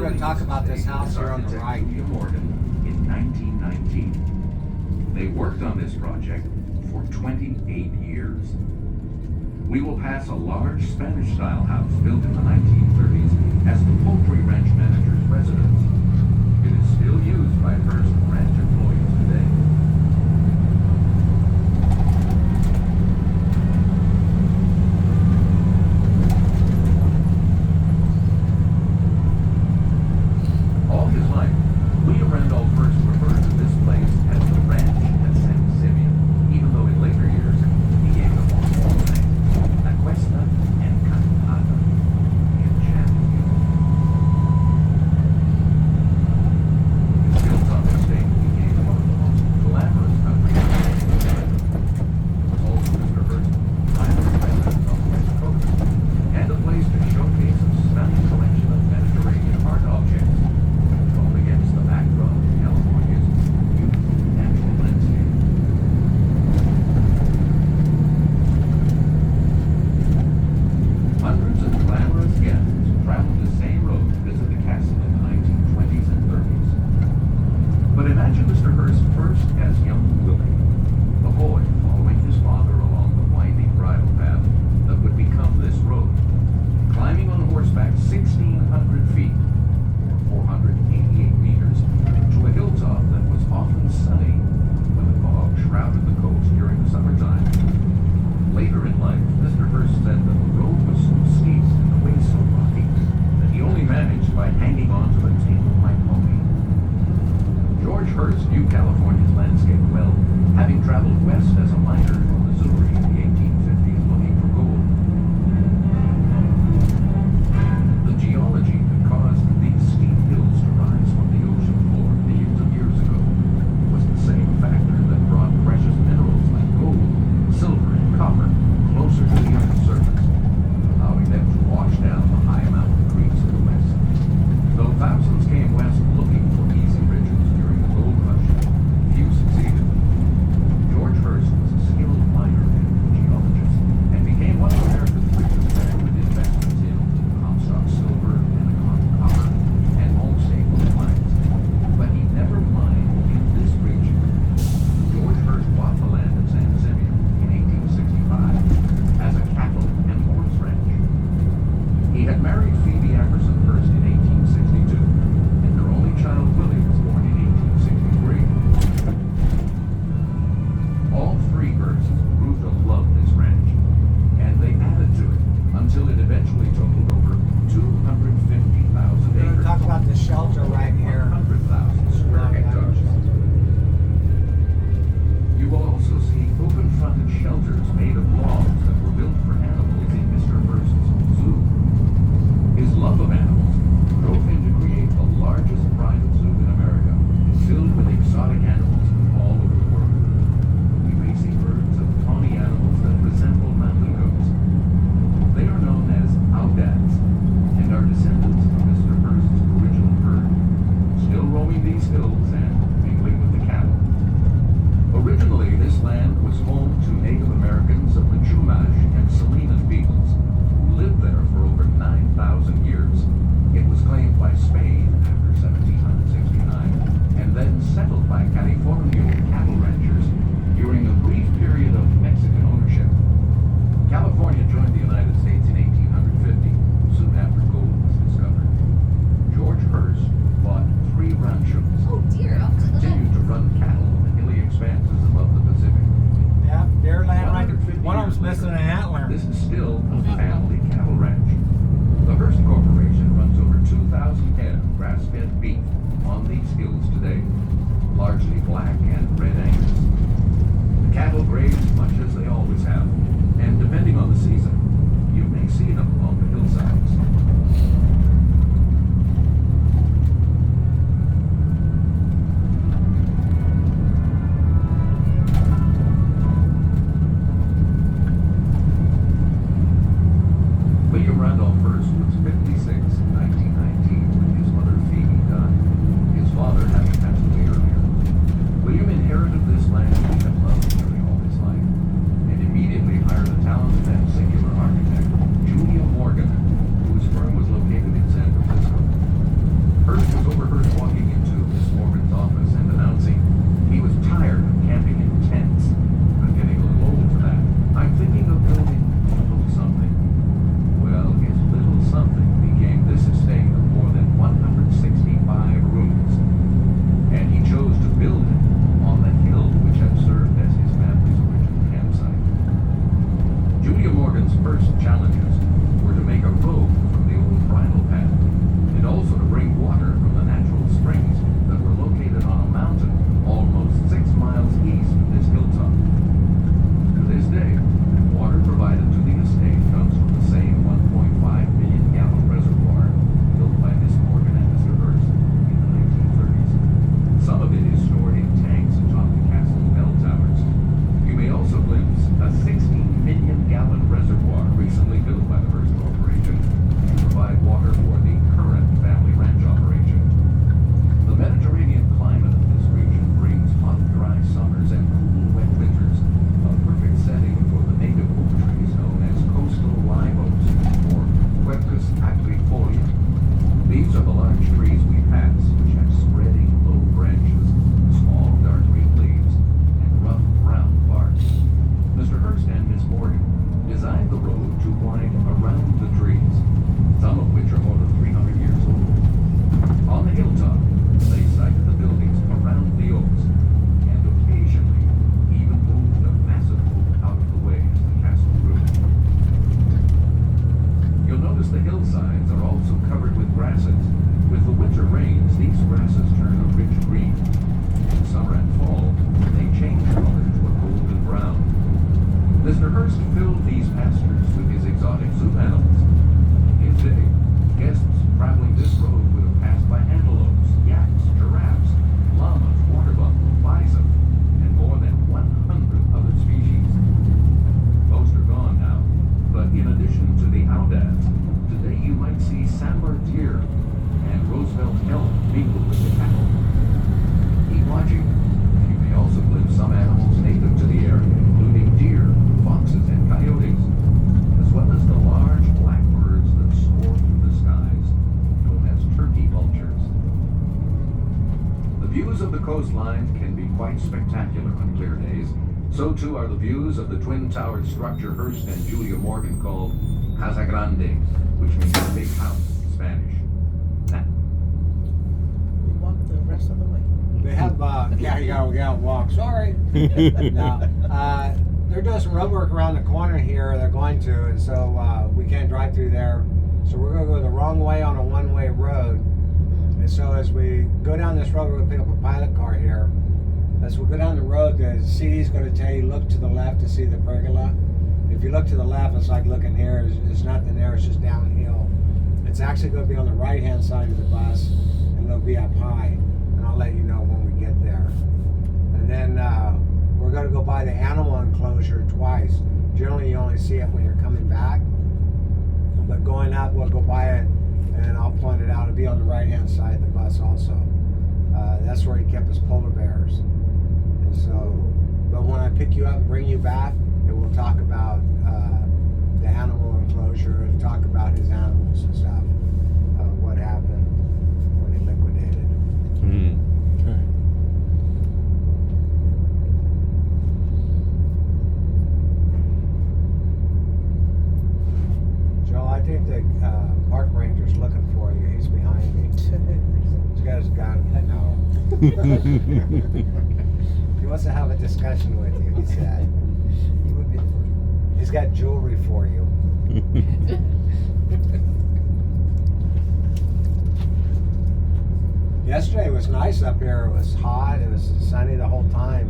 going to talk about this house here on the right. In 1919. They worked on this project for 28 years. We will pass a large Spanish-style house built in the 1930s as the poultry ranch manager's residence. It is still used by Hearst ranch employees today. All his life, William Randolph Hearst referred to this place as the ranch at San Simeon, even though in later years he gave it a more formal name, La Cuesta Encantada, the enchanted hill. His skills on this estate became one of the most glamorous country houses in America. It was also Mr. Hearst's primary residence on the West Coast, and a place to showcase a stunning collection of Mediterranean art objects, all against the backdrop of California's beautiful natural landscape. Hundreds of glamorous guests traveled the same road to visit the castle in the 1920s and 30s. But imagine Mr. Hearst first as young Willie, a boy following his father along the winding bridle path that would become this road, climbing on horseback 1,600 feet, or 488 meters, to a hilltop that was often sunny when the fog shrouded the coast during the summertime. Later in life, Mr. Hearst said that the road was so steep and the way so rocky that he only managed by hanging on to the tail of my pony. George Hearst knew California's landscape well, having traveled west as a miner from Missouri in the 1850s looking for gold. The geology that caused these steep hills to rise from the ocean floor millions of years ago was the same factor that brought precious minerals like gold, silver, and copper closer to the Earth's surface, allowing them to wash down the high mountain creeks to the west. Though thousands came west looking for easy riches during the gold rush, few succeeded. George Hearst was a skilled miner and geologist, and became one of America's richest men with investments in Comstock silver and copper and Monte gold mines. But he never mined in this region. George Hearst bought the land at San Simeon in 1865 as a cattle and horse ranch. He had married Phoebe Apperson Hearst in 1862, and their only child Willie was born in 1863. All three Hearsts grew to love this ranch, and they added to it until it eventually totaled over 250,000 We're going acres. to talk about the shelter right here. 100,000 square hectares. You will also see open-fronted shelters made of logs that were built for animals in Mr. Hearst's zoo. His love of animals drove him to create the largest private zoo in America, filled with exotic animals from all over the world. We may see birds of tawny animals that resemble mountain goats. They are known as audads and are descendants of Mr. Hearst's original herd, still roaming these hills and mingling with the cattle. Originally, this land was home to Native Americans of the Chumash and Salinan peoples, who lived there for over 9,000 years. It was claimed by Spain after 1769, and then settled by Californian cattle ranchers during a brief period of Mexican ownership. California joined the United States in 1850, soon after gold was discovered. George Hearst bought 3 ranchos Oh dear, and up to the continued to run cattle in the hilly expanses above the Pacific. Yeah, their land right. 150 One of them's years missing later, an antler. This is still a family cattle ranch. The Hearst Corporation runs over 2,000 head of grass-fed beef on these hills today, largely black and red Angus. The cattle graze much as they always have, and depending on the season, you may see them on the hillsides. William Randolph Hearst was 56 in 1919 when his mother Phoebe died. His father, having also covered with grasses. With the winter rains, these grasses turn a rich green. In summer and fall, they change color to a golden brown. Mr. Hearst filled these pastures with his exotic zoo animals. In his day, guests traveling this road would have passed by antelopes, yaks, giraffes, llamas, water buffalo, bison, and more than 100 other species. Most are gone now, but in addition to the audads, today you might see sandler deer and Roosevelt elk mingled with the cattle. Keep watching. You may also glimpse some animals native to the area, including deer, foxes, and coyotes, as well as the large black birds that soar through the skies, known as turkey vultures. The views of the coastline can be quite spectacular on clear days. So too are the views of the twin-towered structure Hearst and Julia Morgan called Casa Grande, which means big house in Spanish. We walked the rest of the way. They have, we gotta walk, sorry. No, they're doing some road work around the corner here, they're going to, and so we can't drive through there. So we're gonna go the wrong way on a one-way road. And so as we go down this road, we're gonna pick up a pilot car here. As we go down the road, the CD is gonna tell you, look to the left to see the pergola. If you look to the left, it's like looking here, it's nothing there, it's just downhill. It's actually gonna be on the right-hand side of the bus, and it'll be up high. And I'll let you know when we get there. And then we're going to go by the animal enclosure twice. Generally, you only see it when you're coming back. But going up, we'll go by it, and I'll point it out. It'll be on the right-hand side of the bus also. That's where he kept his polar bears. And so, but when I pick you up and bring you back, it will talk about the animal enclosure. It'll talk about his animals and stuff. What happened when he liquidated. Okay. Joe, I think the park ranger's looking for you. He's behind me. He's got his gun. No. He wants to have a discussion with you, he said. He would be the first. He's got jewelry for you. Yesterday was nice up here. It was hot. It was sunny the whole time.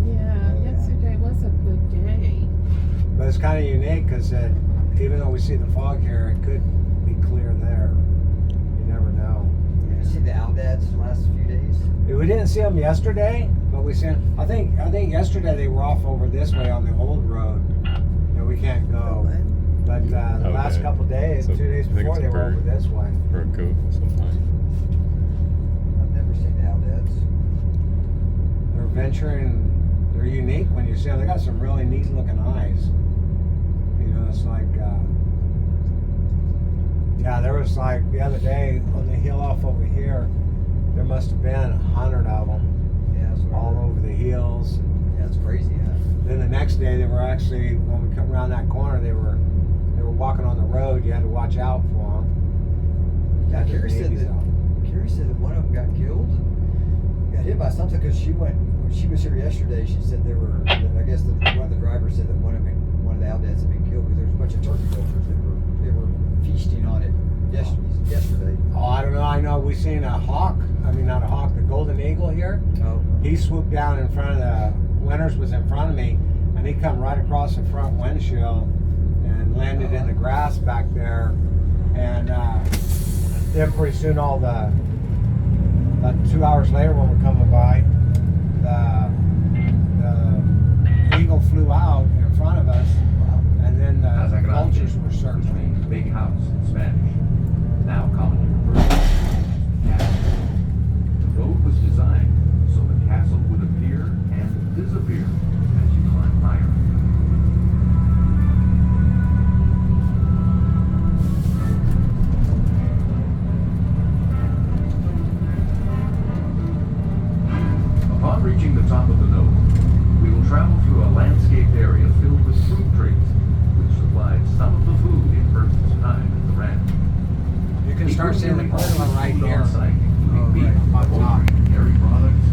Yeah, yesterday was a good day. But it's kind of unique because even though we see the fog here, it could be clear there. You never know. Did you see the Aldads the last few days? We didn't see them yesterday, but we see them. I think yesterday they were off over this way on the old road. We can't go. But the last couple days, So, 2 days I think before, it's they a were over bird. this way. Or a goat sometime. I've never seen the Aldads. They're venturing. They're unique when you see them. They got some really neat looking eyes. You know, it's like, yeah, there was like the other day on the hill off over here, there must have been 100 of them Yeah, that's what I all heard. over the hills. Yeah, it's crazy, huh? Then the next day, they were actually, when we come around that corner, they were walking on the road. You had to watch out for them. Yeah, Carrie said that one of them got killed, got hit by something because when she was here yesterday, she said there were, I guess one of the drivers said that one of the Aldads had been killed because there was a bunch of turkey vultures that were feasting on it yesterday. Oh, I don't know. I know we seen a hawk. I mean, not a hawk, the golden eagle here. Oh. He swooped down in front of the, Winters was in front of me, and he come right across the front windshield and landed in the grass back there. And then pretty soon about 2 hours later when we're coming by, the eagle flew out in front of us, and then Casa the Grande, vultures were which circling. means big house in Spanish. Now commonly referred to as castle. The road was designed so the castle would appear and disappear as you climb higher. Upon reaching the top of the nose, we will travel through a landscaped area filled with fruit trees, which supplied some of the food in Hearst's time at the ranch. You can start seeing the pergola right Food here. on site, including beef, right, on top. poultry, dairy products,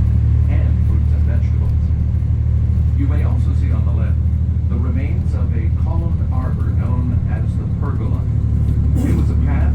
and fruits and vegetables. You may also see on the left the remains of a columned arbor known as the pergola. It was a path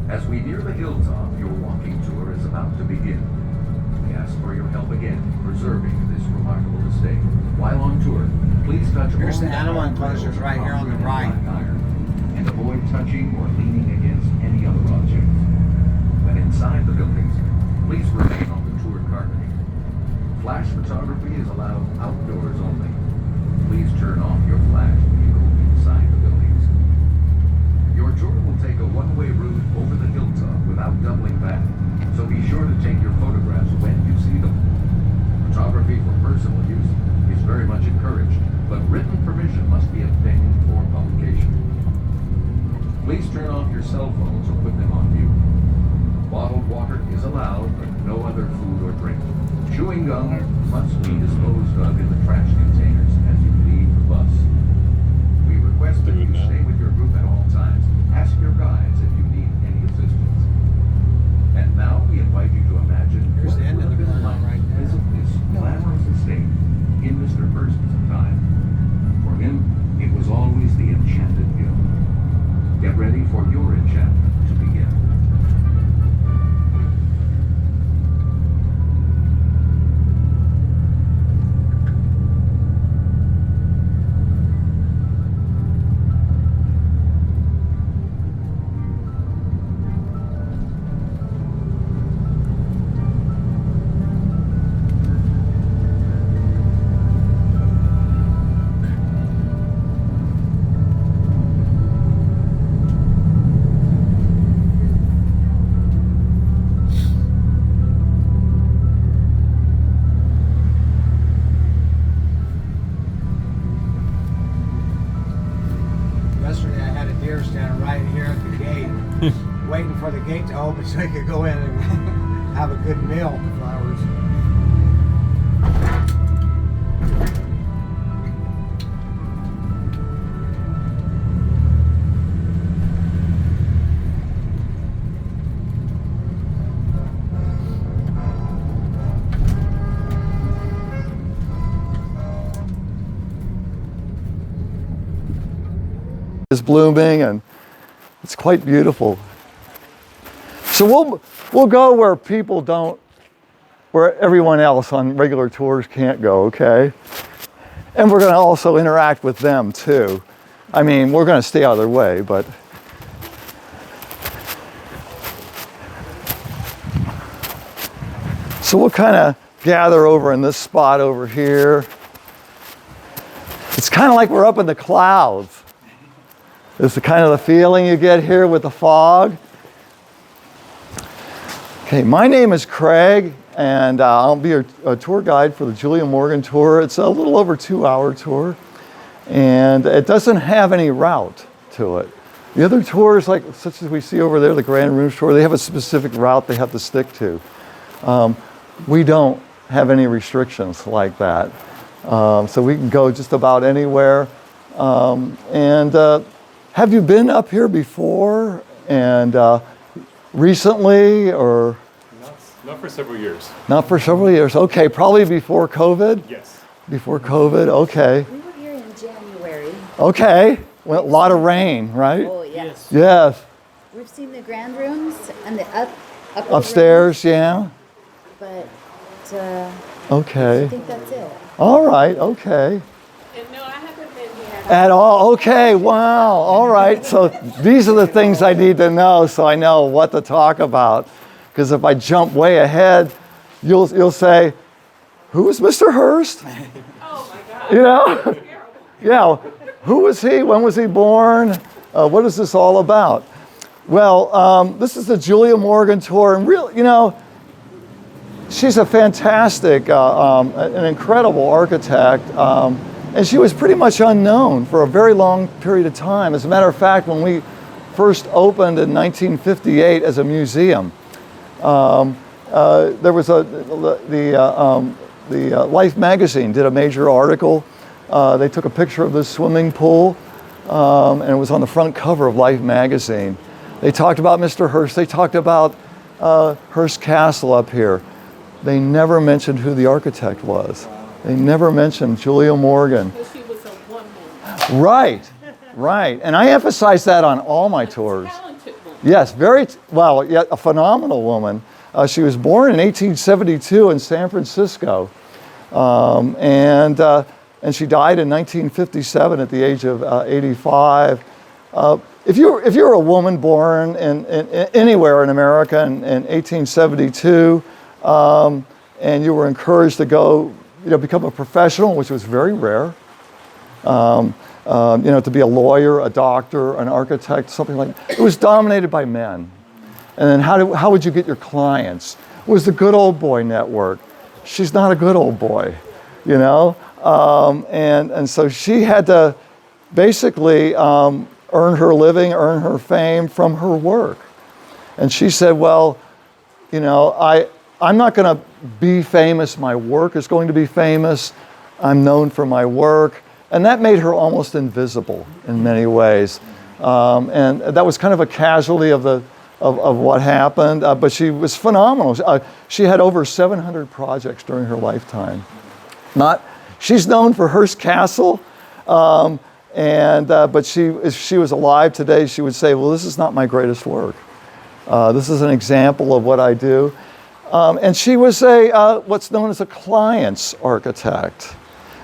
As we near the hilltop, your walking tour is about to begin. We ask for your help again in preserving this remarkable estate. While on tour, please touch Here's only the animal enclosures right here on the right. And avoid touching or leaning against any other object. When inside the buildings, please remain on the tour carpeting. Flash photography is allowed outdoors only. Please turn off your flash when you go inside the buildings. Your tour will take a one-way route over the hilltop without doubling back, so be sure to take your photographs when you see them. Photography for personal use is very much encouraged, but written permission must be obtained for publication. Please turn off your cell phones or put them on mute. Bottled water is allowed, but no other food or drink. Chewing gum must be disposed of in the trash containers as you leave the bus. We request that you stay with your group at all times. Ask your guides if you need any assistance. And now we invite you to imagine Here's what the end would of the have been corner like right to there. visit this glamorous estate in Mr. Hearst's time. For him, it was always the enchanted hill. Get ready for your enchantment to begin. Yesterday I had a deer standing right here at the gate, waiting for the gate to open so he could go in and have a good meal. Flowers. Is blooming and it's quite beautiful. So we'll go where people don't, where everyone else on regular tours can't go, okay? And we're going to also interact with them too. I mean, we're going to stay out of their way, but so we'll kind of gather over in this spot over here. It's kind of like we're up in the clouds. It's the kind of the feeling you get here with the fog. Okay, my name is Craig, and I'll be a tour guide for the Julia Morgan tour. It's a little over 2-hour tour, and it doesn't have any route to it. The other tours, like such as we see over there, the Grand Rooms tour, they have a specific route they have to stick to. We don't have any restrictions like that, so we can go just about anywhere. Have you been up here before and recently or? Not for several years. Not for several years. Okay, probably before COVID? Yes. Before COVID, okay. We were here in January. Okay, well, a lot of rain, right? Oh, yes. Yes. We've seen the grand rooms and the upper Upstairs, yeah. rooms, but I Okay. think that's it. All right, okay. And no, I haven't been here. At all, okay, wow, all right. So these are the things I need to know so I know what to talk about. Because if I jump way ahead, you'll say, who is Mr. Hearst? Oh my God. You know? Yeah, who was he? When was he born? What is this all about? Well, this is the Julia Morgan tour, and really, you know, she's a fantastic, an incredible architect, and she was pretty much unknown for a very long period of time. As a matter of fact, when we first opened in 1958 as a museum, there was the Life magazine did a major article. They took a picture of this swimming pool, and it was on the front cover of Life magazine. They talked about Mr. Hearst. They talked about Hearst Castle up here. They never mentioned who the architect was. They never mentioned Julia Morgan. Because she was a woman. Right, right. And I emphasize that on all my tours. Talented woman. Yes, yeah, a phenomenal woman. She was born in 1872 in San Francisco, and she died in 1957 at the age of 85. If you're a woman born in anywhere in America in 1872, and you were encouraged to go, become a professional, which was very rare, to be a lawyer, a doctor, an architect, something like that. It was dominated by men. And then how would you get your clients? It was the good old boy network. She's not a good old boy, and so she had to basically earn her living, earn her fame from her work. And she said, well, I'm not going to be famous. My work is going to be famous. I'm known for my work. And that made her almost invisible in many ways. And that was kind of a casualty of what happened. But she was phenomenal. She had over 700 projects during her lifetime. She's known for Hearst Castle. But if she was alive today, she would say, well, this is not my greatest work. This is an example of what I do. And she was what's known as a client's architect.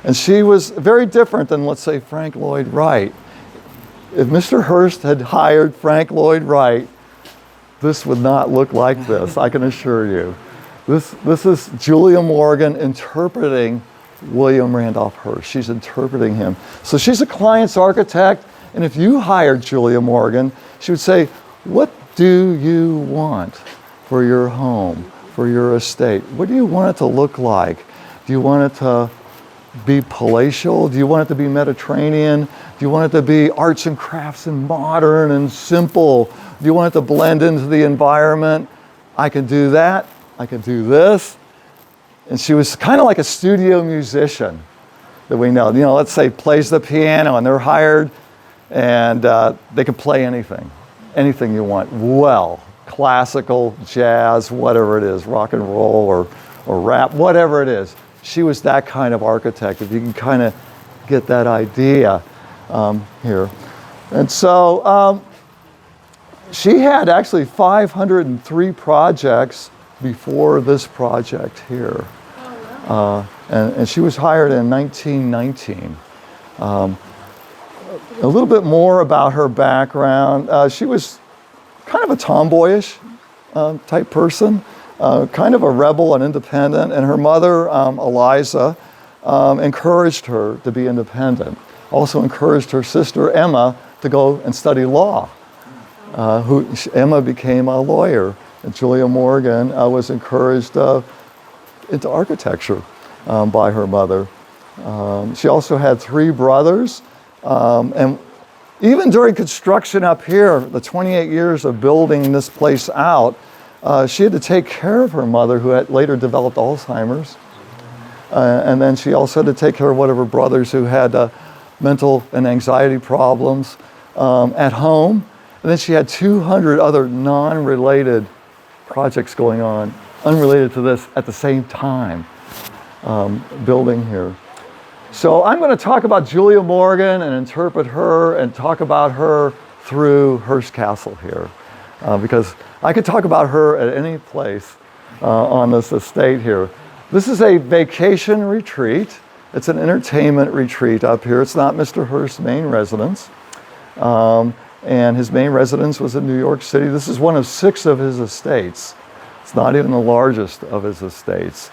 And she was very different than, let's say, Frank Lloyd Wright. If Mr. Hearst had hired Frank Lloyd Wright, this would not look like this, I can assure you. This is Julia Morgan interpreting William Randolph Hearst. She's interpreting him. So she's a client's architect, and if you hired Julia Morgan, she would say, what do you want for your home, for your estate? What do you want it to look like? Do you want it to be palatial? Do you want it to be Mediterranean? Do you want it to be arts and crafts and modern and simple? Do you want it to blend into the environment? I can do that. I can do this. And she was kind of like a studio musician that we know. Let's say plays the piano, and they're hired, and they can play anything you want. Well, classical, jazz, whatever it is, rock and roll or rap, whatever it is. She was that kind of architect, if you can kind of get that idea here. And so she had actually 503 projects before this project here. And she was hired in 1919. A little bit more about her background. She was kind of a tomboyish type person. Kind of a rebel and independent, and her mother, Eliza, encouraged her to be independent. Also encouraged her sister, Emma, to go and study law. Emma became a lawyer, and Julia Morgan was encouraged into architecture by her mother. She also had 3 brothers, and even during construction up here, the 28 years of building this place out, she had to take care of her mother, who had later developed Alzheimer's. And then she also had to take care of one of her brothers who had mental and anxiety problems at home. And then she had 200 other non-related projects going on, unrelated to this, at the same time, building here. So I'm going to talk about Julia Morgan and interpret her and talk about her through Hearst Castle here. Because I could talk about her at any place on this estate here. This is a vacation retreat. It's an entertainment retreat up here. It's not Mr. Hearst's main residence. And his main residence was in New York City. This is one of 6 of his estates. It's not even the largest of his estates.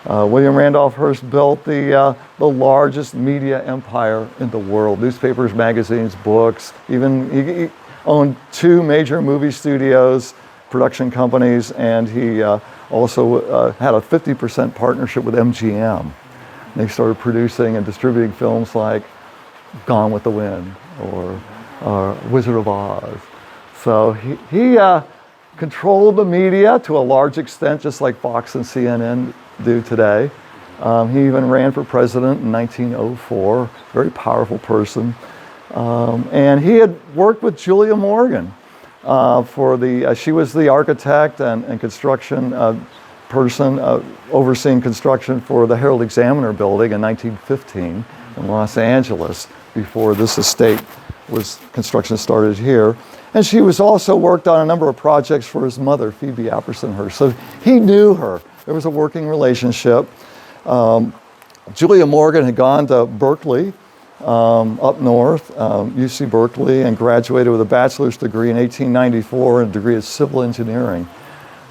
William Randolph Hearst built the largest media empire in the world. Newspapers, magazines, books, even he owned 2 major movie studios, production companies, and he also had a 50% partnership with MGM. They started producing and distributing films like Gone with the Wind or Wizard of Oz. So he controlled the media to a large extent, just like Fox and CNN do today. He even ran for president in 1904, very powerful person. And he had worked with Julia Morgan she was the architect and construction person overseeing construction for the Herald Examiner building in 1915 in Los Angeles before this estate construction started here. And she was also worked on a number of projects for his mother, Phoebe Apperson Hearst. So he knew her. There was a working relationship. Julia Morgan had gone to Berkeley, up north, UC Berkeley, and graduated with a bachelor's degree in 1894 and a degree of civil engineering.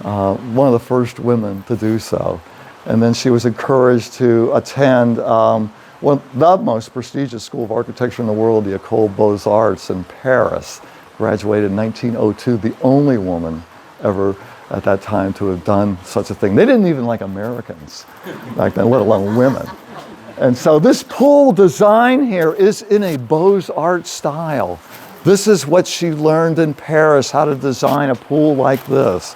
One of the first women to do so. And then she was encouraged to attend the most prestigious school of architecture in the world, the École Beaux-Arts in Paris. Graduated in 1902, the only woman ever at that time to have done such a thing. They didn't even like Americans back then, let alone women. And so this pool design here is in a Beaux-Arts style. This is what she learned in Paris, how to design a pool like this.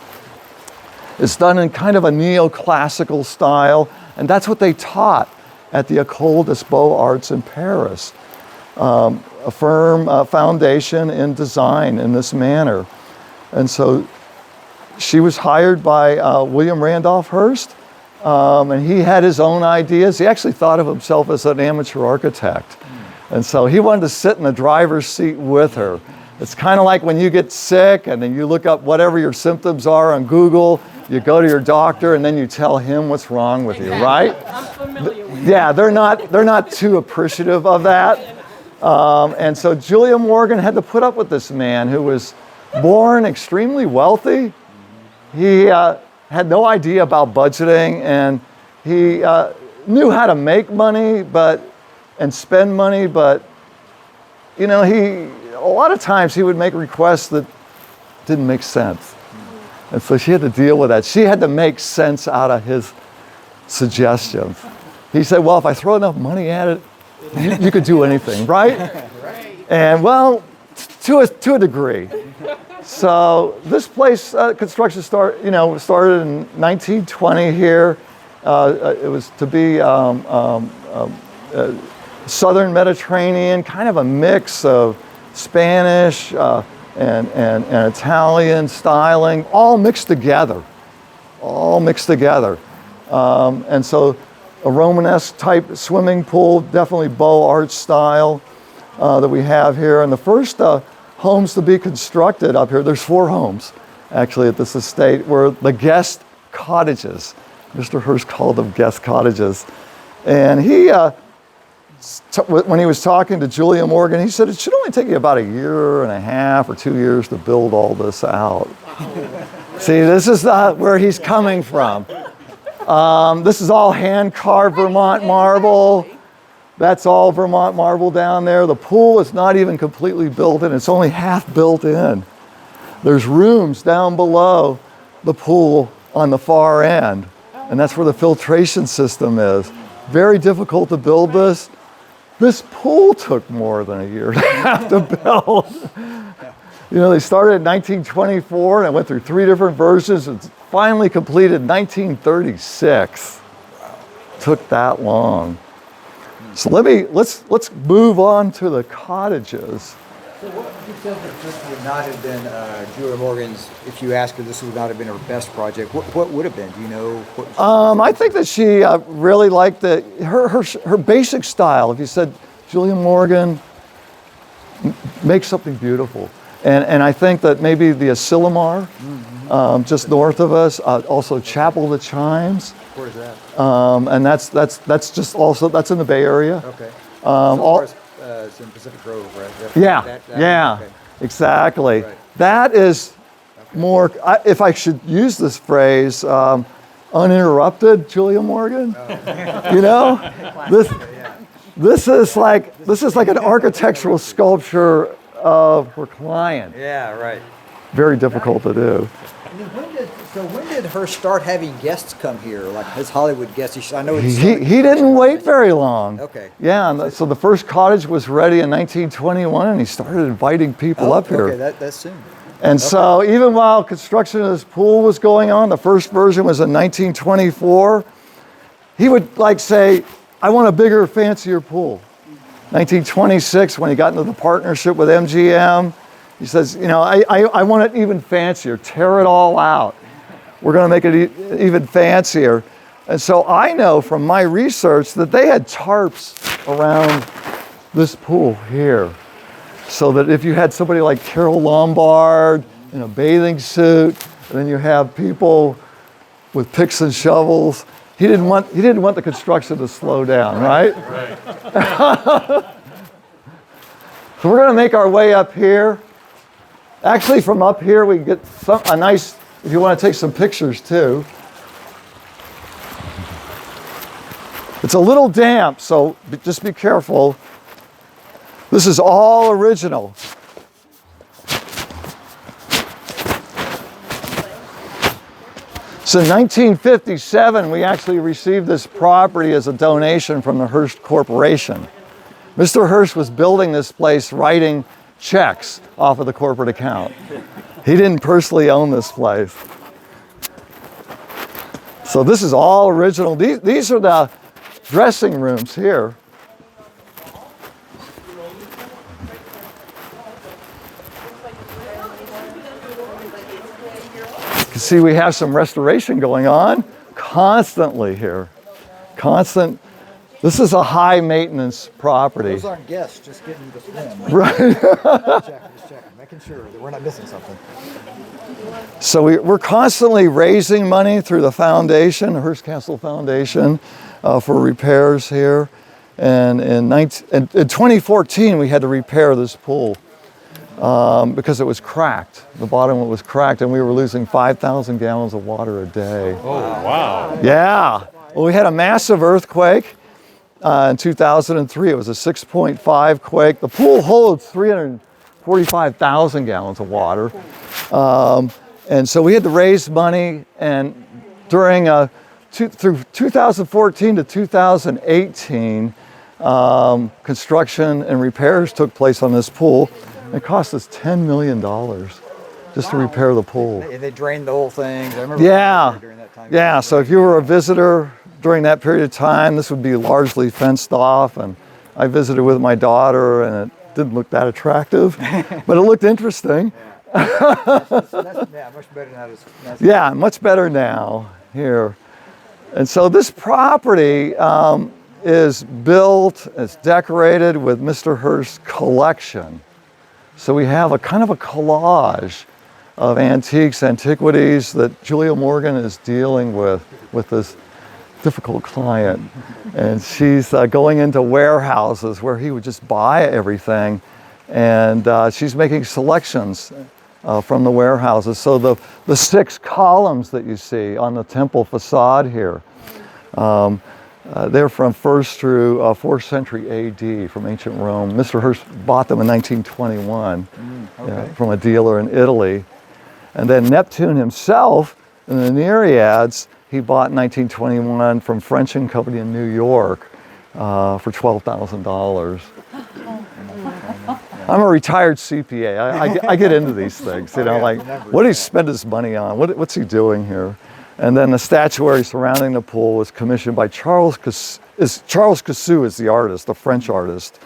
It's done in kind of a neoclassical style, and that's what they taught at the École des Beaux-Arts in Paris. A firm foundation in design in this manner. And so she was hired by William Randolph Hearst, and he had his own ideas. He actually thought of himself as an amateur architect. And so he wanted to sit in the driver's seat with her. It's kind of like when you get sick and then you look up whatever your symptoms are on Google, you go to your doctor and then you tell him what's wrong with you, right? I'm familiar with Yeah, they're not too appreciative of that. And so Julia Morgan had to put up with this man who was born extremely wealthy. He had no idea about budgeting, and he knew how to make money and spend money, but you know, a lot of times he would make requests that didn't make sense. And so she had to deal with that. She had to make sense out of his suggestions. He said, well, if I throw enough money at it, you could do anything, right? And well, to a degree. So this place, construction started in 1920 here. It was to be Southern Mediterranean, kind of a mix of Spanish and Italian styling, all mixed together. And so a Romanesque type swimming pool, definitely Beaux-Arts style that we have here. And the first homes to be constructed up here, there's 4 homes actually at this estate, were the guest cottages. Mr. Hearst called them guest cottages. And he, when he was talking to Julia Morgan, he said it should only take you about 1.5 years or 2 years to build all this out. See, this is where he's coming from. This is all hand-carved Vermont marble. That's all Vermont marble down there. The pool is not even completely built in. It's only half built in. There's rooms down below the pool on the far end, and that's where the filtration system is. Very difficult to build this. This pool took more than 1.5 years to build. You know, they started in 1924 and it went through 3 different versions. It's finally completed in 1936. Took that long. So let's move on to the cottages. So what you said that this would not have been Julia Morgan's, if you ask her, this would not have been her best project. What would have been? Do you know? I think that she really liked her basic style. If you said, Julia Morgan, make something beautiful. And I think that maybe the Asilomar, just north of us, also Chapel of the Chimes. Where's that? And that's just also, that's in the Bay Area. Okay. It's in Pacific Grove, right? Yeah, okay. Exactly. Right. That is more, if I should use this phrase, uninterrupted Julia Morgan. You know, this is like an architectural sculpture of her client. Yeah, right. Very difficult to do. When did Hearst start having guests come here, like his Hollywood guests? I know He didn't wait very long. Okay. Yeah, and so the first cottage was ready in 1921, and he started inviting people up here. Okay, that's soon. And so even while construction of this pool was going on, the first version was in 1924, he would like say, I want a bigger, fancier pool. 1926, when he got into the partnership with MGM, he says, you know, I want it even fancier, tear it all out. We're going to make it even fancier. And so I know from my research that they had tarps around this pool here. so that if you had somebody like Carol Lombard in a bathing suit, and then you have people with picks and shovels, he didn't want the construction to slow down, right? So we're going to make our way up here. Actually, from up here, we get a nice, if you want to take some pictures too. It's a little damp, so just be careful. This is all original. So in 1957, we actually received this property as a donation from the Hearst Corporation. Mr. Hearst was building this place, writing checks off of the corporate account. He didn't personally own this place. So this is all original. These are the dressing rooms here. You can see we have some restoration going on constantly here. Constant. This is a high maintenance property. Those aren't guests, just getting you to swim. Right. Just checking, making sure that we're not missing something. So we're constantly raising money through the foundation, the Hearst Castle Foundation, for repairs here. And in 2014, we had to repair this pool because it was cracked. The bottom of it was cracked, and we were losing 5,000 gallons of water a day. Oh, wow. Yeah. Well, we had a massive earthquake in 2003. It was a 6.5 quake. The pool holds 345,000 gallons of water. And so we had to raise money, and during through 2014 to 2018, construction and repairs took place on this pool. It cost us $10 million just to repair the pool. And they drained the whole thing. I remember Yeah, during that time. yeah. So if you were a visitor during that period of time, this would be largely fenced off. And I visited with my daughter, and it didn't look that attractive, but it looked interesting. Yeah, much better now. Yeah, much better now here. And so this property is built, it's decorated with Mr. Hearst's collection. So we have a kind of a collage of antiques, antiquities that Julia Morgan is dealing with this difficult client. And she's going into warehouses where he would just buy everything. And she's making selections from the warehouses. So the 6 columns that you see on the temple facade here, they're from 1st through 4th century AD from ancient Rome. Mr. Hearst bought them in 1921 from a dealer in Italy. And then Neptune himself, in the Nereids, he bought in 1921 from French and Company in New York for $12,000. I'm a retired CPA. I get into these things, you know, like what did he spend his money on? What's he doing here? And then the statuary surrounding the pool was commissioned by Charles Cassou is the artist, the French artist.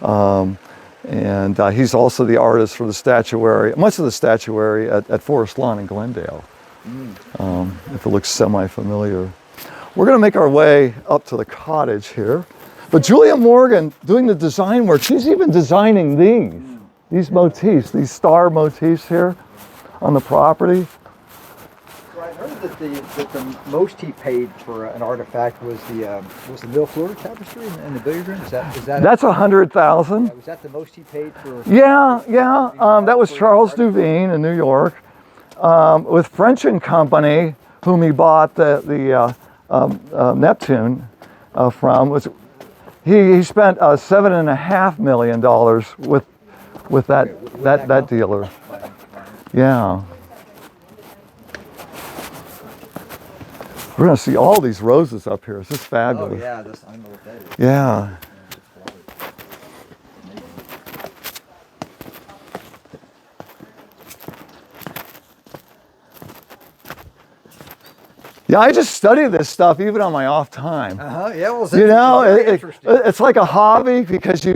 And he's also the artist for the statuary, much of the statuary at Forest Lawn in Glendale, if it looks semi-familiar. We're going to make our way up to the cottage here. But Julia Morgan, doing the design work, she's even designing these motifs, these star motifs here on the property. So I heard that the most he paid for an artifact was the Mill Florida tapestry in the billiard room. Is that That's $100,000. was that the most he paid for? Yeah. That was Charles Duveen in New York, with French and Company, whom he bought the Neptune from. He spent $7.5 million with that dealer. Yeah. We're gonna see all these roses up here. This is fabulous. Oh yeah, I don't know what that is. Yeah. Yeah, I just study this stuff even on my off time. Yeah, well, You know, interesting. it's like a hobby because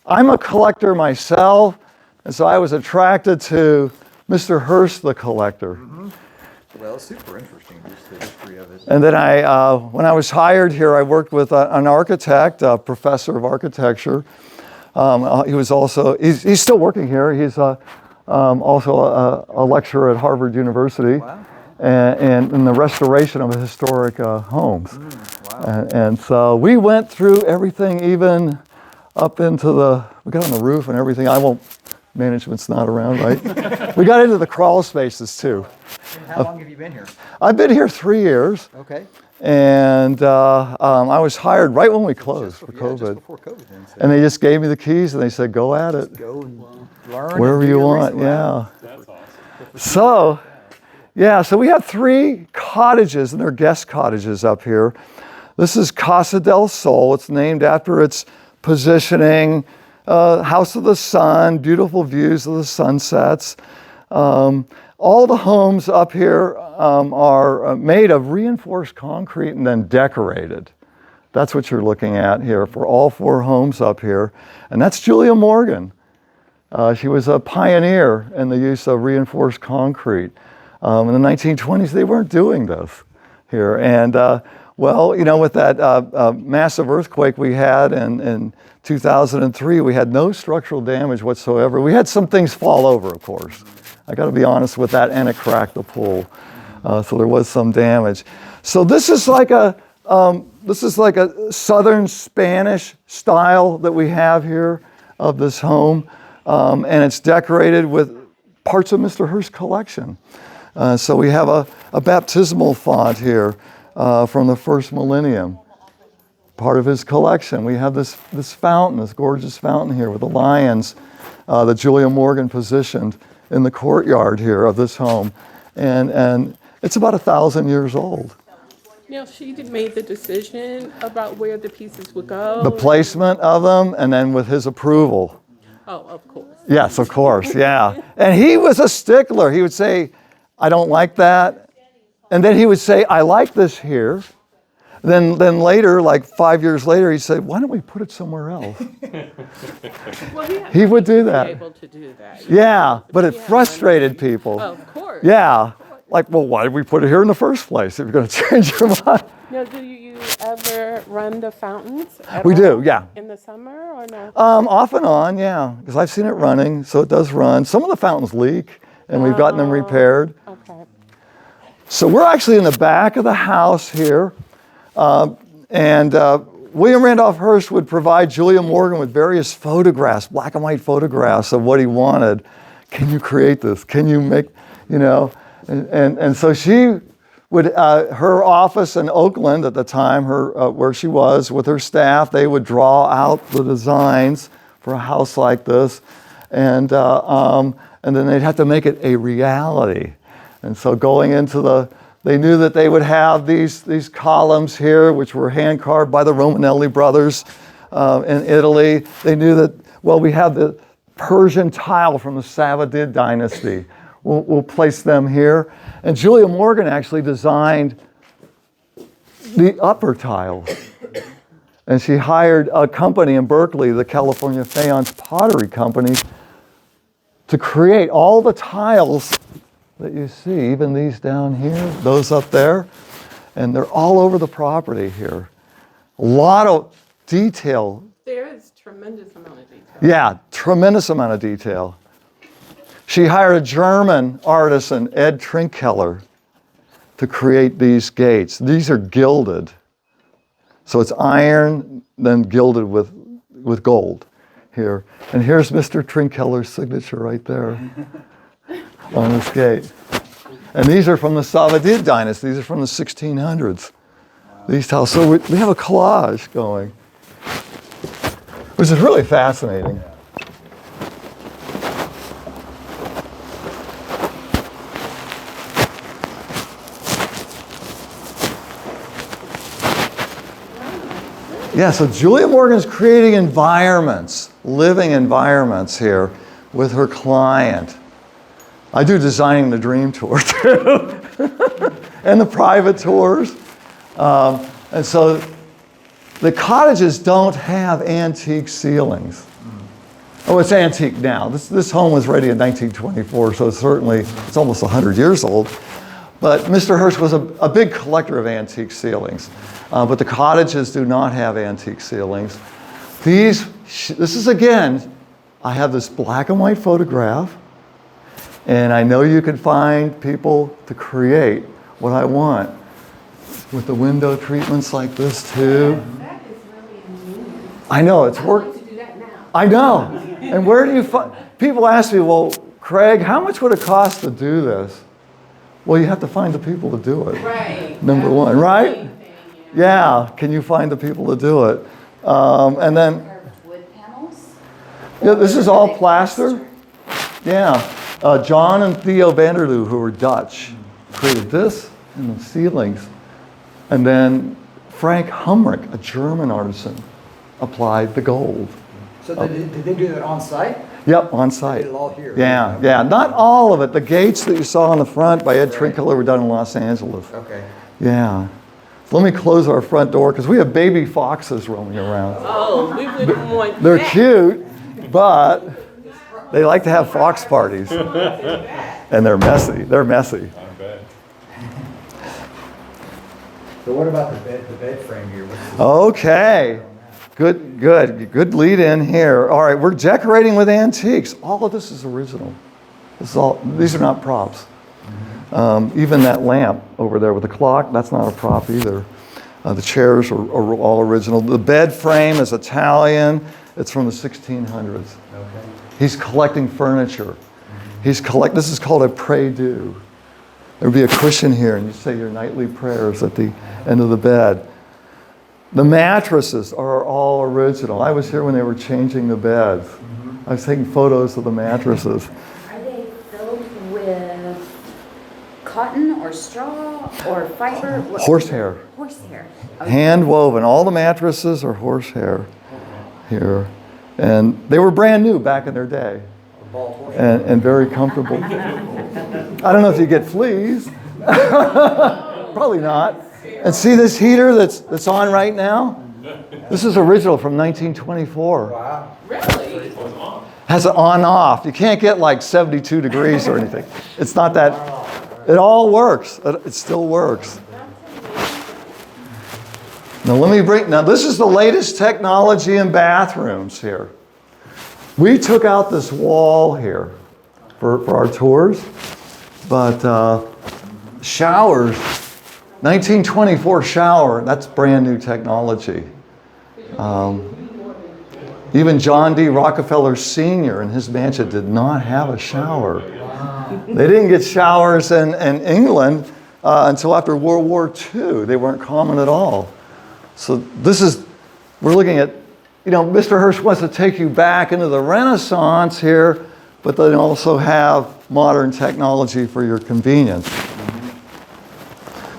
I'm a collector myself, and so I was attracted to Mr. Hearst, the collector. Well, it's super interesting, just the history of it. And then when I was hired here, I worked with an architect, a professor of architecture, He was also, he's still working here. He's also a lecturer at Harvard University. Wow. And in the restoration of historic homes. Wow. And so we went through everything, even up into we got on the roof and everything. Management's not around, right? We got into the crawl spaces too. And how long have you been here? I've been here 3 years. Okay. And I was hired right when we closed for Just COVID. before COVID then. So And they just gave me the keys and they said, go at it. go and learn. Wherever and do you your want, research. Wow. yeah. That's awesome. So, yeah, so we have 3 cottages, and they're guest cottages up here. This is Casa del Sol. It's named after its positioning, House of the Sun, beautiful views of the sunsets. All the homes up here are made of reinforced concrete and then decorated. That's what you're looking at here for all 4 homes up here. And that's Julia Morgan. She was a pioneer in the use of reinforced concrete. In the 1920s, they weren't doing this here. And well, you know, with that massive earthquake we had in 2003, we had no structural damage whatsoever. We had some things fall over, of course. I got to be honest with that, and it cracked the pool. So there was some damage. So this is like a Southern Spanish style that we have here of this home. And it's decorated with parts of Mr. Hearst's collection. So we have a baptismal font here from the first millennium, part of his collection. We have this fountain, this gorgeous fountain here with the lions that Julia Morgan positioned in the courtyard here of this home. And it's about 1,000 years old. Now, she made the decision about where the pieces would go. The placement of them, and then with his approval. Oh, of course. Yes, of course, yeah. And he was a stickler. He would say, I don't like that. And then he would say, I like this here. Then later, like 5 years later, he said, why don't we put it somewhere else? Well, He would do Be that. able to do that. Yeah, but it Yeah. frustrated people. Of course. Yeah, like, well, why did we put it here in the first place if you're going to change your mind? Now, do you ever run the fountains? At We do, all yeah. In the summer or no? Off and on, yeah, because I've seen it running, so it does run. Some of the fountains leak, and we've gotten them repaired. Okay. So we're actually in the back of the house here, and William Randolph Hearst would provide Julia Morgan with various photographs, black and white photographs of what he wanted. Can you create this? Can you make, you know? And so she would, her office in Oakland at the time, where she was with her staff, they would draw out the designs for a house like this, and then they'd have to make it a reality. And so going into they knew that they would have these columns here, which were hand carved by the Romanelli brothers in Italy. They knew that, well, we have the Persian tile from the Safavid dynasty. We'll place them here. And Julia Morgan actually designed the upper tiles. And she hired a company in Berkeley, the California Faience Pottery Company, to create all the tiles that you see, even these down here, those up there, and they're all over the property here. A lot of detail. There is tremendous amount of detail. Yeah, tremendous amount of detail. She hired a German artisan, Ed Trinkkeller, to create these gates. These are gilded. So it's iron, then gilded with gold here. And here's Mr. Trinkkeller's signature right there on this gate. And these are from the Safavid dynasty. These are from the 1600s. These tiles. So we have a collage going, which is really fascinating. Yeah, so Julia Morgan's creating environments, living environments here with her client. I do designing the dream tour too, and the private tours. And so the cottages don't have antique ceilings. Oh, it's antique now. This home was ready in 1924, so it's almost 100 years old. But Mr. Hearst was a big collector of antique ceilings. But the cottages do not have antique ceilings. These this is again, I have this black and white photograph, and I know you can find people to create what I want with the window treatments like this too. That is really ingenious. I know, it's I'd work. like to do that now. I know. And where do you find, people ask me, well, Craig, how much would it cost to do this? Well, you have to find the people to do it. Right. Number That's one, the right? main thing, Yeah, can you find the people to do it? And then, Carved wood panels? yeah, this is Or all are they plaster. Yeah. John and Theo Vanderloo, who were Dutch, created this and the ceilings. And then Frank Humrick, a German artisan, applied the gold. So did they do that on site? Yep, on They site. did it all here. Yeah, yeah. Not all of it. The gates that you saw on the front by Ed Trinkeler were done in Los Angeles. Okay. Yeah. So let me close our front door because we have baby foxes roaming around. Oh, we wouldn't want They're that. cute, but they like to have fox parties. And they're messy. They're messy. I bet. So what about the bed frame here? Okay. Good lead in here. All right, we're decorating with antiques. All of this is original. These are not props. Even that lamp over there with the clock, that's not a prop either. The chairs are all original. The bed frame is Italian. It's from the 1600s. Okay. He's collecting furniture. This is called a prie-dieu. There would be a cushion here, and you say your nightly prayers at the end of the bed. The mattresses are all original. I was here when they were changing the beds. I was taking photos of the mattresses. Are they filled with cotton or straw or fiber? Horsehair. Horsehair. Hand woven. All the mattresses are horsehair here. And they were brand new back in their day. And very comfortable. I don't know if you get fleas. Probably not. And see this heater that's on right now? This is original from 1924. Wow. Really? Has an on-off. You can't get like 72 degrees or anything. It's not that. It all works. It still works. Now this is the latest technology in bathrooms here. We took out this wall here for our tours, but showers, 1924 shower, that's brand new technology. Even John D. Rockefeller Sr. in his mansion did not have a shower. They didn't get showers in England until after World War II. They weren't common at all. So we're looking at, Mr. Hearst wants to take you back into the Renaissance here, but they also have modern technology for your convenience.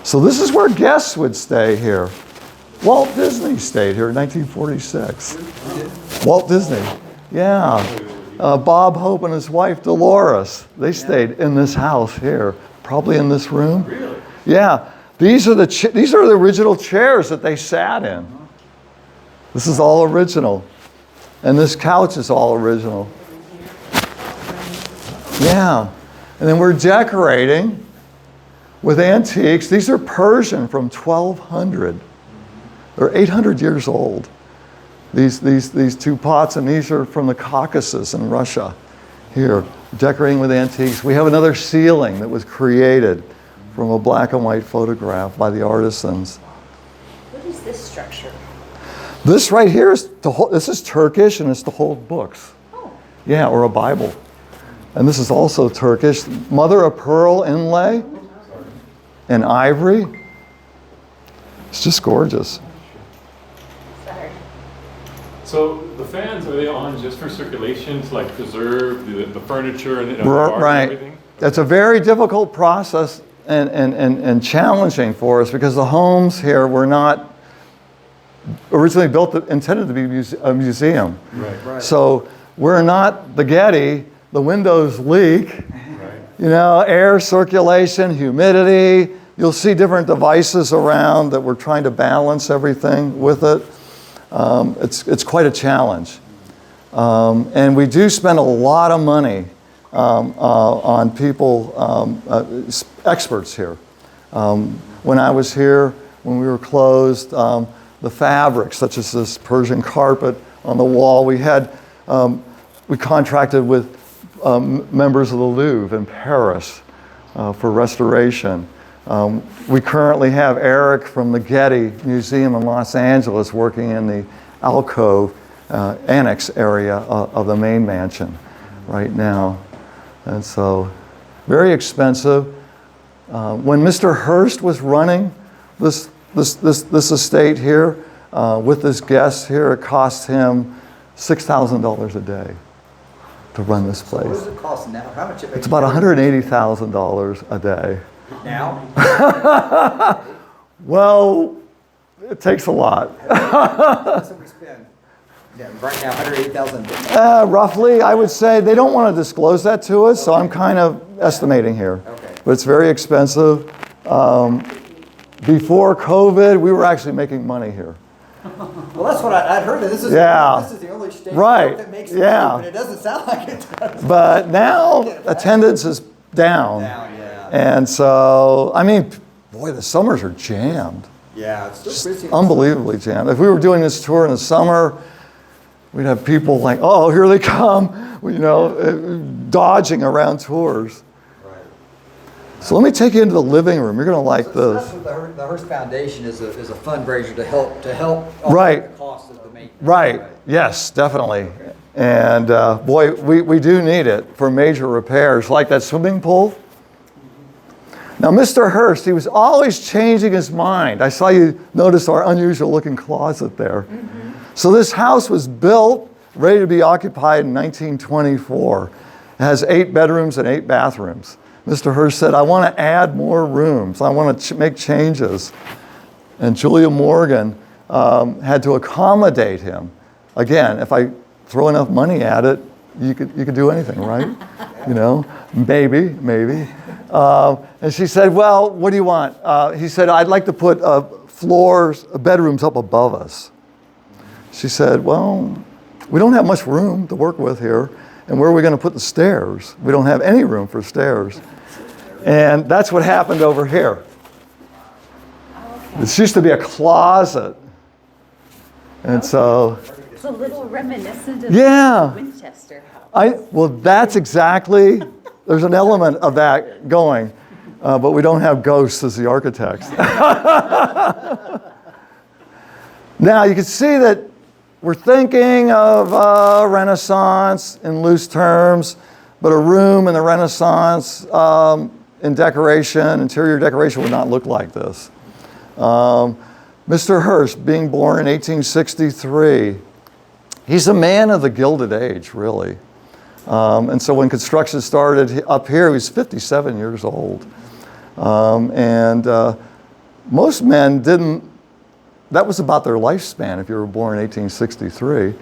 So this is where guests would stay here. Walt Disney stayed here in 1946. Walt Disney, yeah. Bob Hope and his wife Dolores, they stayed in this house here, probably in this room. Really? Yeah, these are the original chairs that they sat in. This is all original. And this couch is all original. Yeah. And then we're decorating with antiques. These are Persian from 1200. They're 800 years old. These two pots, and these are from the Caucasus in Russia. Here, decorating with antiques. We have another ceiling that was created from a black and white photograph by the artisans. What is this structure? This right here this is Turkish, and it's to hold books. Oh. Yeah, or a Bible. And this is also Turkish. Mother of pearl inlay and ivory. It's just gorgeous. Sorry. So the fans, are they on just for circulation to like preserve the furniture and the art and Right. everything? It's a very difficult process and challenging for us because the homes here were not originally intended to be a museum. Right. So we're not the Getty. The windows leak. Right. Air circulation, humidity. You'll see different devices around that we're trying to balance everything with it. It's quite a challenge. And we do spend a lot of money on people, experts here. When I was here, when we were closed, the fabrics, such as this Persian carpet, on the wall. We contracted with members of the Louvre in Paris for restoration. We currently have Eric from the Getty Museum in Los Angeles working in the alcove annex area of the main mansion right now. And so, very expensive. When Mr. Hearst was running this estate here, with his guests here, it cost him $6,000 a day to run this What place. does it cost now? How much? It's about $180,000 a day. Now? Well, it takes a lot. That's what we spend. Yeah, right now, 180,000. Roughly, I would say they don't want to disclose that to us, so I'm kind of estimating here. Okay. But it's very expensive. Before COVID, we were actually making money here. Well, that's what I'd heard. That this is the only state Right. that makes Yeah. money, but it doesn't sound like it does. But now attendance is down. Now, yeah. And so, I mean, boy, the summers are jammed. Yeah, it's still Just busy. unbelievably jammed. If we were doing this tour in the summer, we'd have people like, oh, here they come, you know, dodging around tours. Right. So let me take you into the living room. You're going to like So this. that's what the Hearst Foundation is a fundraiser to help Right. offset the cost of the maintenance. Right. Yes, definitely. And boy, we do need it for major repairs, like that swimming pool. Now, Mr. Hearst, he was always changing his mind. I saw you notice our unusual looking closet there. So this house was built, ready to be occupied in 1924. It has 8 bedrooms and 8 bathrooms. Mr. Hearst said, I want to add more rooms. I want to make changes. And Julia Morgan had to accommodate him. Again, if I throw enough money at it, you could do anything, right? You know, maybe. And she said, well, what do you want? He said, I'd like to put bedrooms up above us. She said, well, we don't have much room to work with here. And where are we going to put the stairs? We don't have any room for stairs. And that's what happened over here. This used to be a closet. And so, It's a little reminiscent of Yeah. Winchester House. well, that's exactly, there's an element of that going. But we don't have ghosts as the architects. Now, you can see that we're thinking of Renaissance in loose terms, but a room in the Renaissance in decoration, interior decoration would not look like this. Mr. Hearst, being born in 1863, he's a man of the Gilded Age, really. And so when construction started up here, he was 57 years old. Most men didn't, that was about their lifespan if you were born in 1863.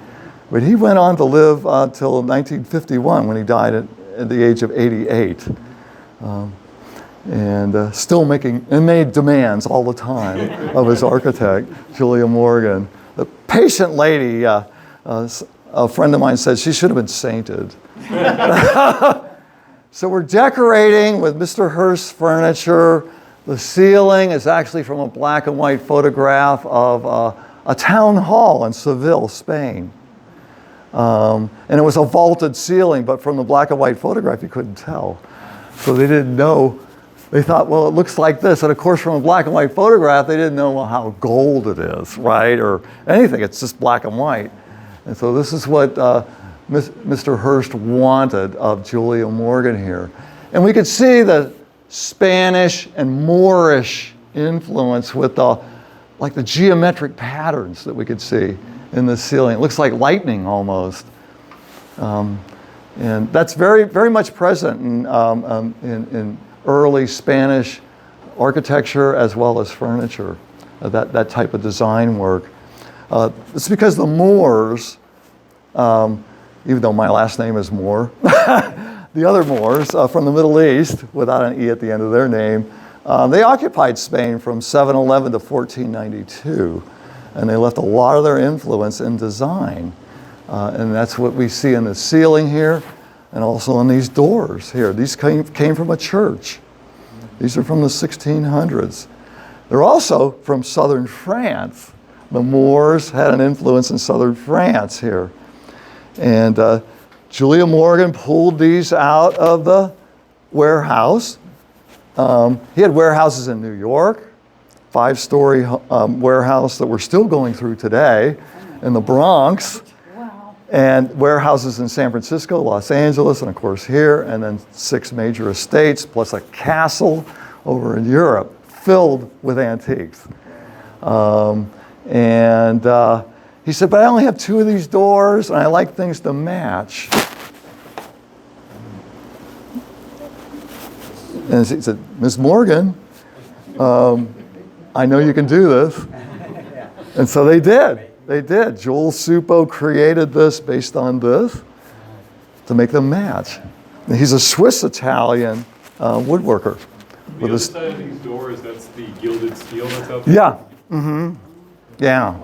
But he went on to live till 1951 when he died at the age of 88. Still made demands all the time of his architect, Julia Morgan. The patient lady, a friend of mine said she should have been sainted. So we're decorating with Mr. Hearst's furniture. The ceiling is actually from a black and white photograph of a town hall in Seville, Spain. And it was a vaulted ceiling, but from the black and white photograph, you couldn't tell. So they didn't know. They thought, well, it looks like this. And of course, from a black and white photograph, they didn't know how gold it is, right? Or anything. It's just black and white. And so this is what Mr. Hearst wanted of Julia Morgan here. And we could see the Spanish and Moorish influence with the geometric patterns that we could see in the ceiling. It looks like lightning almost. And that's very, very much present in early Spanish architecture as well as furniture, that type of design work. It's because the Moors, even though my last name is Moore, the other Moors from the Middle East, without an E at the end of their name, they occupied Spain from 711 to 1492, and they left a lot of their influence in design. And that's what we see in the ceiling here, and also in these doors here. These came from a church. These are from the 1600s. They're also from southern France, The Moors had an influence in southern France here. And Julia Morgan pulled these out of the warehouse. He had warehouses in New York, 5-story warehouse that we're still going through today in the Bronx, and warehouses in San Francisco, Los Angeles, and of course here, and then 6 major estates, plus a castle over in Europe filled with antiques. He said, but I only have 2 of these doors, and I like things to match. And he said, Miss Morgan, I know you can do this. And so they did. They did. Joel Supo created this based on this to make them match. And he's a Swiss-Italian woodworker. The other side of these doors, that's the gilded steel that's out there? Yeah. Mm-hmm. Yeah.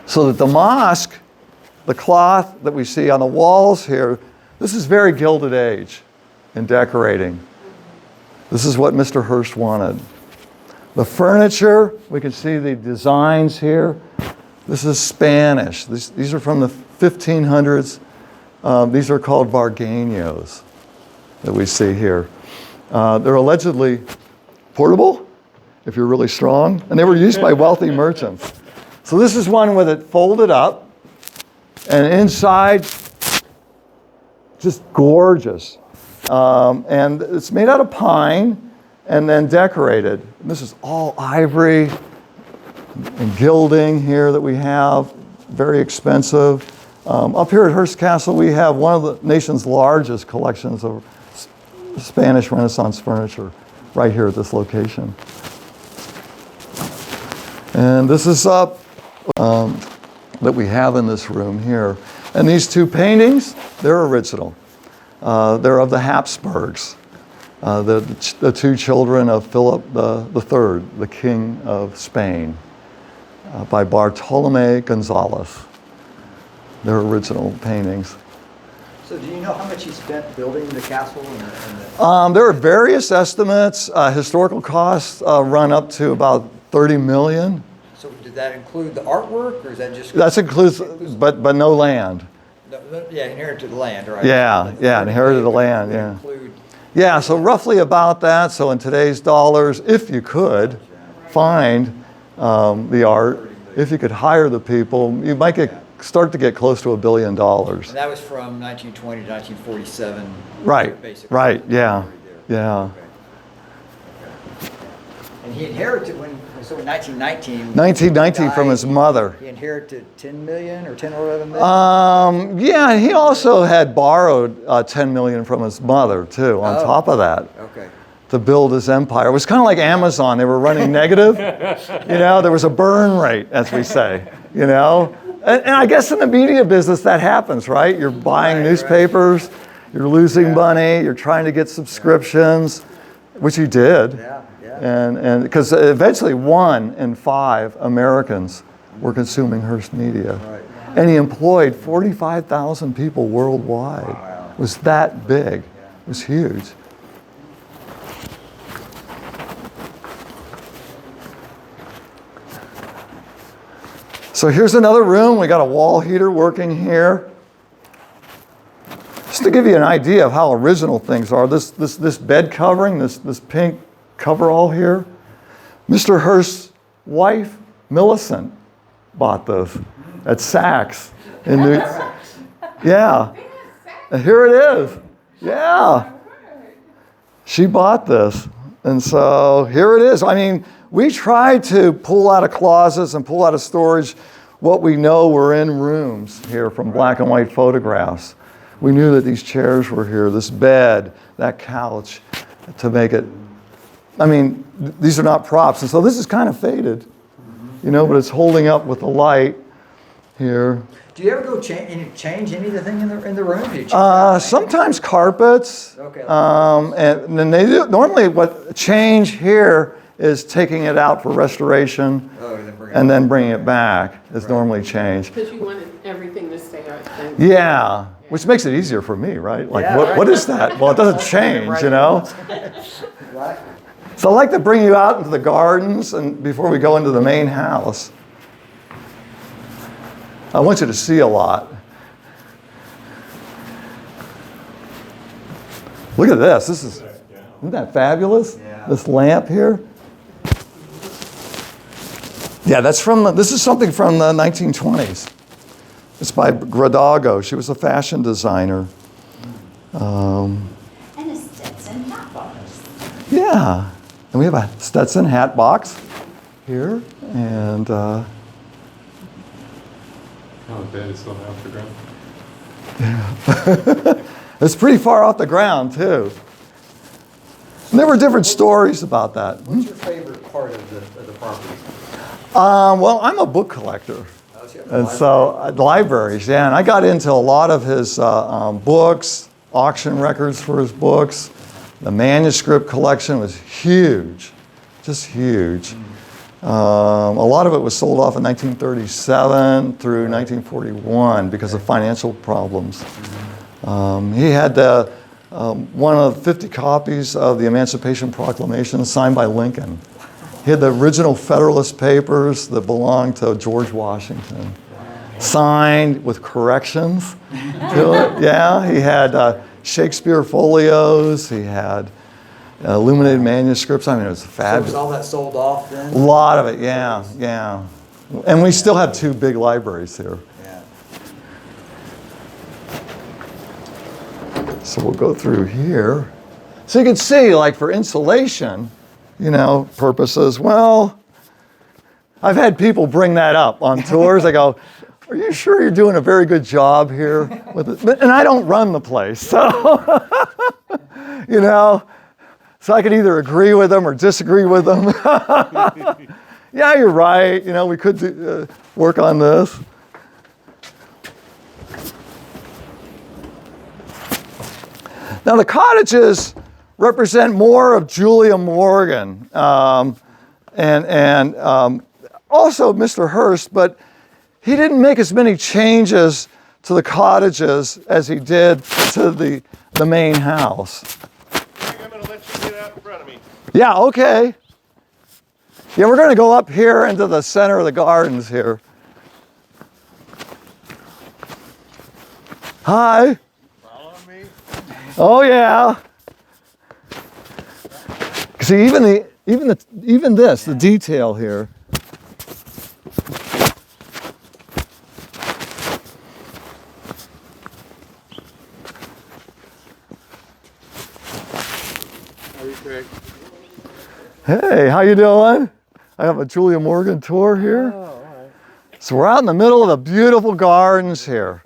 So that the mosque, the cloth that we see on the walls here, this is very Gilded Age in decorating. This is what Mr. Hearst wanted. The furniture, we can see the designs here. This is Spanish. These are from the 1500s. These are called vargaños that we see here. They're allegedly portable, if you're really strong, and they were used by wealthy merchants. So this is one with it folded up, and inside, just gorgeous. And it's made out of pine and then decorated. And this is all ivory and gilding here that we have, very expensive. Up here at Hearst Castle, we have one of the nation's largest collections of Spanish Renaissance furniture right here at this location. And this is up that we have in this room here. And these 2 paintings, they're original. They're of the Habsburgs, the 2 children of Philip III, the King of Spain, by Bartolome Gonzalez. They're original paintings. So do you know how much he spent building the castle? There are various estimates. Historical costs run up to about $30 million. So did that include the artwork, or is that just? That includes, but no land. Yeah, inherited land, right? Yeah, inherited the land, yeah. Include, Yeah, so roughly about that. So in today's dollars, if you could find the art, if you could hire the people, you might start to get close to $1 billion. and that was from 1920 to 1947. Right, Basically. right, yeah, yeah. And he inherited so in 1919. 1919 from his mother. He inherited 10 million or 10 or 11 million. Yeah, he also had borrowed 10 million from his mother too, on top of that. Okay. To build his empire. It was kind of like Amazon. They were running negative. There was a burn rate, as we say, And I guess in the media business that happens, right? You're buying newspapers, you're losing money, you're trying to get subscriptions, which you did. Yeah. And because eventually 1 in 5 Americans were consuming Hearst media. Right. And he employed 45,000 people worldwide. Wow. It was that big. It was huge. So here's another room. We got a wall heater working here. Just to give you an idea of how original things are, this bed covering, this pink coverall here, Mr. Hearst's wife, Millicent, bought this at Saks in New York. Yeah. And here it is. Yeah. She bought this. And so here it is. I mean, we tried to pull out of closets and pull out of storage what we know were in rooms here from black and white photographs. We knew that these chairs were here, this bed, that couch, to make it, I mean, these are not props. And so this is kind of faded, but it's holding up with the light here. Do you ever go change anything in the room? Do you change Sometimes carpets. Okay. And then they do, normally what change here is taking it out for restoration and then bringing it back is normally change. Because you wanted everything to stay out. Yeah, which makes it easier for me, right? Like, what is that? Well, it doesn't change, Right. So I like to bring you out into the gardens and before we go into the main house. I want you to see a lot. Look at this. Isn't that fabulous? Yeah. This lamp here. Yeah, this is something from the 1920s. It's by Gradago. She was a fashion designer. And a Stetson hat box. Yeah, and we have a Stetson hat box here, and Oh, bed is still off the ground. it's pretty far off the ground too. And there were different stories about that. What's your favorite part of the property? Well, I'm a book collector. And so, libraries, yeah. And I got into a lot of his books, auction records for his books. The manuscript collection was huge, just huge. A lot of it was sold off in 1937 through 1941 because of financial problems. He had one of 50 copies of the Emancipation Proclamation signed by Lincoln. He had the original Federalist Papers that belonged to George Washington, signed with corrections to it. Yeah, he had Shakespeare folios. He had illuminated manuscripts. I mean, it was So was fabulous. all that sold off then? A lot of it, yeah, yeah. And we still have 2 big libraries here. Yeah. So we'll go through here. So you can see, like for insulation, purposes, well, I've had people bring that up on tours. They go, are you sure you're doing a very good job here with it? And I don't run the place, so, so I could either agree with them or disagree with them. Yeah, you're right. We could work on this. Now the cottages represent more of Julia Morgan and also Mr. Hearst, but he didn't make as many changes to the cottages as he did to the main house. I'm going to let you get out in front of me. Yeah, okay. Yeah, we're going to go up here into the center of the gardens here. Hi. Follow me. Oh yeah. See, even this, the detail here. How are you, Craig? Hey, how you doing? I have a Julia Morgan tour here. Oh, all right. So we're out in the middle of the beautiful gardens here.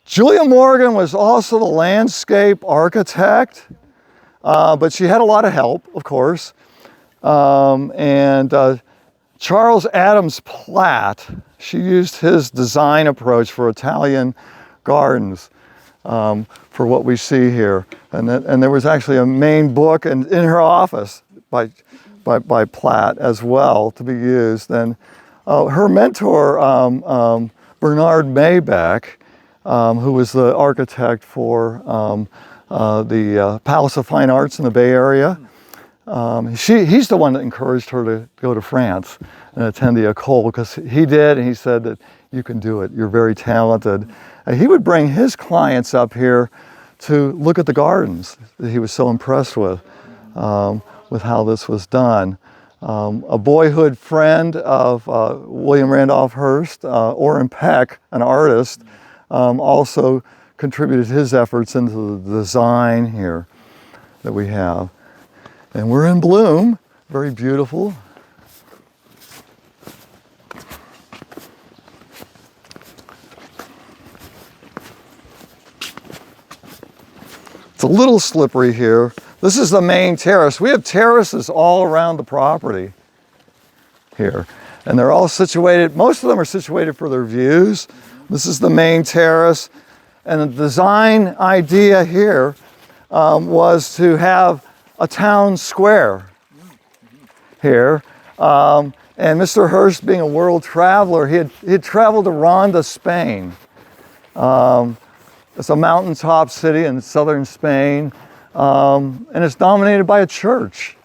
Julia Morgan was also the landscape architect, but she had a lot of help, of course. Charles Adams Platt, she used his design approach for Italian gardens for what we see here. And there was actually a main book in her office by Platt as well to be used. And her mentor, Bernard Maybeck, who was the architect for the Palace of Fine Arts in the Bay Area. He's the one that encouraged her to go to France and attend the École, because he did, and he said that you can do it, you're very talented. And he would bring his clients up here to look at the gardens that he was so impressed with how this was done. A boyhood friend of William Randolph Hearst, Orrin Peck, an artist, also contributed his efforts into the design here that we have. And we're in bloom, very beautiful. It's a little slippery here. This is the main terrace. We have terraces all around the property here. And they're all situated, most of them are situated for their views. This is the main terrace. And the design idea here was to have a town square here. And Mr. Hearst, being a world traveler, he had traveled to Ronda, Spain. It's a mountaintop city in southern Spain, and it's dominated by a church.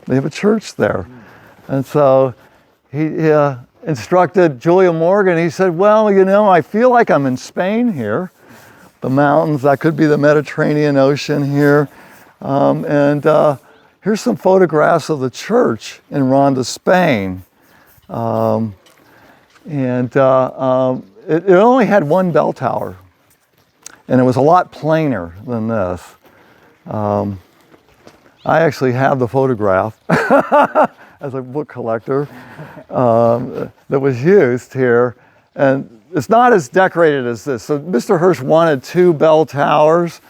They have a church there. And so he instructed Julia Morgan. He said, well, you know, I feel like I'm in Spain here. The mountains, that could be the Mediterranean Ocean here. Here's some photographs of the church in Ronda, Spain. It only had one bell tower, and it was a lot plainer than this. I actually have the photograph as a book collector that was used here, and it's not as decorated as this. So Mr. Hearst wanted 2 bell towers.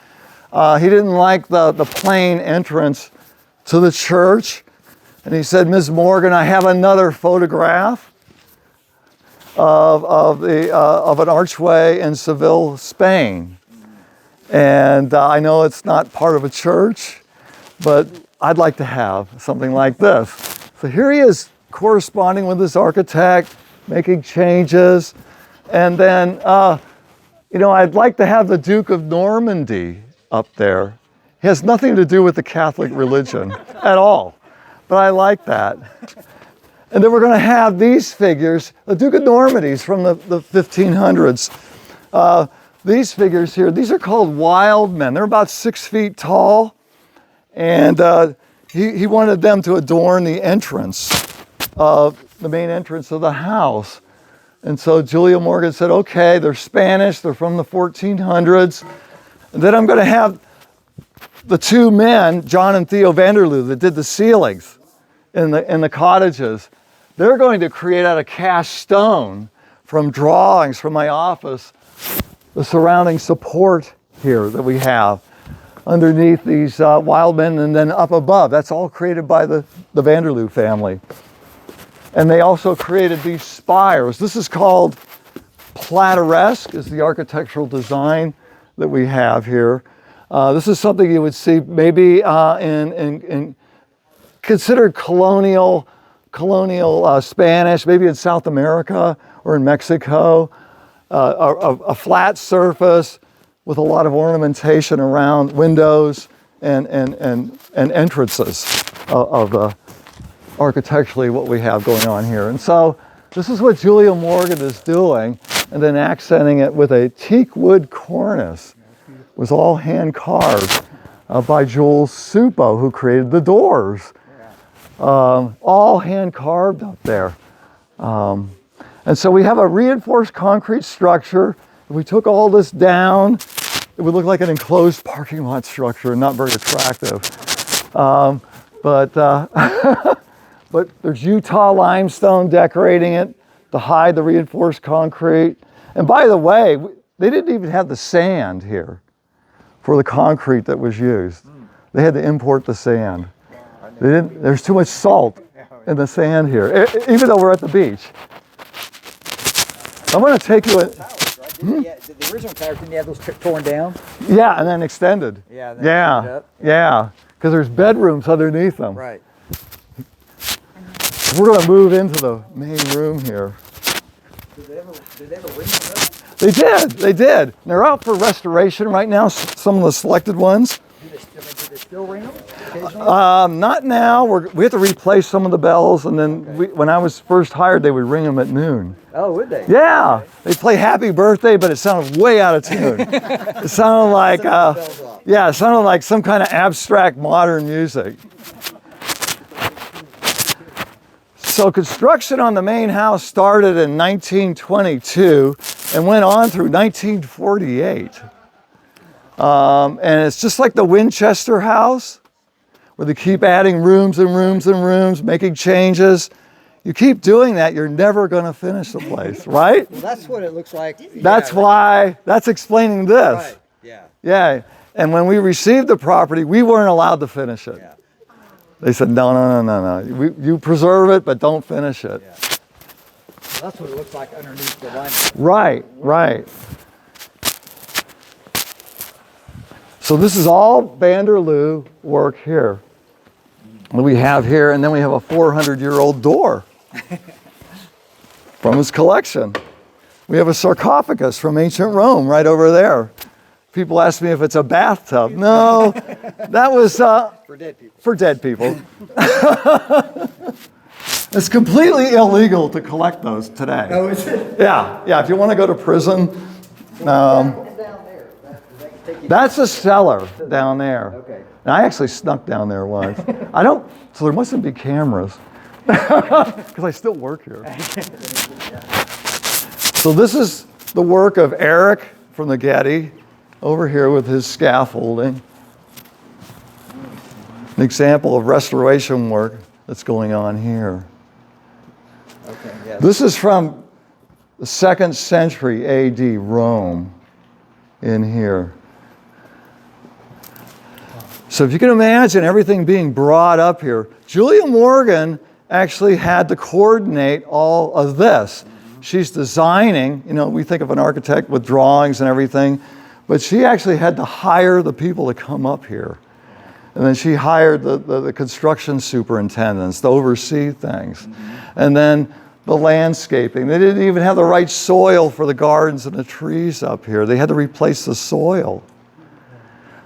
He didn't like the plain entrance to the church, and he said, Ms. Morgan, I have another photograph of an archway in Seville, Spain. And I know it's not part of a church, but I'd like to have something like this. So here he is corresponding with this architect, making changes. And then, you know, I'd like to have the Duke of Normandy up there. He has nothing to do with the Catholic religion at all, but I like that. And then we're going to have these figures, the Duke of Normandy's from the 1500s. These figures here, these are called wild men. They're about 6 feet tall. And he wanted them to adorn the entrance of the main entrance of the house. And so Julia Morgan said, okay, they're Spanish, they're from the 1400s. And then I'm going to have the 2 men, John and Theo Vanderloo, that did the ceilings in the cottages. They're going to create out of cast stone from drawings from my office the surrounding support here that we have underneath these wild men, and then up above. That's all created by the Vanderloo family. And they also created these spires. This is called plateresque, is the architectural design that we have here. This is something you would see maybe in considered colonial Spanish, maybe in South America or in Mexico. A flat surface with a lot of ornamentation around windows and entrances of architecturally what we have going on here. And so this is what Julia Morgan is doing, and then accenting it with a teak wood cornice. It was all hand carved by Jules Supo, who created the doors. All hand carved up there. And so we have a reinforced concrete structure. If we took all this down, it would look like an enclosed parking lot structure, not very attractive. But there's Utah limestone decorating it to hide the reinforced concrete. And by the way, they didn't even have the sand here for the concrete that was used. They had to import the sand. There's too much salt in the sand here, even though we're at the beach. I'm going to take you in. The original towers, didn't you have those torn down? Yeah, and then extended. Yeah, because there's bedrooms underneath them. Right. We're going to move into the main room here. Did they ever ring them up? They did. They're out for restoration right now, some of the selected ones. Do they still ring them occasionally? Not now. We have to replace some of the bells, and then when I was first hired, they would ring them at noon. Oh, would they? Yeah, they'd play Happy Birthday, but it sounded way out of tune. It sounded like, it sounded like some kind of abstract modern music. So construction on the main house started in 1922 and went on through 1948. And it's just like the Winchester house, where they keep adding rooms and rooms and rooms, making changes. You keep doing that, you're never going to finish the place, right? Well, that's what it looks like. That's explaining this. Right. Yeah. And when we received the property, we weren't allowed to finish it. Yeah. They said, no. You preserve it, but don't finish it. Yeah. Well, that's what it looks like underneath the line. Right. So this is all Vanderloo work here that we have here, and then we have a 400-year-old door from his collection. We have a sarcophagus from ancient Rome right over there. People ask me if it's a bathtub. No, that was For dead people. For dead people. It's completely illegal to collect those today. Oh, is it? Yeah, if you want to go to prison, What's down there? That can take you- that's a cellar down there. Okay. And I actually snuck down there once. So there mustn't be cameras, because I still work here. So this is the work of Eric from the Getty over here with his scaffolding. An example of restoration work that's going on here. Okay, yes. This is from the 2nd century AD Rome in here. So if you can imagine everything being brought up here, Julia Morgan actually had to coordinate all of this. She's designing, we think of an architect with drawings and everything, but she actually had to hire the people to come up here. And then she hired the construction superintendents to oversee things. And then the landscaping. They didn't even have the right soil for the gardens and the trees up here. They had to replace the soil.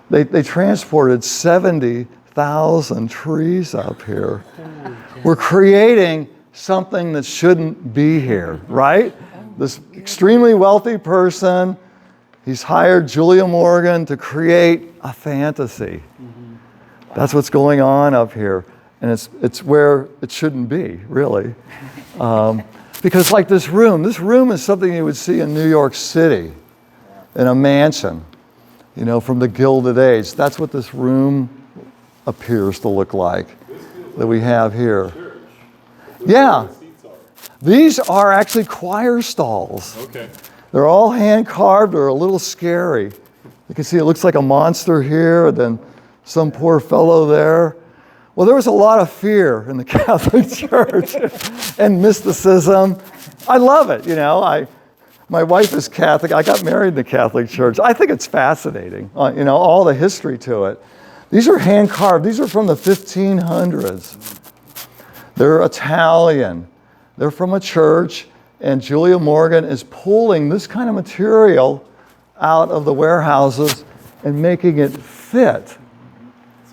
They transported 70,000 trees up here. We're creating something that shouldn't be here, right? This extremely wealthy person, he's hired Julia Morgan to create a fantasy. That's what's going on up here. And it's where it shouldn't be, really. Because like this room is something you would see in New York City, in a mansion, from the Gilded Age. That's what this room appears to look like that we have here. Yeah, these are actually choir stalls. Okay. They're all hand carved. They're a little scary. You can see it looks like a monster here, and then some poor fellow there. Well, there was a lot of fear in the Catholic Church and mysticism. I love it, My wife is Catholic. I got married in the Catholic Church. I think it's fascinating, all the history to it. These are hand carved. These are from the 1500s. They're Italian. They're from a church, and Julia Morgan is pulling this kind of material out of the warehouses and making it fit.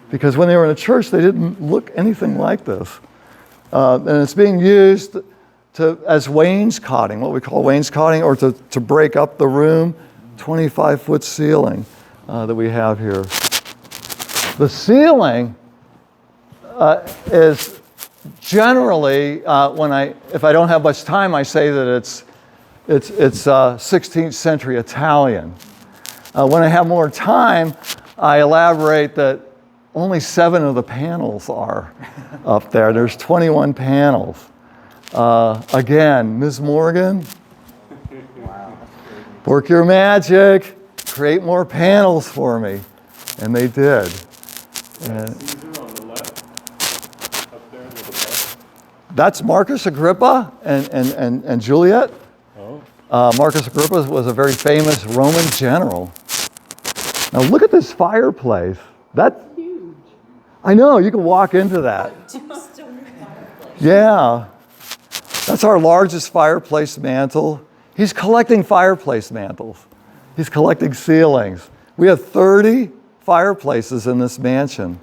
Because when they were in a church, they didn't look anything like this. And it's being used as wainscoting, what we call wainscoting, or to break up the room, 25-foot ceiling that we have here. The ceiling is generally, if I don't have much time, I say that it's 16th century Italian. When I have more time, I elaborate that only 7 of the panels are up there. There's 21 panels. Again, Ms. Morgan, work your magic, create more panels for me. And they did. And Caesar on the left, up there with the bus. that's Marcus Agrippa and Juliet. Oh. Marcus Agrippa was a very famous Roman general. Now look at this fireplace. That's Huge. I know, you can walk into that. Yeah. That's our largest fireplace mantle. He's collecting fireplace mantles. He's collecting ceilings. We have 30 fireplaces in this mansion.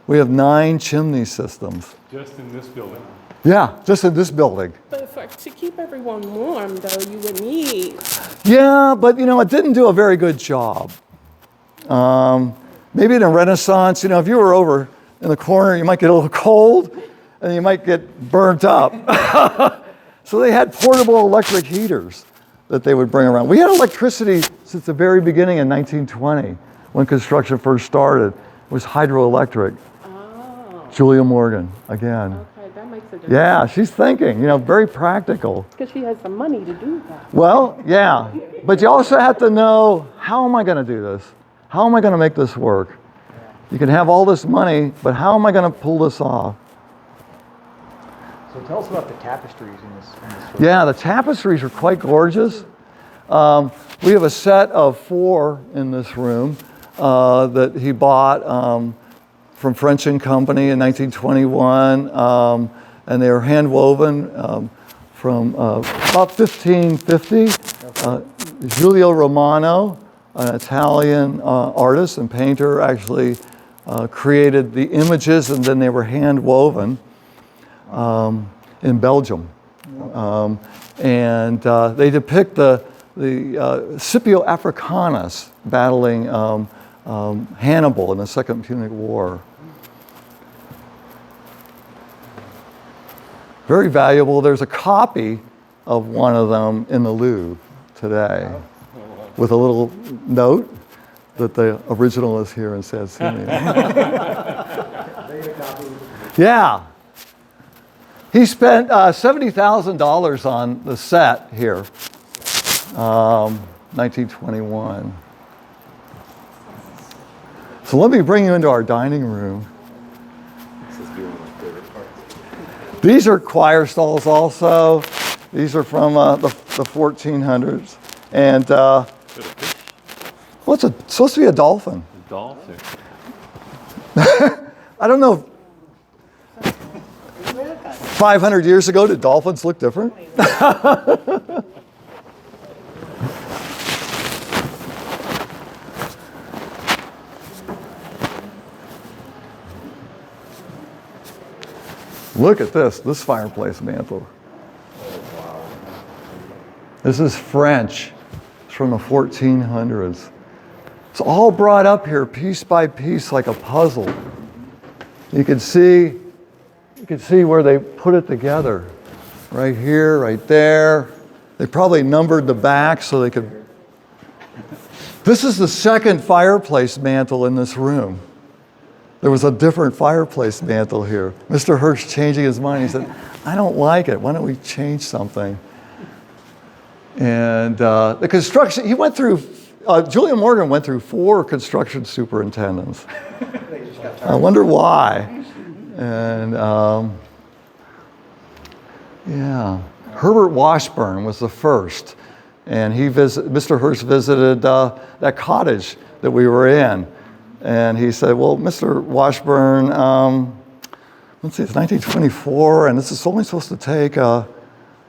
We have 9 chimney systems. Just in this building. Yeah, just in this building. But to keep everyone warm, though, you would need. Yeah, but it didn't do a very good job. Maybe in the Renaissance, if you were over in the corner, you might get a little cold and you might get burnt up. So they had portable electric heaters that they would bring around. We had electricity since the very beginning in 1920 when construction first started. It was hydroelectric. Oh. Julia Morgan, again. Okay, that makes a difference. Yeah, she's thinking, very practical. Because she has the money to do that. Well, yeah, but you also have to know, how am I going to do this? How am I going to make this work? You can have all this money, but how am I going to pull this off? So tell us about the tapestries in this room. Yeah, the tapestries are quite gorgeous. We have a set of 4 in this room that he bought from French and Company in 1921, and they were hand woven from about 1550. Giulio Romano, an Italian artist and painter, actually created the images, and then they were hand woven. in Belgium. And they depict the Scipio Africanus battling Hannibal in the Second Punic War. Very valuable. There's a copy of one of them in the Louvre today with a little note that the original is here in San Simeon. Yeah. He spent $70,000 on the set here, 1921. So let me bring you into our dining room. These are choir stalls also. These are from the 1400s. And what's it supposed to be a dolphin? A dolphin. I don't know. 500 years ago, did dolphins look different? Look at this fireplace mantle. This is French. It's from the 1400s. It's all brought up here piece by piece like a puzzle. You can see where they put it together. Right here, right there. They probably numbered the back so they could. This is the second fireplace mantle in this room. There was a different fireplace mantle here. Mr. Hearst changing his mind. He said, I don't like it. Why don't we change something? And the construction, he went through, Julian Morgan went through 4 construction superintendents. I wonder why. And yeah, Herbert Washburn was the first. And Mr. Hearst visited that cottage that we were in. And he said, well, Mr. Washburn, let's see, it's 1924, and this is only supposed to take a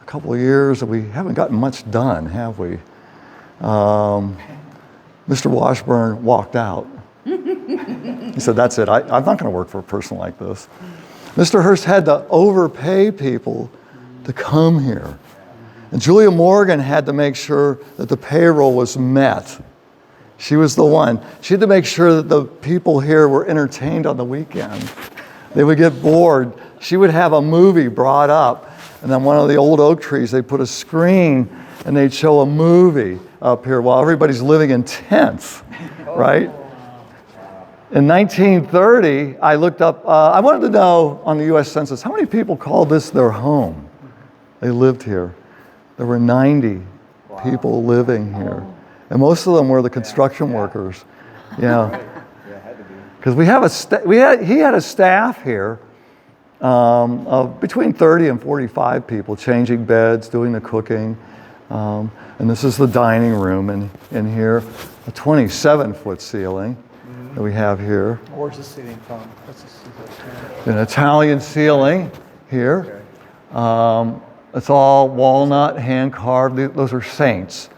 couple of years, and we haven't gotten much done, have we? Mr. Washburn walked out. He said, that's it, I'm not going to work for a person like this. Mr. Hearst had to overpay people to come here. And Julia Morgan had to make sure that the payroll was met. She was the one. She had to make sure that the people here were entertained on the weekend. They would get bored. She would have a movie brought up, and then one of the old oak trees, they'd put a screen, and they'd show a movie up here while everybody's living in tents, right? In 1930, I looked up, I wanted to know on the US Census, how many people called this their home? They lived here. There were 90 people living here. And most of them were the construction workers. Yeah. Because he had a staff here of between 30 and 45 people, changing beds, doing the cooking. And this is the dining room in here, a 27-foot ceiling that we have here. Where's the ceiling from? An Italian ceiling here. It's all walnut, hand-carved. Those are saints.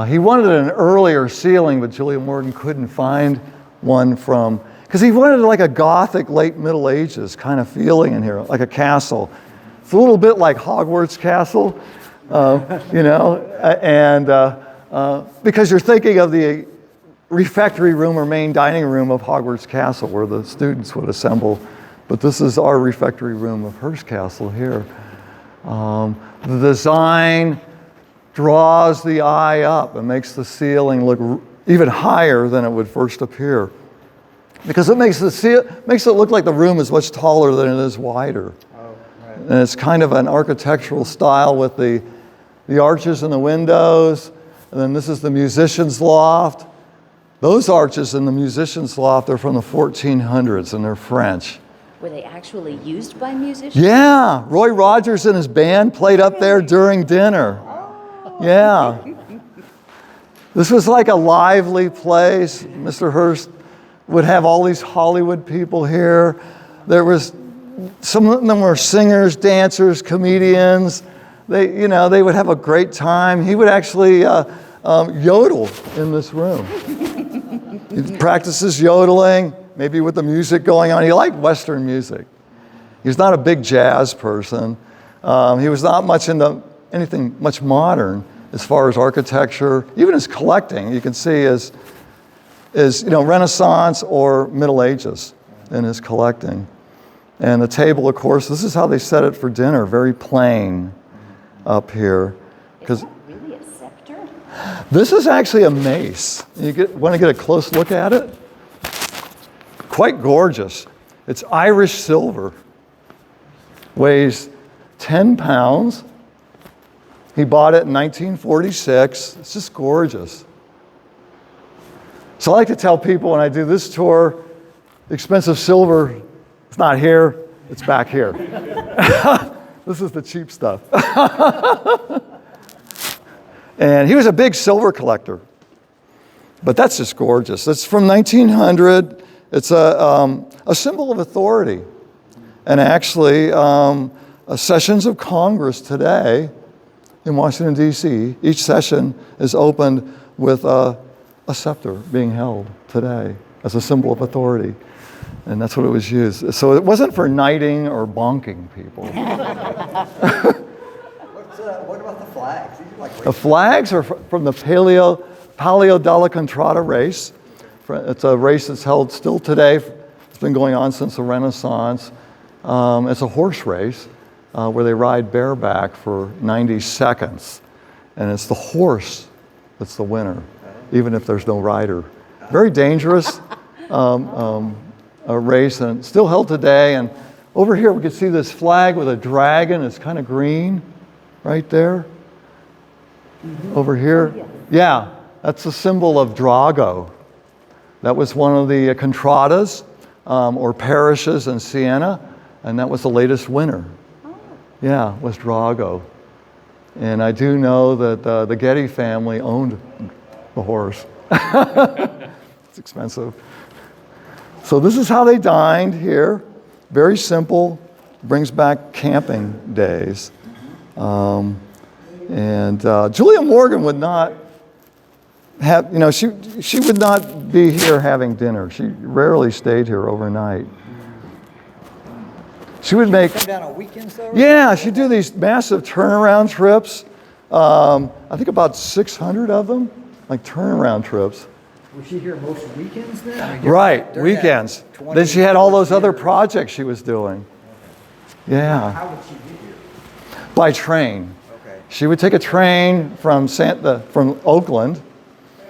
He wanted an earlier ceiling, but Julia Morgan couldn't find one because he wanted like a Gothic late Middle Ages kind of feeling in here, like a castle. It's a little bit like Hogwarts Castle, and because you're thinking of the refectory room or main dining room of Hogwarts Castle where the students would assemble, but this is our refectory room of Hearst Castle here. The design draws the eye up and makes the ceiling look even higher than it would first appear. Because it makes it look like the room is much taller than it is wider. Oh, right. And it's kind of an architectural style with the arches in the windows. And then this is the musician's loft. Those arches in the musician's loft are from the 1400s and they're French. Were they actually used by musicians? Yeah, Roy Rogers and his band played up there during dinner. Yeah. This was like a lively place. Mr. Hearst would have all these Hollywood people here. Some of them were singers, dancers, comedians. They would have a great time. He would actually yodel in this room. He practices yodeling, maybe with the music going on. He liked Western music. He's not a big jazz person. He was not much into anything much modern as far as architecture. Even his collecting, you can see is Renaissance or Middle Ages in his collecting. And the table, of course, this is how they set it for dinner, very plain up here. Is that really a scepter? This is actually a mace. Want to get a close look at it? Quite gorgeous. It's Irish silver. Weighs 10 pounds. He bought it in 1946. It's just gorgeous. So I like to tell people when I do this tour, expensive silver, it's not here, it's back here. This is the cheap stuff. And he was a big silver collector. But that's just gorgeous. It's from 1900. It's a symbol of authority. And actually, sessions of Congress today in Washington, D.C., each session is opened with a scepter being held today as a symbol of authority. And that's what it was used. So it wasn't for knighting or bonking people. What about the flags? These are like The flags are from the Palio della Contrada race. It's a race that's held still today. It's been going on since the Renaissance. It's a horse race where they ride bareback for 90 seconds. And it's the horse that's the winner, even if there's no rider. Very dangerous race, and still held today. And over here we can see this flag with a dragon. It's kind of green right there. Over here. Yeah, that's a symbol of Drago. That was one of the contradas or parishes in Siena, and that was the latest winner. Yeah, was Drago. And I do know that the Getty family owned the horse. It's expensive. So this is how they dined here. Very simple. Brings back camping days. Julia Morgan would not have, she would not be here having dinner. She rarely stayed here overnight. She would make... Come down on weekends though? Yeah, she'd do these massive turnaround trips. I think about 600 of them, like turnaround trips. Was she here most weekends then? I mean, Right, during that weekends. 20 Then she had all those other years. projects she was doing. Yeah, How would she be here? by train. Okay. She would take a train from Oakland,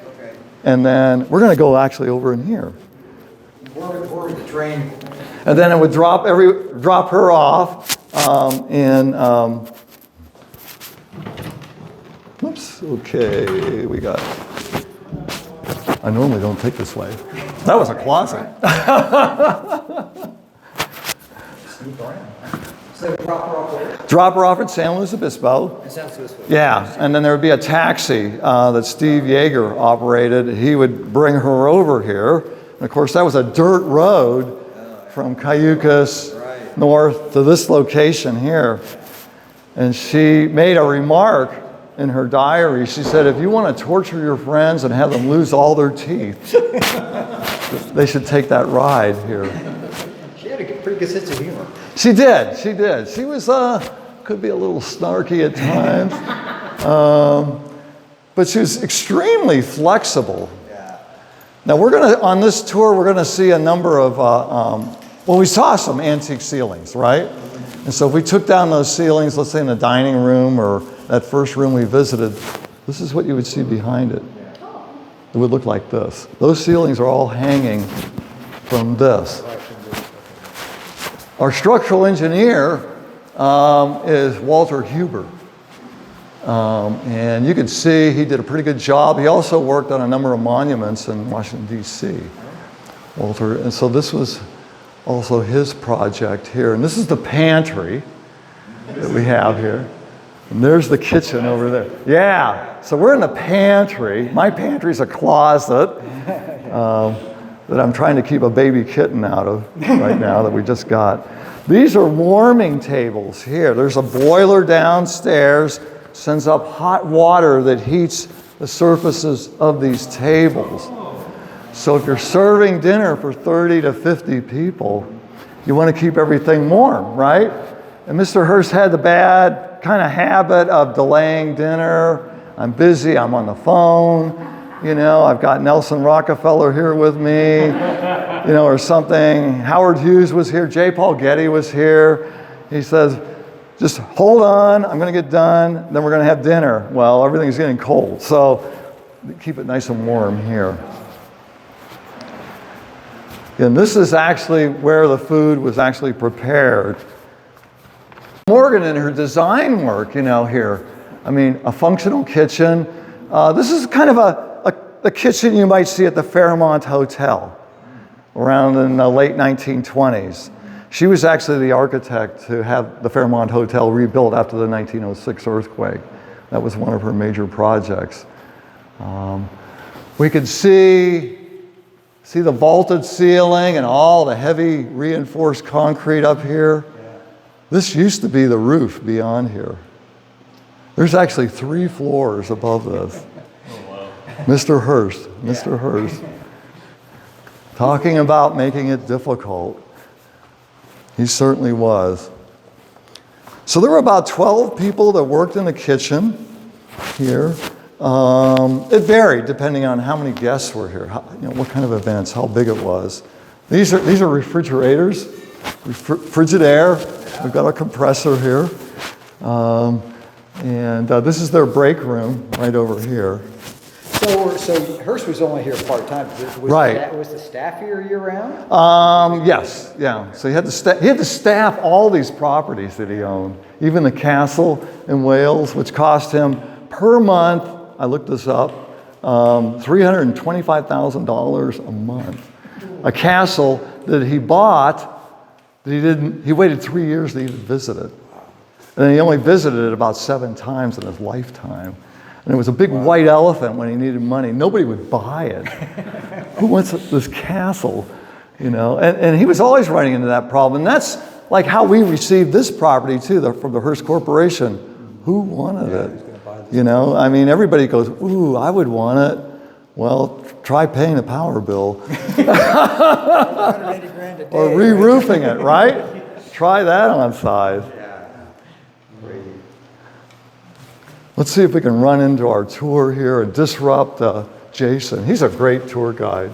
Okay. and then we're going to go actually over in here. Where would the train? And then it would drop her off in. Oops. Okay, we got. I normally don't take this way. That was a closet. Sneak around. So drop her off where? Drop her off at San Luis Obispo. It sounds this way. Yeah, and then there would be a taxi that Steve Yeager operated. He would bring her over here. And of course, that was a dirt road from Cayucas north to this location here. And she made a remark in her diary. She said, if you want to torture your friends and have them lose all their teeth, they should take that ride here. She had a pretty good sense of humor. She did. She was, could be a little snarky at times. But she was extremely flexible. Yeah. Now on this tour, we're gonna see a number of, we saw some antique ceilings, right? And so if we took down those ceilings, let's say in the dining room or that first room we visited, this is what you would see behind it. It would look like this. Those ceilings are all hanging from this. Our structural engineer is Walter Huber. And you can see he did a pretty good job. He also worked on a number of monuments in Washington, D.C., Walter. And so this was also his project here. And this is the pantry that we have here. And there's the kitchen over there. Yeah, so we're in the pantry. My pantry's a closet that I'm trying to keep a baby kitten out of right now that we just got. These are warming tables here. There's a boiler downstairs, sends up hot water that heats the surfaces of these tables. So if you're serving dinner for 30 to 50 people, you want to keep everything warm, right? And Mr. Hearst had the bad kind of habit of delaying dinner. I'm busy, I'm on the phone, you know, I've got Nelson Rockefeller here with me, you know, or something. Howard Hughes was here, J. Paul Getty was here. He says, just hold on, I'm gonna get done, then we're gonna have dinner. Well, everything's getting cold, so keep it nice and warm here. And this is actually where the food was actually prepared. Morgan and her design work, you know, here. I mean, a functional kitchen. This is kind of a kitchen you might see at the Fairmont Hotel around in the late 1920s. She was actually the architect to have the Fairmont Hotel rebuilt after the 1906 earthquake. That was one of her major projects. We could see the vaulted ceiling and all the heavy reinforced concrete up here. This used to be the roof beyond here. There's actually 3 floors above this. Oh, wow. Mr. Hearst. Talking about making it difficult. He certainly was. So there were about 12 people that worked in the kitchen here. It varied depending on how many guests were here, what kind of events, how big it was. These are refrigerators, Frigidaire. We've got a compressor here. This is their break room right over here. So Hearst was only here part-time. Right. Was the staff here year-round? Yes, yeah. So he had to staff all these properties that he owned, even the castle in Wales, which cost him per month, I looked this up, $325,000 a month. A castle that he bought, that he waited 3 years to even visit it. And then he only visited it about 7 times in his lifetime. And it was a big white elephant when he needed money. Nobody would buy it. Who wants this castle? You know, and he was always running into that problem. And that's like how we received this property too, from the Hearst Corporation. Who wanted it? You know, I mean, everybody goes, ooh, I would want it. Well, try paying the power bill. Or re-roofing it, right? Try that on side. Let's see if we can run into our tour here and disrupt Jason. He's a great tour guide.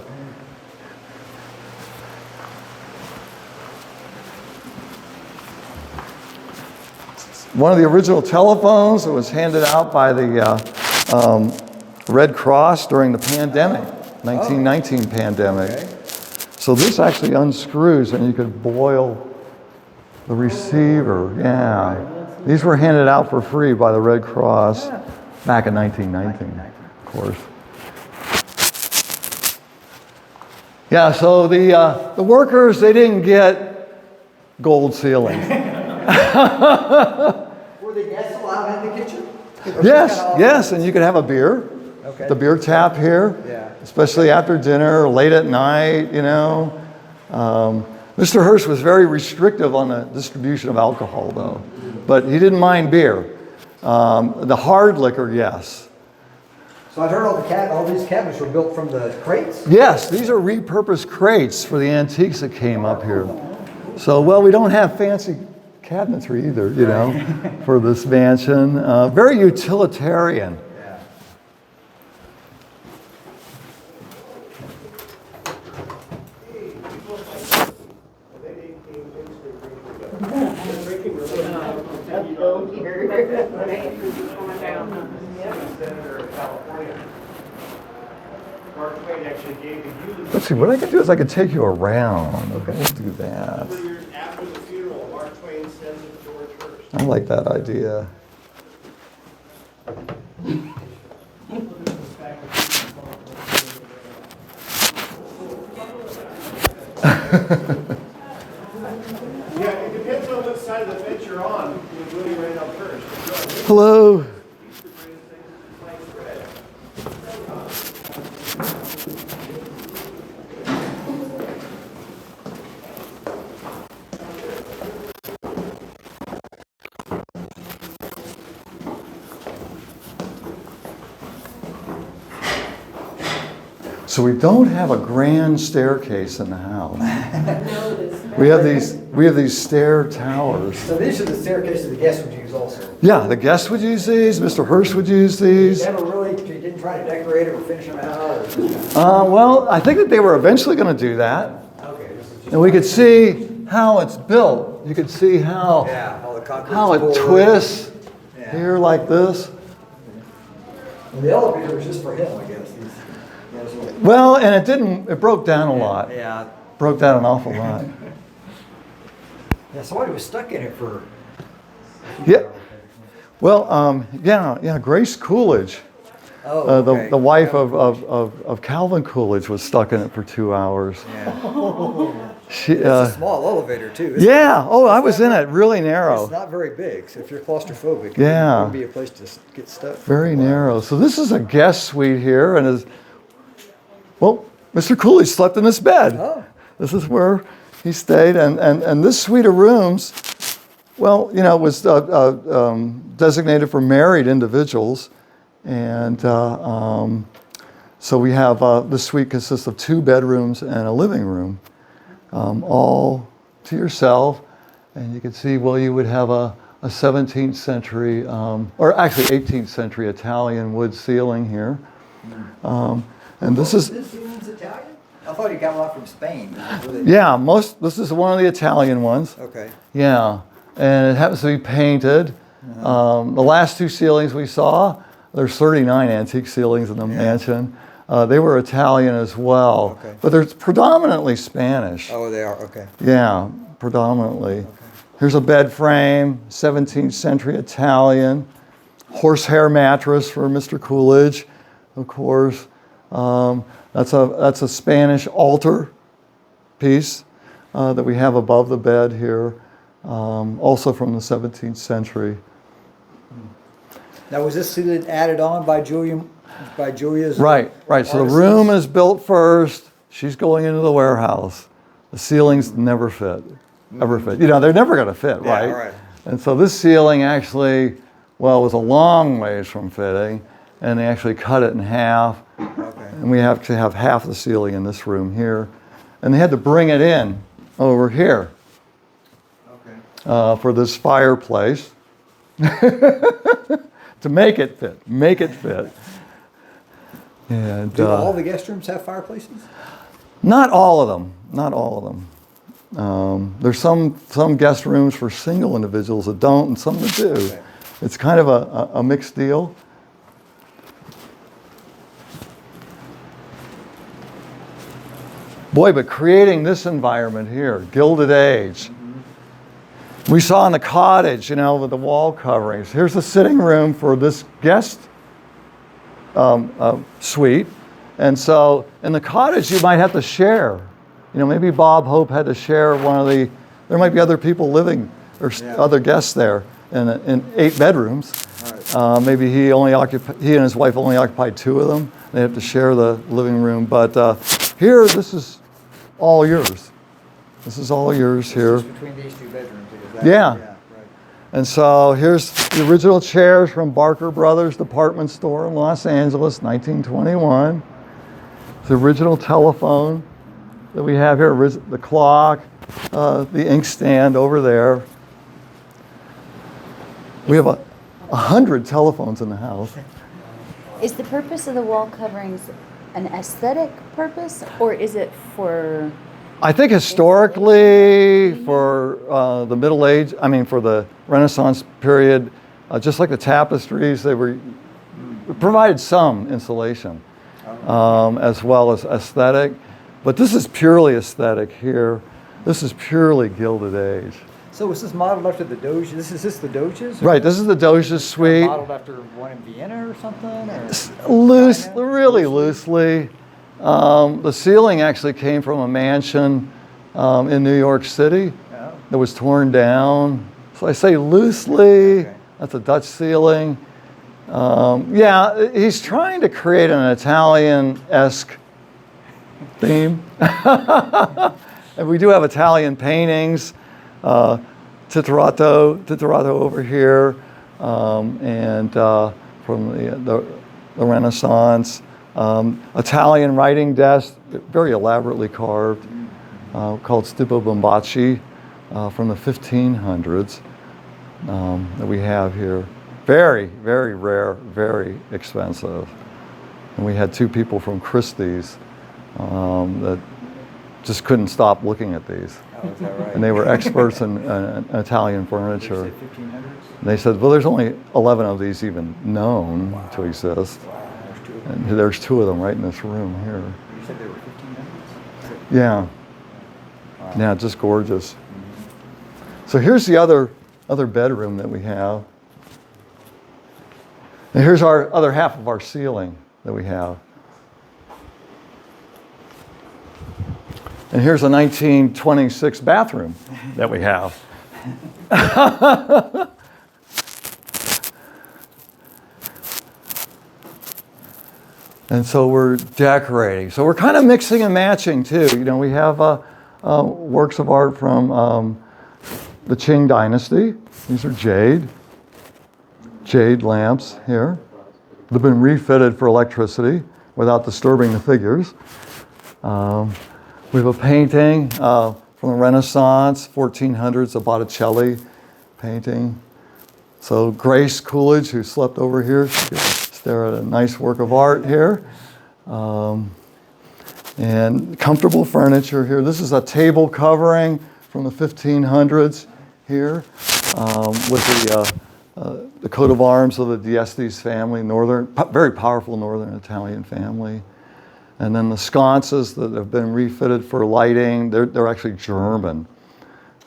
One of the original telephones that was handed out by the Red Cross during the pandemic, 1919 pandemic. Okay. So this actually unscrews and you could boil the receiver. Yeah. These were handed out for free by the Red Cross back in 1919, of course. Yeah, so the workers, they didn't get gold ceilings. Were the guests allowed in the kitchen? Yes, and you could have a beer. Okay. The beer tap here, especially after dinner or late at night, you know. Mr. Hearst was very restrictive on the distribution of alcohol, though, but he didn't mind beer. The hard liquor, yes. So I've heard all these cabinets were built from the crates? Yes, these are repurposed crates for the antiques that came up here. So, well, we don't have fancy cabinetry either, you know, for this mansion. Very utilitarian. Let's see, what I could do is I could take you around. Okay, let's do that. After the funeral, Mark Twain sends it to George Hearst. I like that idea. Yeah, it depends on what side of the fence you're on with William Randolph Hearst. Hello. So we don't have a grand staircase in the house. We have we have these stair towers. So these are the staircases the guests would use also. Yeah, the guests would use these. Mr. Hearst would use these. You didn't try to decorate them or finish them out? Well, I think that they were eventually going to do that. Okay, this is just. And we could see how it's built. You could see how, Yeah, all the concrete's how it poured. twists Yeah. here like this. And the elevator was just for him, I guess. Well, and it broke down a lot. Yeah. Broke down an awful lot. Yeah, somebody was stuck in it for. Yeah. Well, yeah, Grace Coolidge, Oh, okay. the wife of Calvin Coolidge was stuck in it for 2 hours. Yeah. She, It's a small elevator too. yeah, oh, I was in it, really narrow. It's not very big, so if you're claustrophobic, Yeah. it would be a place to get stuck. Very narrow. So this is a guest suite here, and well, Mr. Coolidge slept in this bed. Oh. This is where he stayed, and this suite of rooms, well, was designated for married individuals, and so we have this suite consists of 2 bedrooms and a living room, all to yourself, and you can see, well, you would have a 17th century, or actually 18th century Italian wood ceiling here. And this is, This ceiling's Italian? I thought you got one from Spain. yeah, this is one of the Italian ones. Okay. Yeah, and it happens to be painted. The last 2 ceilings we saw, there's 39 antique ceilings in the mansion. They were Italian as well, Okay. but they're predominantly Spanish. Oh, they are, okay. Yeah, predominantly. Here's a bed frame, 17th century Italian. Horsehair mattress for Mr. Coolidge, of course. That's a Spanish altar piece that we have above the bed here, also from the 17th century. Now, was this ceiling added on by Julia's? Right. So the room is built first. She's going into the warehouse. The ceilings never fit, ever fit. They're never going to fit, Yeah, right? right. And so this ceiling actually, was a long ways from fitting, and they actually cut it in half. Okay. And we have to have half the ceiling in this room here. And they had to bring it in over here Okay. for this fireplace to make it fit. And Do all the guest rooms have fireplaces? not all of them. There's some guest rooms for single individuals that don't, and some that do. Okay. It's kind of a mixed deal. Boy, but creating this environment here, Gilded Age. We saw in the cottage, with the wall coverings. Here's the sitting room for this guest suite. And so in the cottage, you might have to share. Maybe Bob Hope had to share there might be other people living, or other guests there in 8 bedrooms. Right. Maybe he and his wife only occupied 2 of them. They have to share the living room. But here, this is all yours. This is all yours here. Just between these 2 bedrooms. Yeah. Right. And so here's the original chairs from Barker Brothers Department Store in Los Angeles, 1921. The original telephone that we have here, the clock, the inkstand over there. We have 100 telephones in the house. Is the purpose of the wall coverings an aesthetic purpose, or is it for? I think historically, for the Middle Age, for the Renaissance period, just like the tapestries, they provided some insulation as well as aesthetic. But this is purely aesthetic here. This is purely Gilded Age. So was this modeled after the Doge? Is this the Doges? Right, this is the Doge's suite. Modeled after one in Vienna or something? Or? Really loosely. The ceiling actually came from a mansion in New York City that was torn down. So I say loosely, Okay. that's a Dutch ceiling. He's trying to create an Italian-esque theme. And we do have Italian paintings, Titarato over here, and from the Renaissance. Italian writing desk, very elaborately carved, called Stipo Bombacci. from the 1500s that we have here. Very, very rare, very expensive. And we had two people from Christie's that just couldn't stop looking at these. Oh, is that right? And they were experts in Italian furniture. Did you say 1500s? And they said, well, there's only 11 of these even known to exist. Wow, there's two of them. And there's two of them right in this room here. You said they were 1500s? Yeah, Wow. yeah, just gorgeous. So here's the other bedroom that we have. And here's our other half of our ceiling that we have. And here's a 1926 bathroom that we have. And so we're decorating. So we're kind of mixing and matching too. You know, we have works of art from the Qing Dynasty. These are jade lamps here. They've been refitted for electricity without disturbing the figures. We have a painting from the Renaissance, 1400s, a Botticelli painting. So Grace Coolidge, who slept over here, she could stare at a nice work of art here. And comfortable furniture here. This is a table covering from the 1500s here with the coat of arms of the D'Este's family, very powerful northern Italian family. And then the sconces that have been refitted for lighting, they're actually German.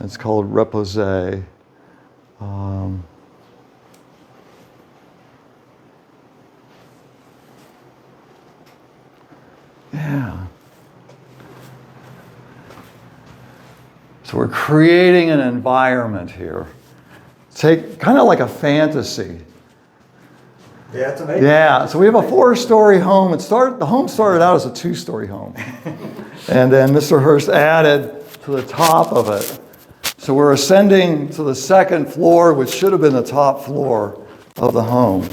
It's called repose. Yeah. So we're creating an environment here. Kind of like a fantasy. Yeah, it's amazing. Yeah, so we have a 4-story home. The home started out as a 2-story home. And then Mr. Hearst added to the top of it. So we're ascending to the 2nd floor, which should have been the top floor of the home.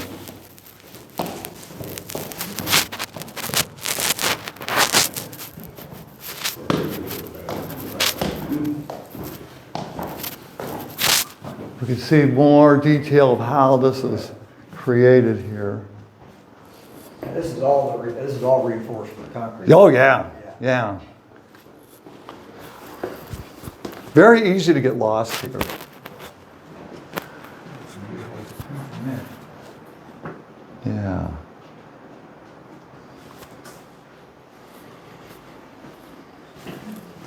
We can see more detail of how this is created here. This is all reinforced with concrete. Oh yeah, yeah. Very easy to get lost here. Yeah.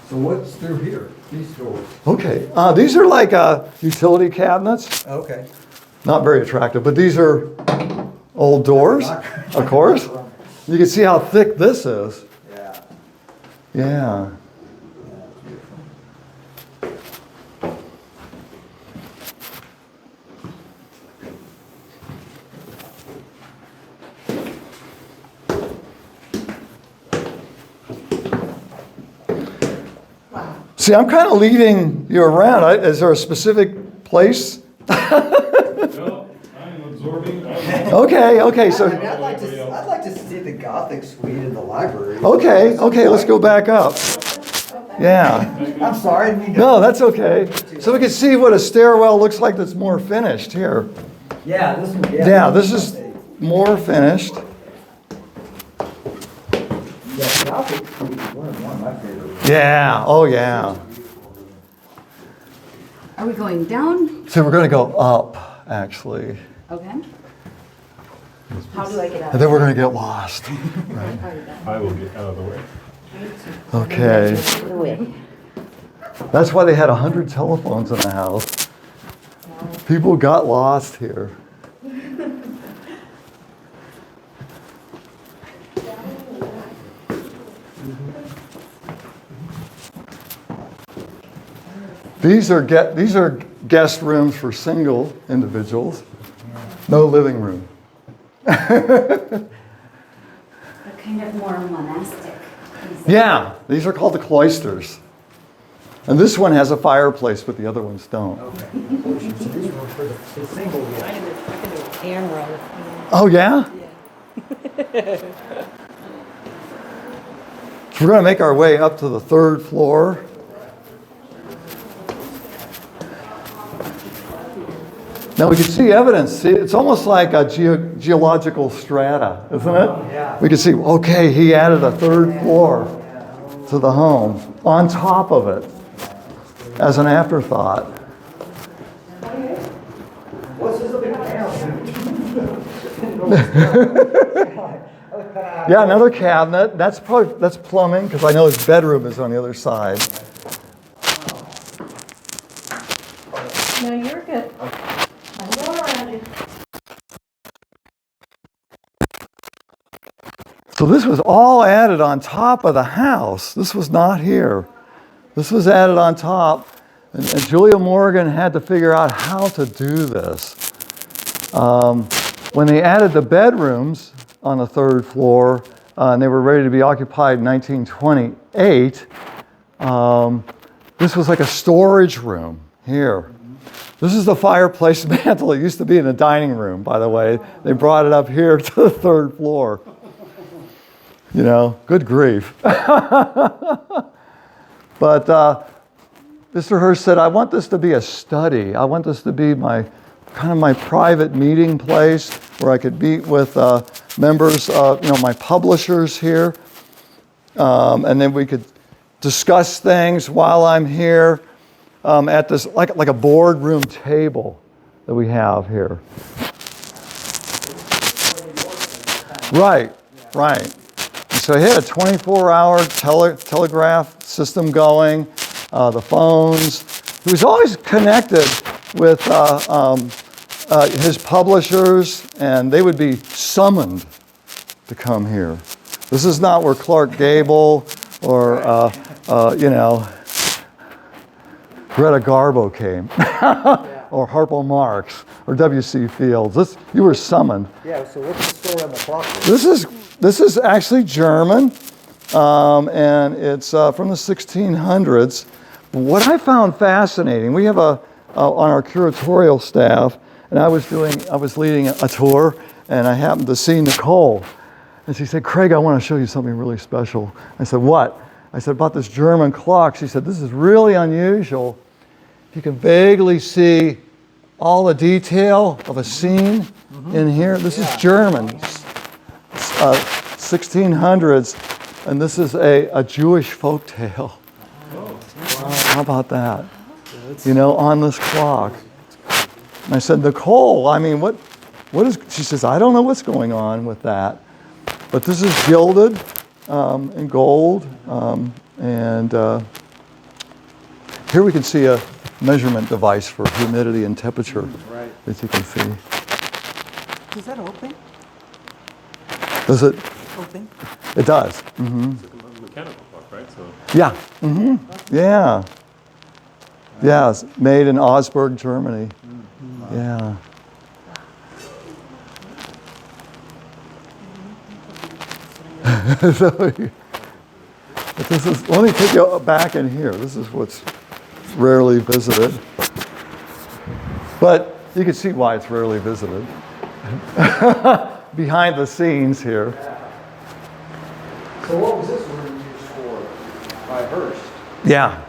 So what's through here? These doors. Okay, these are like utility cabinets. Okay. Not very attractive, but these are old doors, of course. You can see how thick this is. Yeah. Yeah. See, I'm kind of leading you around. Is there a specific place? Well, I'm absorbing. Okay, so. I'd like to see the Gothic suite in the library. Okay, let's go back up. Yeah. I'm sorry. I didn't mean to- No, that's okay. So we can see what a stairwell looks like that's more finished here. Yeah, this one. Yeah, this is more finished. Yeah, Gothic suite is one of my favorites. Yeah, oh yeah. Are we going down? So we're going to go up, actually. Okay. How do I get out? And then we're going to get lost. I will get out of the way. Okay. Wait. That's why they had 100 telephones in the house. People got lost here. These are guest rooms for single individuals. No living room. They're kind of more monastic. Yeah, these are called the cloisters. And this one has a fireplace, but the other ones don't. Okay. So these were for the single one. I can do a camera. Oh, yeah? So we're going to make our way up to the 3rd floor. Now we can see evidence. See, it's almost like a geological strata, isn't it? Yeah. We can see, okay, he added a third floor to the home on top of it as an afterthought. What's this big Yeah, another cabinet. That's plumbing, because I know his bedroom is on the other side. No, you're good. I'm going around you. So this was all added on top of the house. This was not here. This was added on top. And Julia Morgan had to figure out how to do this. When they added the bedrooms on the third floor, and they were ready to be occupied in 1928, this was like a storage room here. This is the fireplace mantle. It used to be in the dining room, by the way. They brought it up here to the third floor. You know, good grief. But Mr. Hearst said, I want this to be a study. I want this to be my private meeting place where I could meet with members of, my publishers here. And then we could discuss things while I'm here at this, like a boardroom table that we have here. Right. So he had a 24-hour telegraph system going, the phones. He was always connected with his publishers, and they would be summoned to come here. This is not where Clark Gable or, Greta Garbo came, or Harpo Marx, or W.C. Fields. You were summoned. Yeah, so what's the story on the clock? This is actually German, and it's from the 1600s. What I found fascinating, we have on our curatorial staff, and I was leading a tour, and I happened to see Nicole, and she said, Craig, I want to show you something really special. I said, what? I said, about this German clock. She said, this is really unusual. You can vaguely see all the detail of a scene in here. This is German. 1600s, and this is a Jewish folk tale. How about that? On this clock. And I said, Nicole, what is, she says, I don't know what's going on with that. But this is gilded in gold, and here we can see a measurement device for humidity and temperature that you can see. Does that open? Does it? Open? It does. Mm-hmm. It's a mechanical clock, right? So Yeah. Mm-hmm. Yeah. Yeah, it's made in Augsburg, Germany. Yeah. Let me take you back in here. This is what's rarely visited. But you can see why it's rarely visited. Behind the scenes here. So what was this room used for by Hearst? Yeah.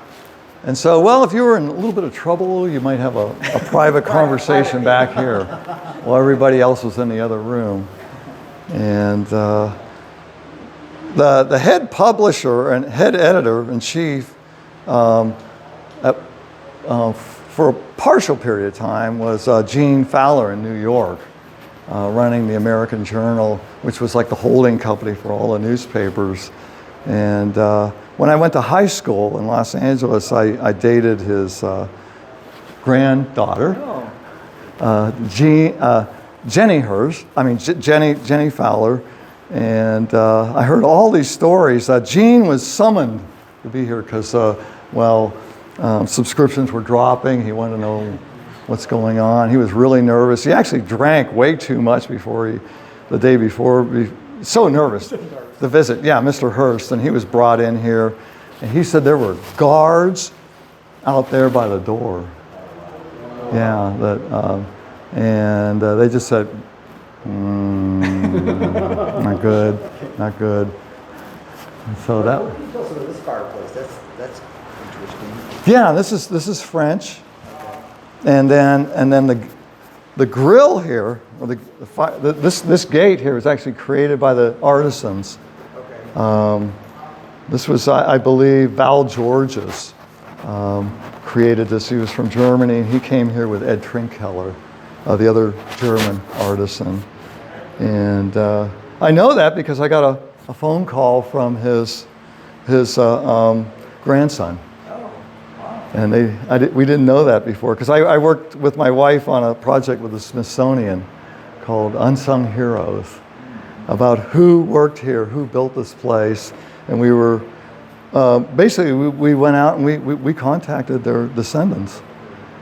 And so, well, if you were in a little bit of trouble, you might have a private conversation back here while everybody else was in the other room. And the head publisher and head editor-in-chief for a partial period of time was Gene Fowler in New York, running the American Journal, which was like the holding company for all the newspapers. And when I went to high school in Los Angeles, I dated his granddaughter, Jenny Hearst. Jenny Fowler. And I heard all these stories. Gene was summoned to be here because, subscriptions were dropping. He wanted to know what's going on. He was really nervous. He actually drank way too much the day before. So nervous to visit, Mr. Hearst. And he was brought in here. And he said there were guards out there by the door. And they just said, not good. And so that. What can you tell us about this fireplace? That's interesting. Yeah, this is French, and then the grill here, or this gate here was actually created by the artisans. Okay. This was, I believe, Val Georges created this. He was from Germany. He came here with Ed Trinkkeller, the other German artisan. And I know that because I got a phone call from his grandson. And we didn't know that before, because I worked with my wife on a project with the Smithsonian called Unsung Heroes, about who worked here, who built this place. And we were, basically we went out and we contacted their descendants.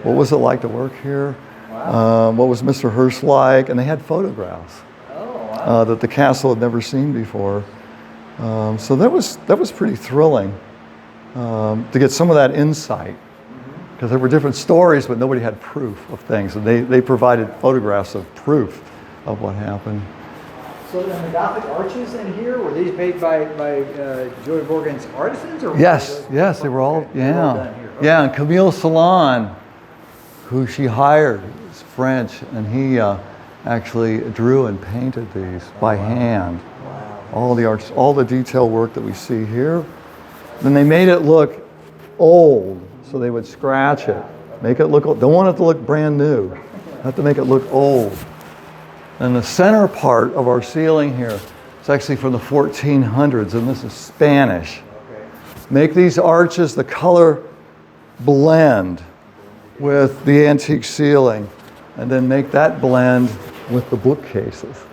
What was it like to work here? Wow. What was Mr. Hearst like? And they had photographs that the castle had never seen before. So that was pretty thrilling. To get some of that insight, because there were different stories, but nobody had proof of things, and they provided photographs of proof of what happened. So then the Gothic arches in here, were these made by Joy Morgan's artisans? Or Yes, they were all, they were all done here. Okay. Yeah, and Camille Salon, who she hired, is French, and he actually drew and painted these by hand. Wow. All the arts, all the detail work that we see here. Then they made it look old, so they would scratch it, make it look old. Don't want it to look brand new. Have to make it look old. And the center part of our ceiling here is actually from the 1400s, and this is Spanish. Okay. Make these arches, the color blend with the antique ceiling, and then make that blend with the bookcases.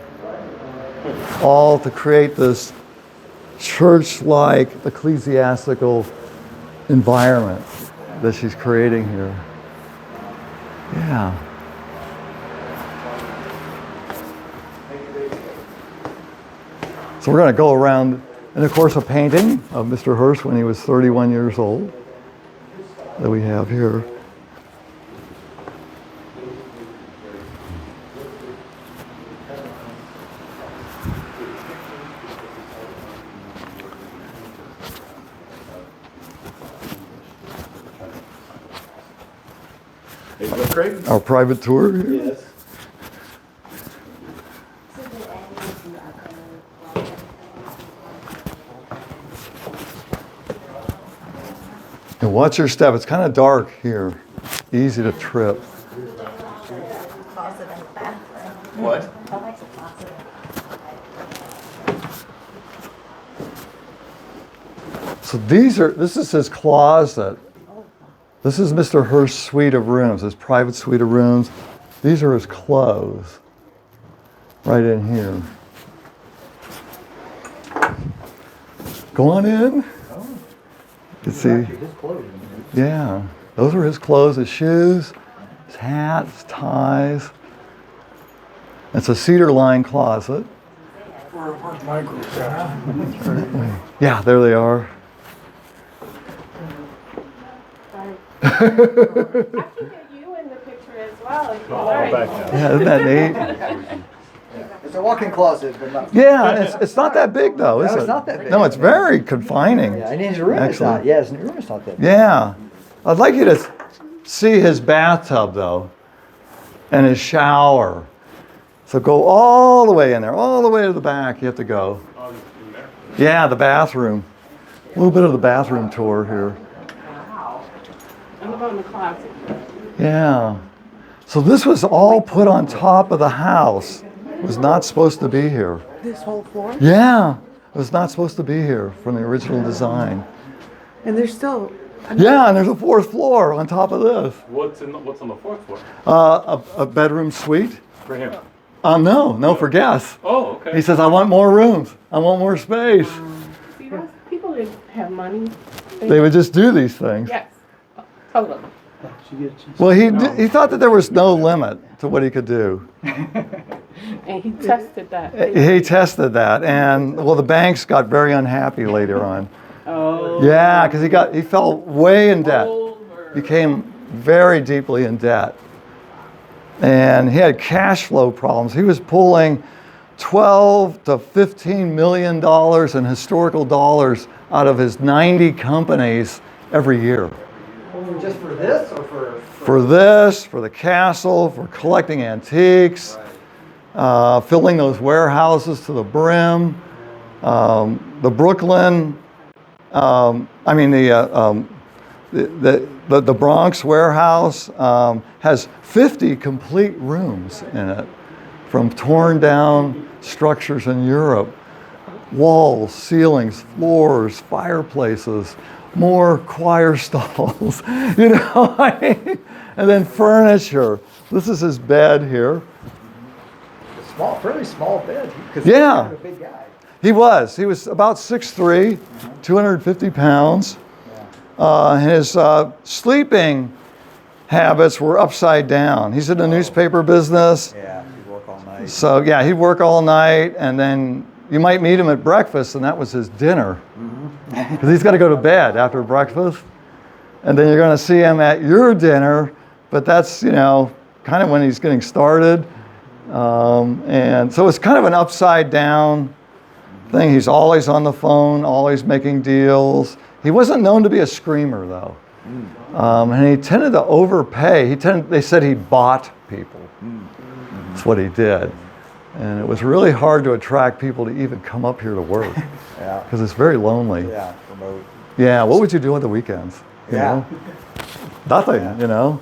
All to create this church-like ecclesiastical environment that she's creating here. Yeah. So we're going to go around, and of course a painting of Mr. Hearst when he was 31 years old that we have here. Craig? Our private tour here. Yes. And watch your step. It's kind of dark here. Easy to trip. What? So this is his closet. This is Mr. Hearst's suite of rooms, his private suite of rooms. These are his clothes, right in here. Go on in. You see? His clothes in here. Yeah, those are his clothes, his shoes, his hat, his ties. It's a cedar-lined closet. Where's my group at? Yeah, there they are. I can get you in the picture as well. If you like. Yeah, isn't that neat? It's a walk-in closet, but not. Yeah, it's not that big though, is No, it? it's not that big. No, it's very confining. Yeah, and his room is Actually. not. Yeah, his room is not that big. Yeah. I'd like you to see his bathtub though, and his shower. So go all the way in there, all the way to the back you have to go. Yeah, the bathroom. A little bit of the bathroom tour here. I'm about the closet. Yeah. So this was all put on top of the house. It was not supposed to be here. This whole floor? Yeah. It was not supposed to be here from the original design. And there's still. Yeah, and there's a fourth floor on top of this. What's on the fourth floor? A bedroom suite. For him. No, for guests. Oh, okay. He says, I want more rooms. I want more space. See, those people didn't have money. They would just do these things. Yes, totally. Well, he thought that there was no limit to what he could do. And he tested that. He tested that, and well, the banks got very unhappy later on. Oh. Yeah, because he fell way in debt. Over. Became very deeply in debt. And he had cash flow problems. He was pulling $12 to $15 million in historical dollars out of his 90 companies every year. Just for this, or for for this, for the castle, for collecting antiques, filling those warehouses to the brim. The Brooklyn, the Bronx warehouse has 50 complete rooms in it from torn down structures in Europe. Walls, ceilings, floors, fireplaces, more choir stalls, and then furniture. This is his bed here. Fairly small bed. Because Yeah. he's kind of a big guy. He was about 6'3", 250 pounds. His sleeping habits were upside down. He's in the newspaper business. Yeah, he'd work all night. So yeah, he'd work all night, and then you might meet him at breakfast, and that was his dinner. Because he's got to go to bed after breakfast. And then you're going to see him at your dinner, but that's, kind of when he's getting started. And so it's kind of an upside down thing. He's always on the phone, always making deals. He wasn't known to be a screamer, though. And he tended to overpay. They said he bought people. That's what he did. And it was really hard to attract people to even come up here to work. Yeah. Because it's very lonely. Yeah, remote. Yeah, what would you do on the weekends? You know? Nothing, And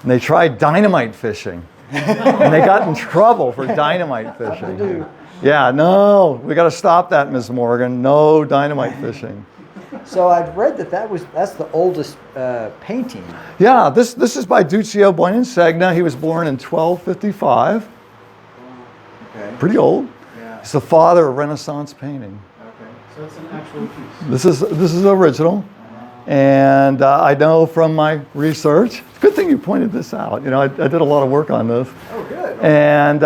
they tried dynamite fishing. And they got in trouble for dynamite fishing. Yeah, no, we got to stop that, Ms. Morgan. No dynamite fishing. So I've read that's the oldest painting. Yeah, this is by Duccio Buoninsegna. He was born in 1255. Okay. Pretty old. Yeah. He's the father of Renaissance painting. Okay, so it's an actual piece. This is original, and I know from my research. It's a good thing you pointed this out. I did a lot of work on this. Oh, good. And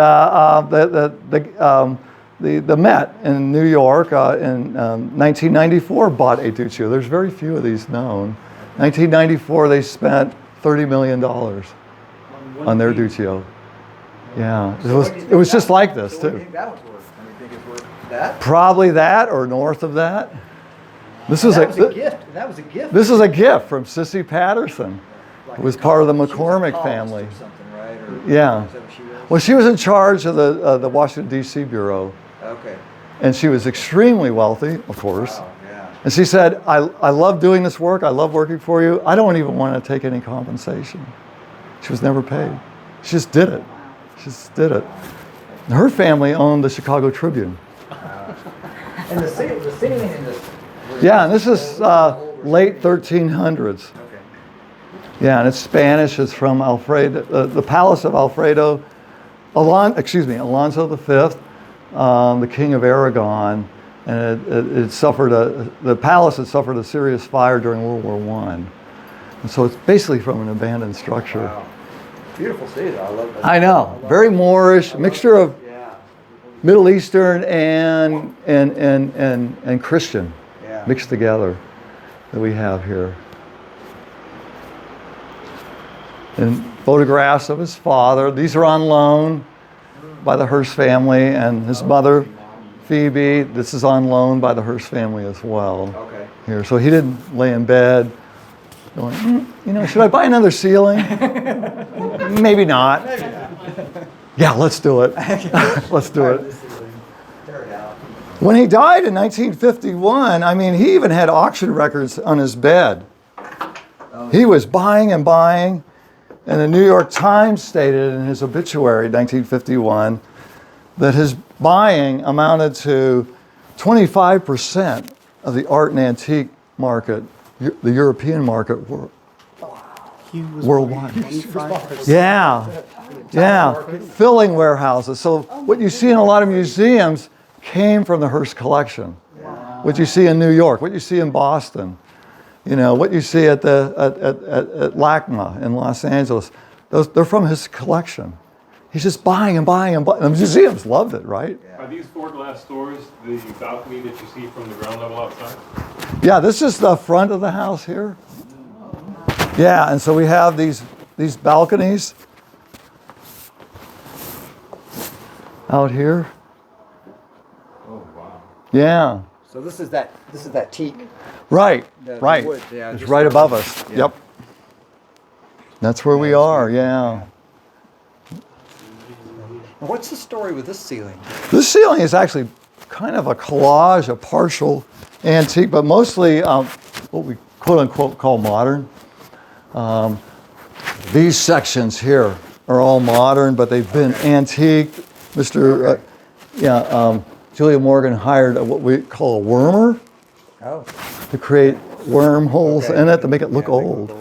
the Met in New York in 1994 bought a Duccio. There's very few of these known. 1994, they spent $30 million on their Duccio. Yeah, it was just like this So what do you too. think that one's worth? Do you think it's worth that? Probably that or north of that. This was That was a a gift. That was a gift. This is a gift from Sissy Patterson. Like It was a part of the columnist. She was a McCormick columnist family. Or something, right? Or Yeah. is that what she was? Well, she was in charge of the Washington D.C. bureau, Okay. and she was extremely wealthy, of course. Wow, yeah. And she said, I love doing this work. I love working for you. I don't even want to take any compensation. She was never paid. She just did it. She just did it. And her family owned the Chicago Tribune. And the ceiling in this. Yeah, and this is late 1300s. Okay. Yeah, and it's Spanish. It's from Alfredo, the Palace of Alonso V, the King of Aragon, and the palace had suffered a serious fire during World War I. And so it's basically from an abandoned structure. Wow. Beautiful city, though. I love that. I know, very Moorish, mixture of Yeah. Middle Eastern and Christian Yeah. mixed together that we have here. And photographs of his father. These are on loan by the Hearst family, and his mother, Phoebe. This is on loan by the Hearst family as well. Okay. Here, so he didn't lay in bed going, should I buy another ceiling? Maybe not. Yeah, let's do it. Let's do it. Tear it out. When he died in 1951, he even had auction records on his bed. He was buying and buying. And the New York Times stated in his obituary, 1951, that his buying amounted to 25% of the art and antique market, the European market worldwide. Yeah, filling warehouses. So what you see in a lot of museums came from the Hearst collection. What you see in New York, what you see in Boston. What you see at LACMA in Los Angeles, they're from his collection. He's just buying and buying and buying. The museums loved it, right? Are these 4 glass doors the balcony that you see from the ground level outside? Yeah, this is the front of the house here. Yeah, and so we have these balconies out here. Oh, wow. Yeah, So this is that teak. right, The right. wood, yeah, It's just right like- above us. Yeah. Yep. That's where we are, yeah. What's the story with this ceiling? This ceiling is actually kind of a collage, a partial antique, but mostly what we quote unquote call modern. These sections here are all modern, but they've been antique. Julia Morgan hired what we call a wormer to create wormholes in it to make it look old.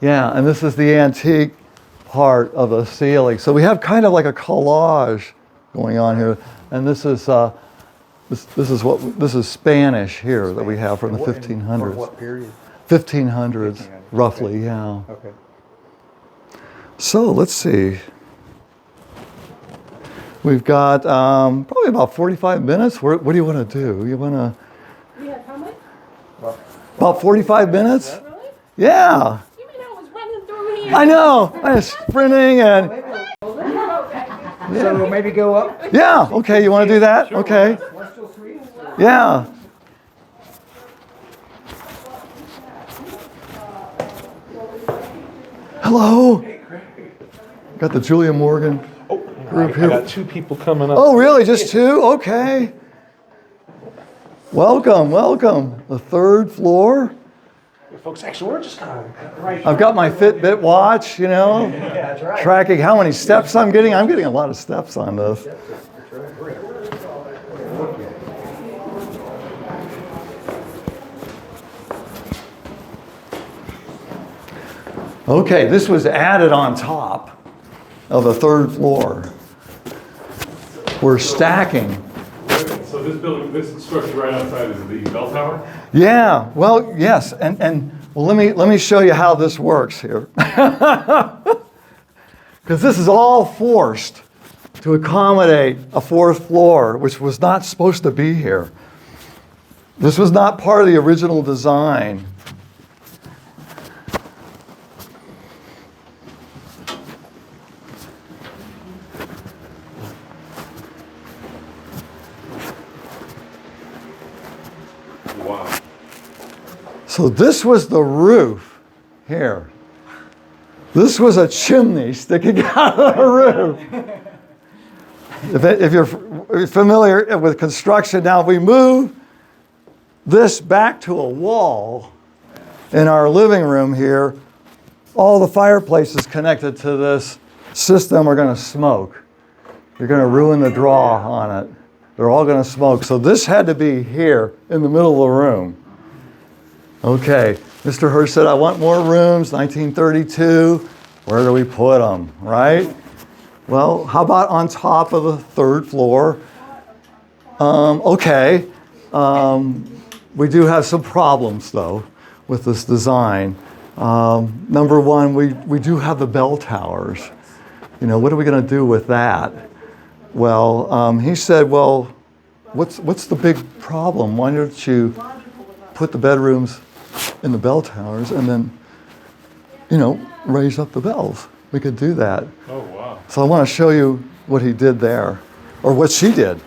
Yeah, and this is the antique part of the ceiling. So we have kind of like a collage going on here, and this is this is Spanish here that we have from the 1500s. What period? 1500s, roughly, yeah. Okay. So let's see. We've got probably about 45 minutes. What do you want to do? You want to? We have how much? About 45 minutes? Really? Yeah. You mean I was running through here? I know. I was sprinting and. So maybe go up? Yeah. Okay. You want to do that? Okay. Yeah. Hello. Got the Julia Morgan group here. I got 2 people coming up. Oh, really? Just 2? Okay. Welcome, welcome. The 3rd floor. Folks, actually, we're just kind of right. I've got my Fitbit watch, you know, Yeah, that's right. tracking how many steps I'm getting. I'm getting a lot of steps on this. Okay, this was added on top of the 3rd floor. We're stacking. So this building, this structure right outside is the bell tower? Yeah, well, yes, and well, let me show you how this works here. Because this is all forced to accommodate a 4th floor, which was not supposed to be here. This was not part of the original design. Wow. So this was the roof here. This was a chimney sticking out of the roof. If you're familiar with construction, now if we move this back to a wall in our living room here, all the fireplaces connected to this system are going to smoke. You're going to ruin the draw on it. They're all going to smoke. So this had to be here in the middle of the room. Okay, Mr. Hearst said, I want more rooms, 1932. Where do we put them, right? Well, how about on top of the 3rd floor? We do have some problems, though, with this design. Number one, we do have the bell towers. You know, what are we going to do with that? Well, he said, well, what's the big problem? Why don't you put the bedrooms in the bell towers and then, you know, raise up the bells? We could do that. Oh, wow. So I want to show you what he did there, or what she did.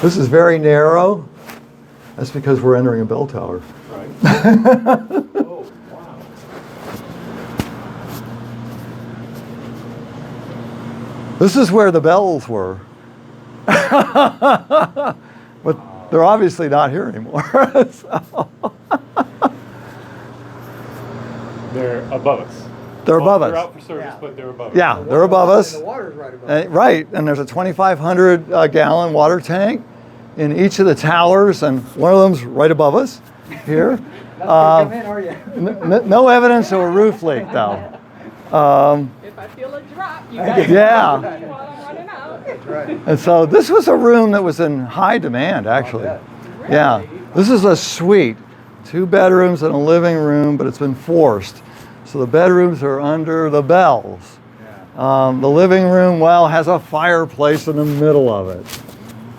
This is very narrow. That's because we're entering a bell tower. Right. Oh, wow. This is where the bells were. But they're obviously not here anymore. So. They're above us. They're above They're us. out for service, but they're above us. Yeah, they're above us. The water's right above us. Right, and there's a 2,500 gallon water tank in each of the towers, and one of them's right above us here. Come in, are you? No evidence of a roof leak, though. If I feel a drop, you guys Yeah. while I'm running out. That's right. And so this was a room that was in high demand, actually. Yeah, this is a suite, 2 bedrooms and a living room, but it's been forced. So the bedrooms are under the bells. The living room, well, has a fireplace in the middle of it.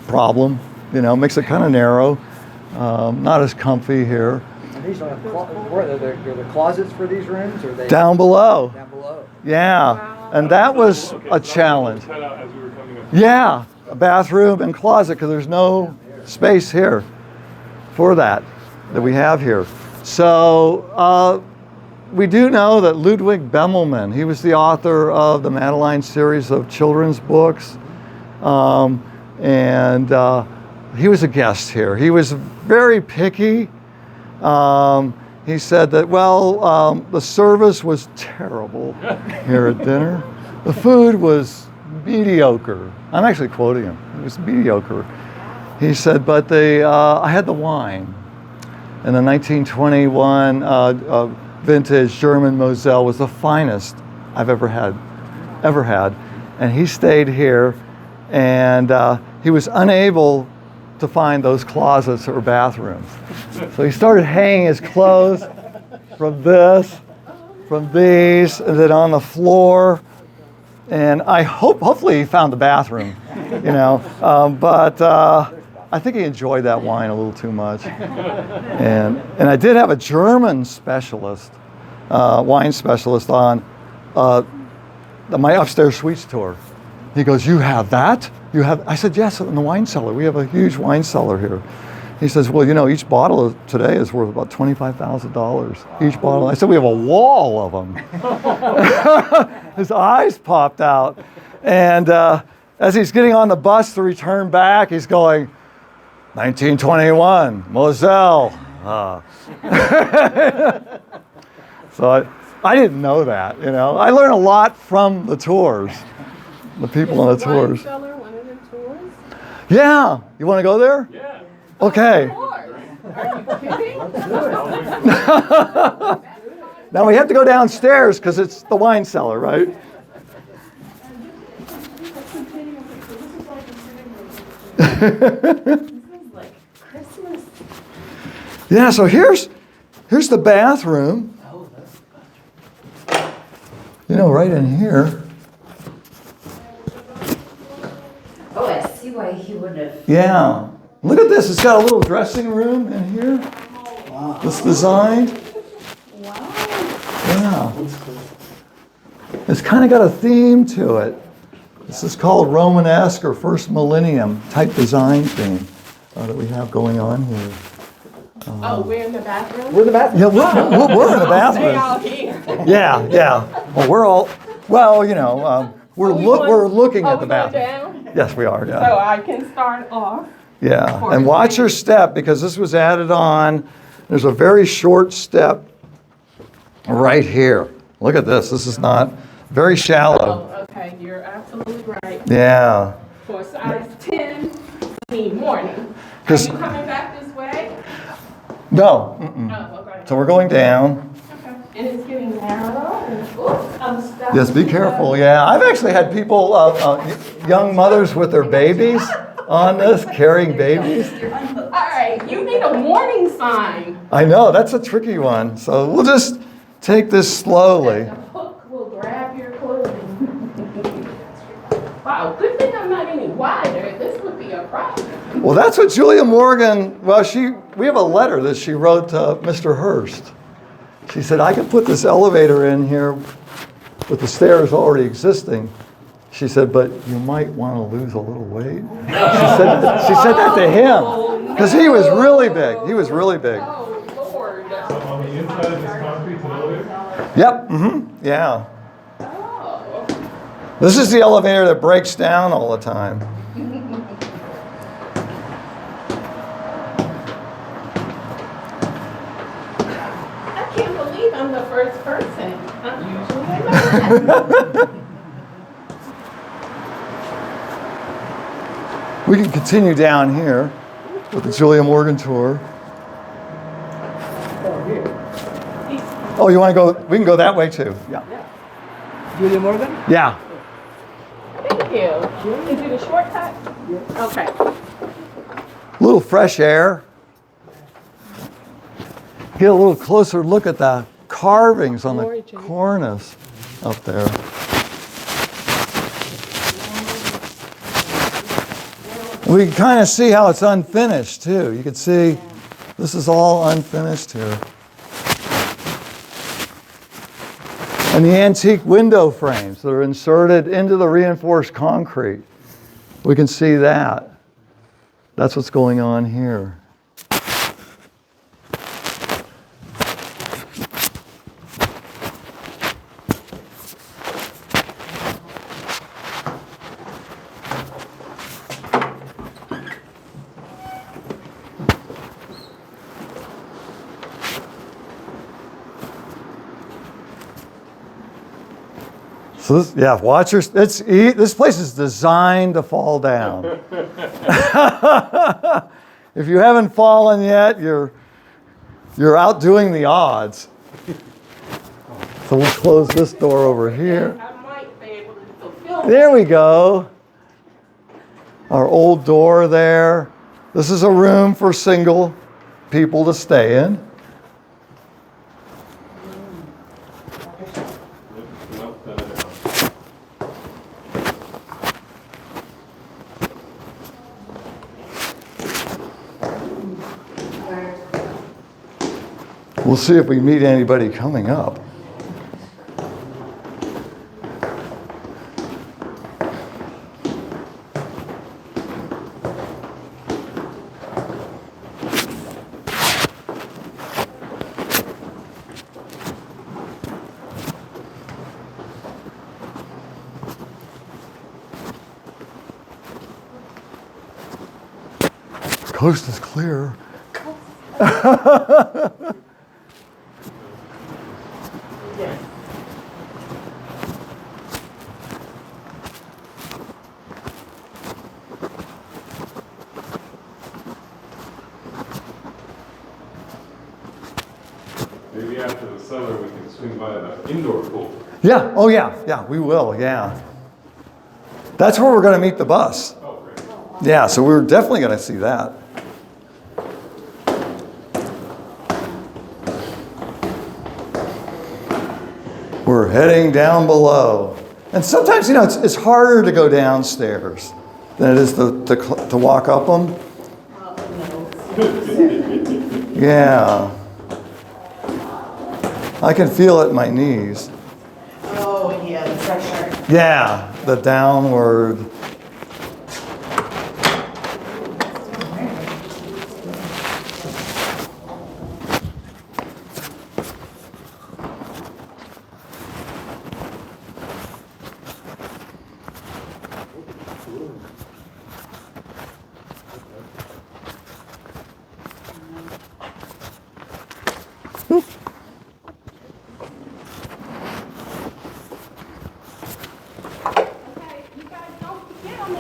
Problem, you know, makes it kind of narrow. Not as comfy here. And these are the closets for these rooms, or they Down below. down below? Yeah, and that was a challenge. Cut out as we were coming up. Yeah, a bathroom and closet, because there's no space here for that we have here. So we do know that Ludwig Bemelman, he was the author of the Madeline series of children's books. And he was a guest here. He was very picky. He said that, well, the service was terrible here at dinner. The food was mediocre. I'm actually quoting him. It was mediocre. He said, but I had the wine. And the 1921 vintage German Moselle was the finest I've ever had. And he stayed here, and he was unable to find those closets or bathrooms. So he started hanging his clothes from these, and then on the floor. And hopefully he found the bathroom, but I think he enjoyed that wine a little too much. And I did have a German specialist, wine specialist on my upstairs suites tour. He goes, "You have that? You have?" I said, "Yes, in the wine cellar. We have a huge wine cellar here." He says, "Well, each bottle today is worth about $25,000 each bottle." I said, "We have a wall of them." His eyes popped out. And as he's getting on the bus to return back, he's going, 1921, Moselle. So I didn't know that, I learned a lot from the tours, the people on the tours. Cellar, one of the tours? Yeah, you want to go there? Yeah. Okay. Of course. Are you kidding? Now we have to go downstairs because it's the wine cellar, right? Like Christmas. Yeah, so here's the bathroom. Right in here. Oh, I see why he would have. Yeah. Look at this. It's got a little dressing room in here. Wow. This design. Wow. Yeah. It's kind of got a theme to it. This is called Romanesque or First Millennium type design theme that we have going on here. Oh, we're in the bathroom? We're in the bathroom. Yeah, we're in the Stay out bathroom. here. Yeah. Well, we're looking at the bathroom. Down, Yes, we are. Yeah. so I can start off. Yeah, and watch your step because this was added on. There's a very short step right here. Look at this. This is not very shallow. Oh, okay, you're absolutely right. Yeah. For size 10, need morning. Are 'Cause- you coming back this way? No. Oh, okay. So we're going down. Okay. And it's getting narrow. And, oops, I'm stuck. Yes, be careful. Yeah, I've actually had people, young mothers with their babies on this, carrying babies. All right, you need a warning sign. I know, that's a tricky one. So we'll just take this slowly. The hook will grab your clothing. Wow, good thing I'm not any wider. This would be a problem. Well, that's what Julia Morgan, we have a letter that she wrote to Mr. Hearst. She said, I could put this elevator in here with the stairs already existing. She said, but you might want to lose a little weight. She said that to him because he was really big. He was really big. Oh, Lord. On the inside of this concrete elevator? Yep, yeah. Oh. This is the elevator that breaks down all the time. I can't believe I'm the first person. I'm usually not. We can continue down here with the Julia Morgan tour. Oh, you want to go? We can go that way too. Yeah. Julia Morgan? Yeah. Thank you. Is it a shortcut? Okay. A little fresh air. Get a little closer look at the carvings on the cornice up there. We can kind of see how it's unfinished too. You can see this is all unfinished here. And the antique window frames that are inserted into the reinforced concrete. We can see that. That's what's going on here. So this, yeah, watch your. This place is designed to fall down. If you haven't fallen yet, you're outdoing the odds. So we'll close this door over here. I might be able to fulfill. There we go. Our old door there. This is a room for single people to stay in. We'll see if we meet anybody coming up. Coast is clear. Maybe after the cellar, we can swing by the indoor pool. Yeah, oh yeah, we will, yeah. That's where we're going to meet the bus. Oh, great. Yeah, so we're definitely going to see that. We're heading down below. And sometimes, it's harder to go downstairs than it is to walk up them. Yeah. I can feel it in my knees. Oh, yeah, the pressure. Yeah, the downward.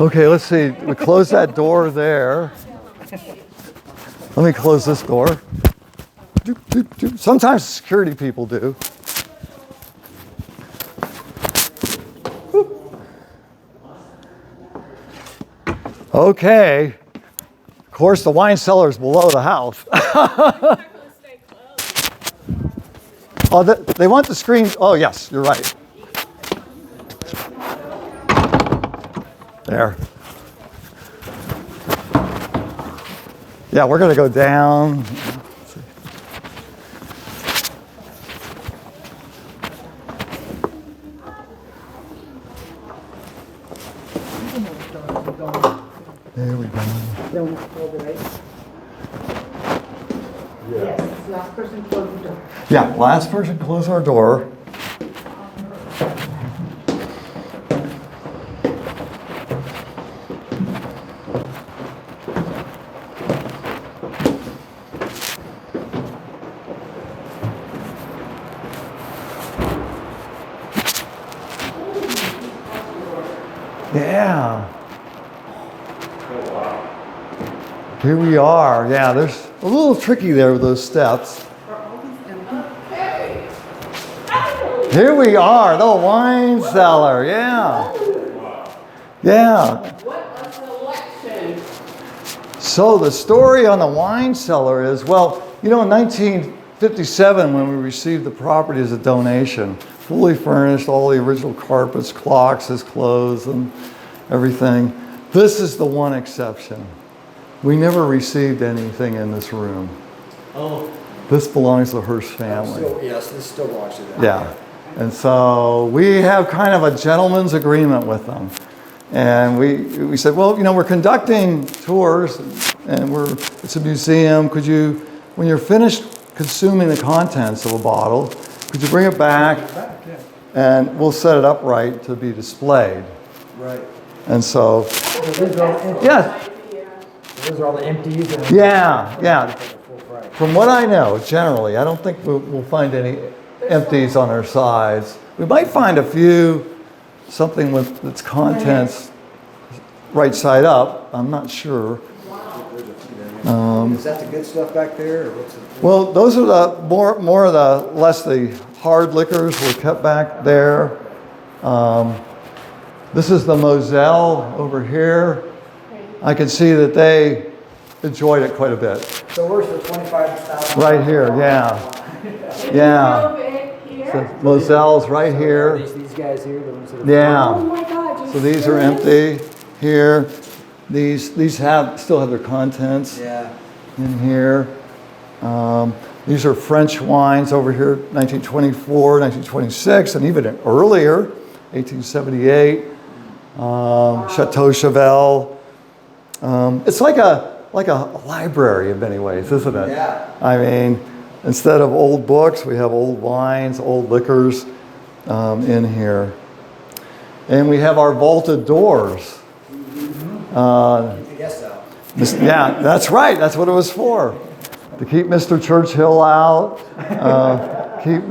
Okay, let's see. We close that door there. Let me close this door. Doop, doop, doop. Sometimes security people do. Okay. Of course, the wine cellar is below the house. Oh, they want the screen. Oh, yes, you're right. There. Yeah, we're going to go down. There we go. Yes, last person close the door. Yeah, last person close our door. Yeah. Here we are. Yeah, there's a little tricky there with those steps. Here we are, the wine cellar. Yeah. Yeah. What a selection. So the story on the wine cellar is, well, in 1957 when we received the property as a donation, fully furnished, all the original carpets, clocks, his clothes, and everything. This is the one exception. We never received anything in this room. Oh. This belongs to the Hearst family. Yes, this still belongs to them. Yeah. And so we have kind of a gentleman's agreement with them. And we said, well, we're conducting tours and it's a museum. Could you, when you're finished consuming the contents of a bottle, could you bring it back? And we'll set it up right to be displayed. Right. And so, yeah. Those are all the empties. Yeah. From what I know, generally, I don't think we'll find any empties on our sides. We might find a few something with its contents right side up. I'm not sure. Is that the good stuff back there, or what's it? Well, those are the more of the less the hard liquors were kept back there. This is the Moselle over here. I can see that they enjoyed it quite a bit. So where's the 25,000? Right here, yeah. Yeah. So Moselle's right here. These guys here, the ones that are... Oh Yeah. my God. So these are empty here. These still have their contents Yeah. in here. These are French wines over here, 1924, 1926, and even earlier, 1878. Chateau Cheval. It's like a library in many ways, isn't it? Yeah. I mean, instead of old books, we have old wines, old liquors in here. And we have our vaulted doors. I guess so. Yeah, that's right. That's what it was for. To keep Mr. Churchill out, keep,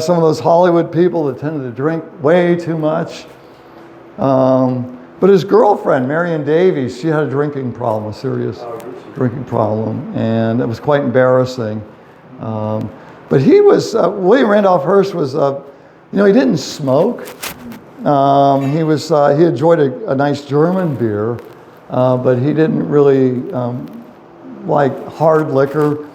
some of those Hollywood people that tended to drink way too much. But his girlfriend, Marion Davies, she had a drinking problem, a serious drinking problem, and it was quite embarrassing. But he was, William Randolph Hearst was, he didn't smoke. He enjoyed a nice German beer, but he didn't really like hard liquor.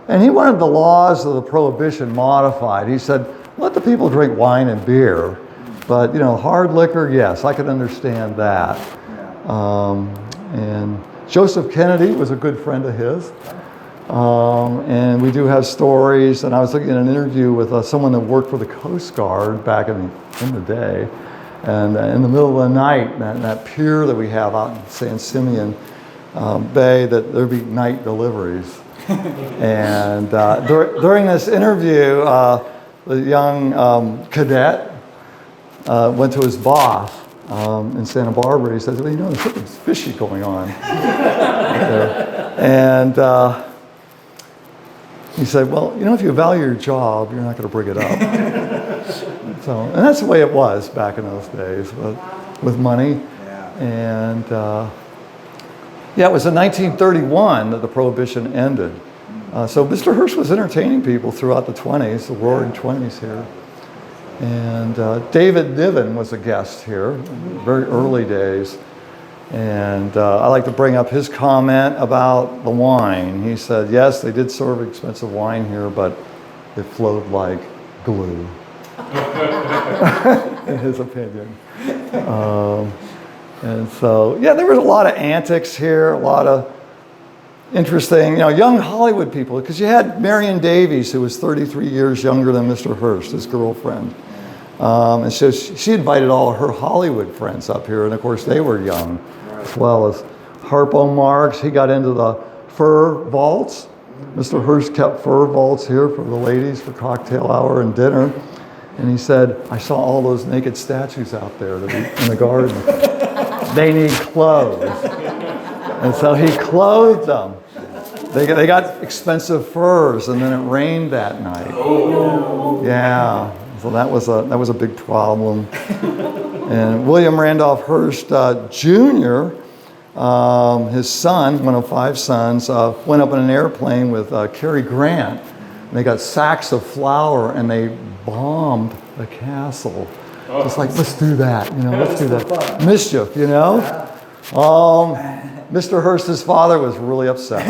And he wanted the laws of the Prohibition modified. He said, let the people drink wine and beer. But, hard liquor, yes, I could understand that. And Joseph Kennedy was a good friend of his. And we do have stories. And I was looking at an interview with someone that worked for the Coast Guard back in the day. And in the middle of the night, that pier that we have out in San Simeon Bay, that there'd be night deliveries. And during this interview, the young cadet went to his boss in Santa Barbara. He says, well, there's something fishy going on. And he said, well, if you value your job, you're not going to bring it up. So, and that's the way it was back in those days with money. Yeah. And it was in 1931 that the Prohibition ended. So Mr. Hearst was entertaining people throughout the 20s, the roaring 20s here. And David Niven was a guest here, very early days. And I like to bring up his comment about the wine. He said, yes, they did serve expensive wine here, but it flowed like glue, in his opinion. And so, there was a lot of antics here, a lot of interesting, young Hollywood people, because you had Marion Davies, who was 33 years younger than Mr. Hearst, his girlfriend. And so she invited all her Hollywood friends up here, and of course they were young, as well as Harpo Marx. He got into the fur vaults. Mr. Hearst kept fur vaults here for the ladies for cocktail hour and dinner. And he said, I saw all those naked statues out there in the garden. They need clothes. And so he clothed them. They got expensive furs, and then it rained that night. Oh. Yeah. So that was a big problem. And William Randolph Hearst Jr., his son, one of 5 sons, went up in an airplane with Cary Grant. And they got sacks of flour and they bombed the castle. Oh. Just like, let's do that, let's do that. Mischief, Mr. Hearst's father was really upset,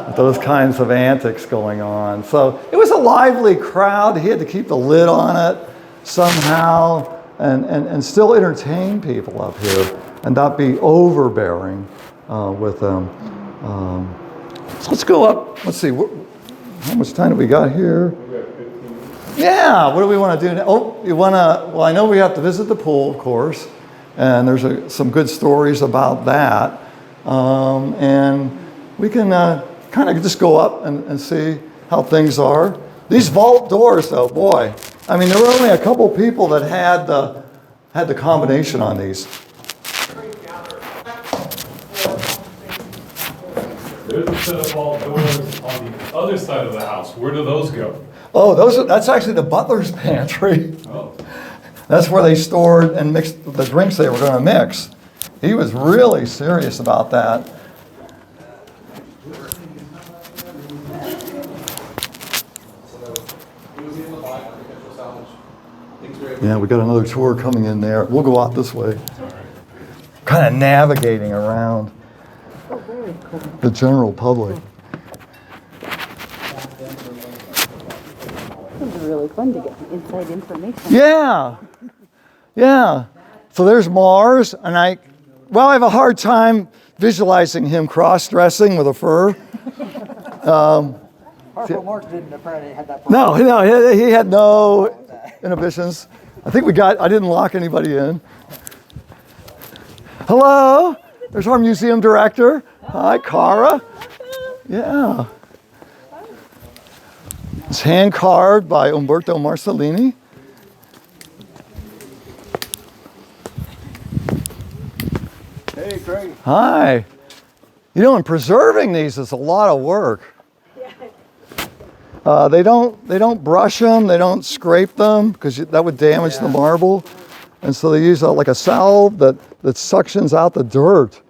with those kinds of antics going on. So it was a lively crowd. He had to keep the lid on it somehow and still entertain people up here and not be overbearing with them. So let's go up. Let's see, how much time do we got here? Yeah, what do we want to do now? Well, I know we have to visit the pool, of course. And there's some good stories about that. And we can kind of just go up and see how things are. These vault doors, though, boy. I mean, there were only a couple people that had the combination on these. There's a set of vault doors on the other side of the house. Where do those go? Oh, that's actually the butler's pantry. Oh. That's where they stored and mixed the drinks they were going to mix. He was really serious about that. Yeah, we got another tour coming in there. We'll go out this way. Kind of navigating around the general public. This is really fun to get inside information. Yeah, yeah. So there's Mars, and I have a hard time visualizing him cross-dressing with a fur. Harpo Marx didn't apparently have that problem. No, he had no inhibitions. I didn't lock anybody in. Hello, there's our museum director. Hi, Cara. Yeah. It's hand carved by Umberto Marcellini. Hey, Craig. Hi. You know, in preserving these is a lot of work. They don't brush them, they don't scrape them because that would damage the marble, and so they use like a salve that suctions out the dirt,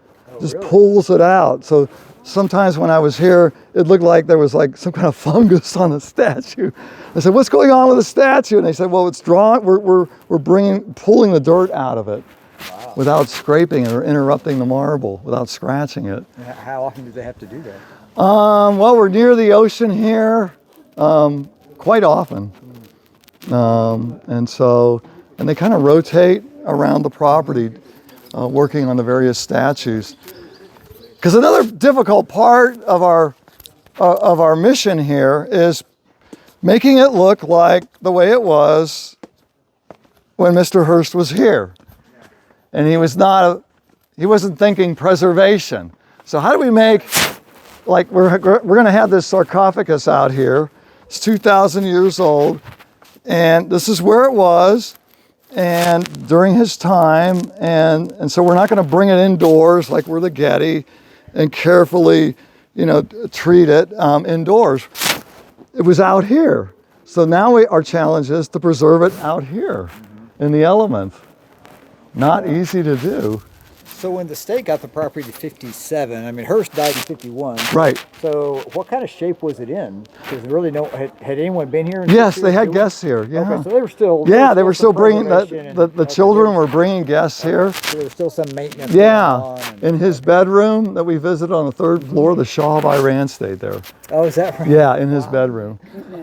pulls it out. So sometimes when I was here, it looked like there was like some kind of fungus on the statue. I said, "What's going on with the statue?" And they said, "Well, it's drawn. We're pulling the dirt out of it." Wow. Without scraping it or interrupting the marble, without scratching it. How often do they have to do that? Well, we're near the ocean here, quite often. And they kind of rotate around the property, working on the various statues. Because another difficult part of our mission here is making it look like the way it was when Mr. Hearst was here. And he wasn't thinking preservation. So how do we make, like we're going to have this sarcophagus out here. It's 2,000 years old, and this is where it was, and during his time, and so we're not going to bring it indoors like we're the Getty, and carefully, treat it indoors. It was out here, so now our challenge is to preserve it out here in the elements. Not easy to do. So when the state got the property to 57, I mean, Hearst died in 51. Right. So what kind of shape was it in? Because really had anyone been here? Yes, they had guests here. Yeah. Okay, so they were still. Yeah, they were still bringing the children were bringing guests here. So there was still some maintenance. Yeah, in his bedroom that we visited on the 3rd floor, the Shah of Iran stayed there. Oh, is that right? Yeah, in his bedroom.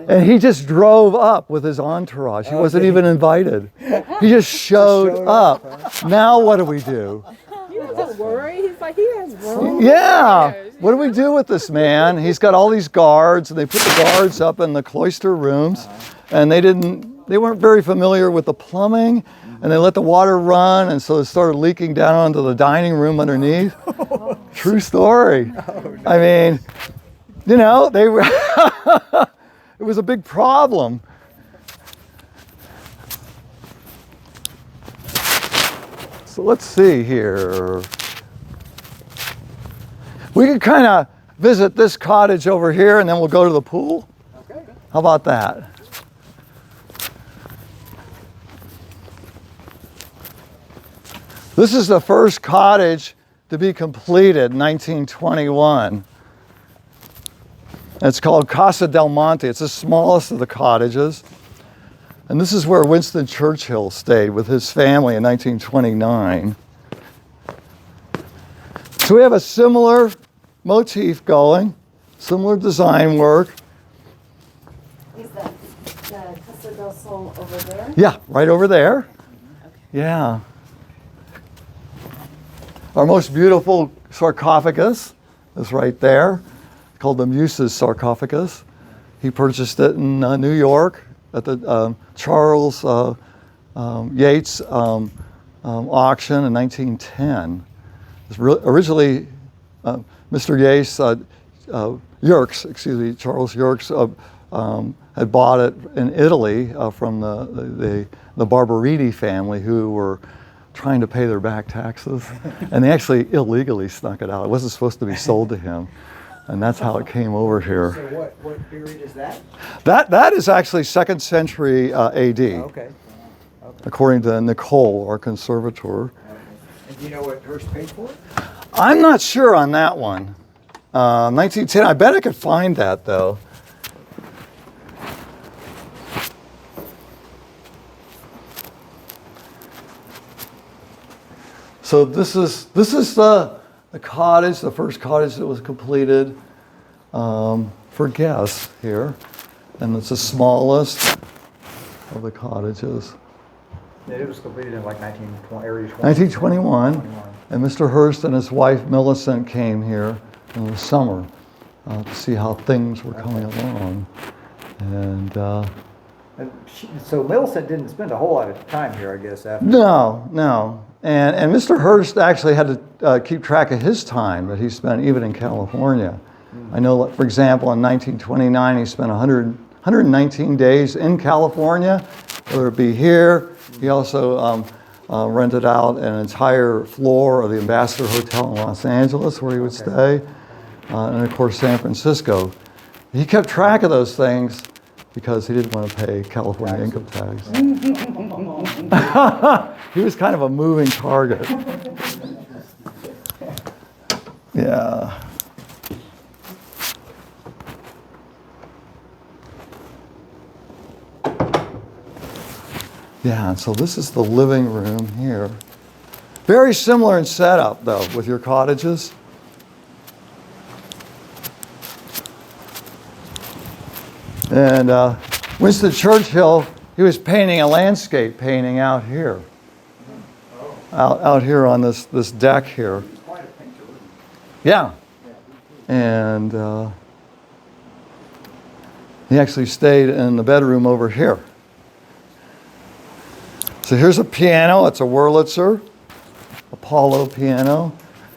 And he just drove up with his entourage. He wasn't even invited. He just showed up. Now what do we do? He doesn't worry. He's like, he has room. Yeah. What do we do with this man? He's got all these guards, and they put the guards up in the cloister rooms, and they weren't very familiar with the plumbing, and they let the water run, and so it started leaking down onto the dining room underneath. True story. I mean, they were it was a big problem. So let's see here. We could kind of visit this cottage over here, and then we'll go to the pool. Okay. How about that? This is the first cottage to be completed in 1921. It's called Casa del Monte. It's the smallest of the cottages. And this is where Winston Churchill stayed with his family in 1929. So we have a similar motif going, similar design work. Is the Casa del Sol over there? Yeah, right over there. Okay. Yeah. Our most beautiful sarcophagus is right there, called the Muses sarcophagus. He purchased it in New York at the Charles Yates auction in 1910. It was originally Mr. Yates, Charles Yerkes had bought it in Italy from the Barberini family, who were trying to pay their back taxes, and they actually illegally snuck it out. It wasn't supposed to be sold to him. And that's how it came over here. So what period is that? That is actually 2nd century AD, Okay. according to Nicole, our conservator. And do you know what Hearst paid for it? I'm not sure on that one. 1910, I bet I could find that though. So this is the cottage, the first cottage that was completed for guests here. And it's the smallest of the cottages. It was completed in like 1920. 1921, and Mr. Hearst and his wife Millicent came here in the summer to see how things were coming along. And So Millicent didn't spend a whole lot of time here, I guess, after. no. And Mr. Hearst actually had to keep track of his time that he spent even in California. I know, for example, in 1929, he spent 119 days in California, whether it be here. He also rented out an entire floor of the Ambassador Hotel in Los Angeles where he would stay, and of course San Francisco. He kept track of those things because he didn't want to pay California income tax. He was kind of a moving target. Yeah. Yeah, so this is the living room here. Very similar in setup, though, with your cottages. And Winston Churchill, he was painting a landscape painting out here. Out here on this deck here. Yeah. And he actually stayed in the bedroom over here. So here's a piano. It's a Wurlitzer, Apollo piano.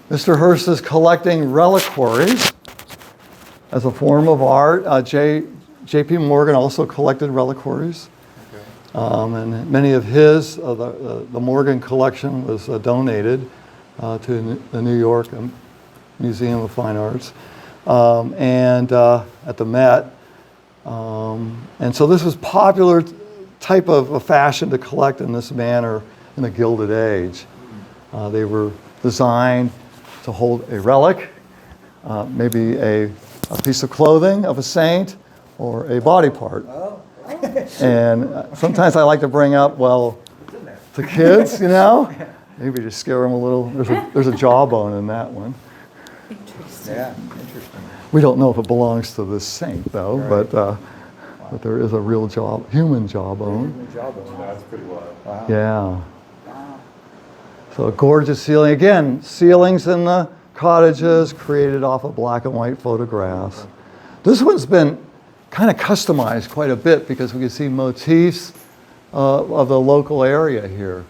Mr. Hearst is collecting reliquaries as a form of art. J.P. Morgan also collected reliquaries. And many of his, the Morgan collection was donated to the New York Museum of Fine Arts and at the Met. And so this was popular type of a fashion to collect in this manner in the Gilded Age. They were designed to hold a relic, maybe a piece of clothing of a saint, or a body part. And sometimes I like to bring up, well, to kids, maybe to scare them a little. There's a jawbone in that one. Interesting. Yeah, interesting. We don't know if it belongs to this saint, though, right. But there is a real human jawbone. That's pretty wild. Wow. Yeah. So a gorgeous ceiling. Again, ceilings in the cottages created off of black and white photographs. This one's been kind of customized quite a bit because we can see motifs of the local area here.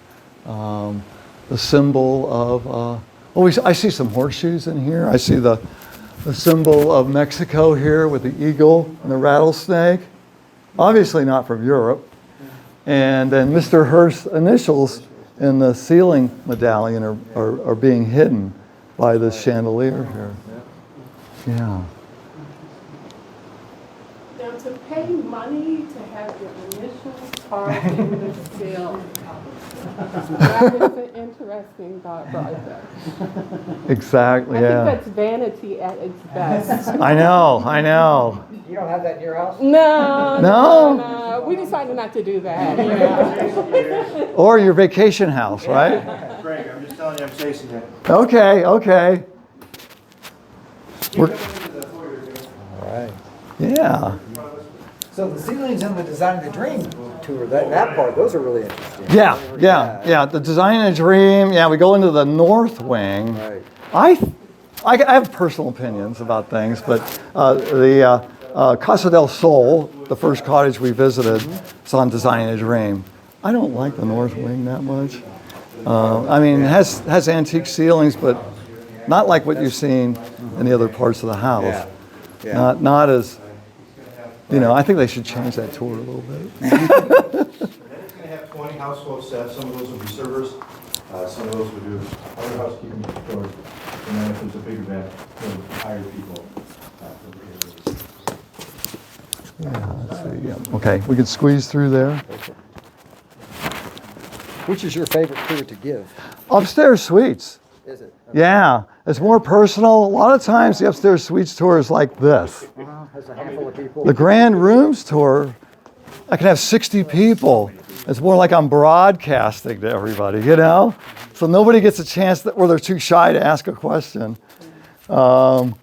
The symbol of, I see some horseshoes in here. I see the symbol of Mexico here with the eagle and the rattlesnake. Obviously not from Europe. And then Mr. Hearst's initials in the ceiling medallion are being hidden by this chandelier here. Yeah. Now, to pay money to have your initials carved in the ceiling, that is an interesting thought process. Exactly, I yeah. think that's vanity at its best. I know. You don't have that in your house? No. We decided not to do that. Yeah. Or your vacation house, right? Greg, I'm just telling you, I'm chasing you. Okay. All right. Yeah. So the ceilings in the Design of the Dream tour, that part, those are really interesting. Yeah. The Design and Dream. Yeah, we go into the north wing. Right. I have personal opinions about things, but the Casa del Sol, the first cottage we visited, is on Design and Dream. I don't like the north wing that much. It has antique ceilings, but not like what you've seen in the other parts of the house. Yeah. Not as, I think they should change that tour a little bit. And then it's going to have 20 household staff. Some of those will be servers. Some of those will do other housekeeping chores. And then if there's a big event, we'll hire people. Yeah, let's see. Yeah. Okay, we can squeeze through there. Which is your favorite tour to give? Upstairs suites. Is it? Yeah, it's more personal. A lot of times the upstairs suites tour is like this. Has a handful of people. The grand rooms tour, I can have 60 people. It's more like I'm broadcasting to everybody, you know? So nobody gets a chance where they're too shy to ask a question. So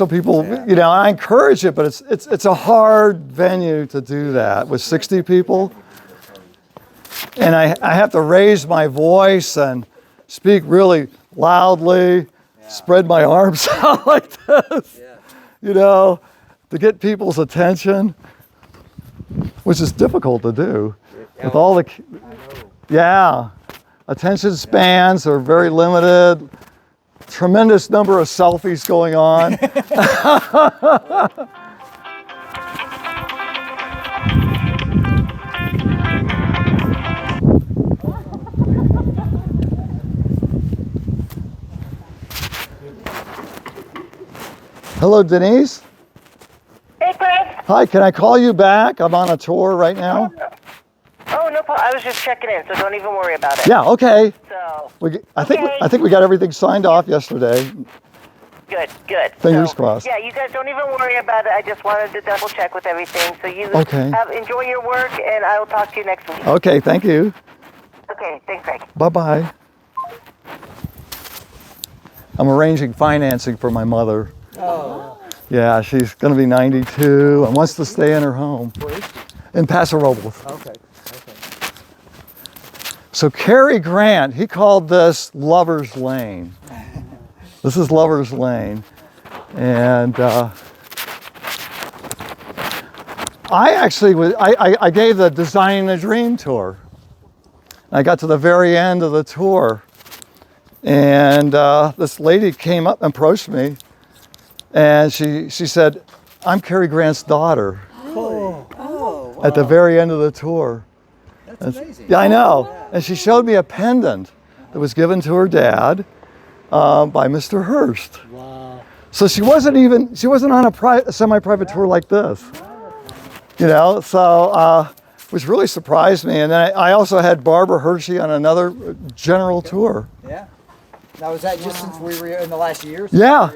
people, you know, I encourage it, but it's a hard venue to do that with 60 people. And I have to raise my voice and speak really loudly, spread my arms out like this, you know, to get people's attention, which is difficult to do with all the, attention spans are very limited, tremendous number of selfies going on. Hello, Denise. Hey, Chris. Hi, can I call you back? I'm on a tour right now. Oh, no problem. I was just checking in, so don't even worry about it. Yeah, okay. So, I think we got everything signed off yesterday. good, good. Fingers crossed. Yeah, you guys don't even worry about it. I just wanted to double check with everything. So you enjoy your work, and I will talk to you next week. Okay, thank you. Okay, thanks, Greg. Bye-bye. I'm arranging financing for my mother. Oh. Yeah, she's going to be 92 and wants to stay in her home. Where is she? In Paso Robles. Okay. So Cary Grant, he called this Lover's Lane. This is Lover's Lane. And I gave the Designing a Dream tour. I got to the very end of the tour. And this lady came up and approached me. And she said, I'm Cary Grant's daughter. Oh, wow. At the very end of the tour. That's amazing. Yeah, I know. And she showed me a pendant that was given to her dad by Mr. Hearst. Wow. So she wasn't on a semi-private tour like this. You know, so which really surprised me. And then I also had Barbara Hershey on another general tour. Yeah. Now, was that just since we were in the last year? Yeah.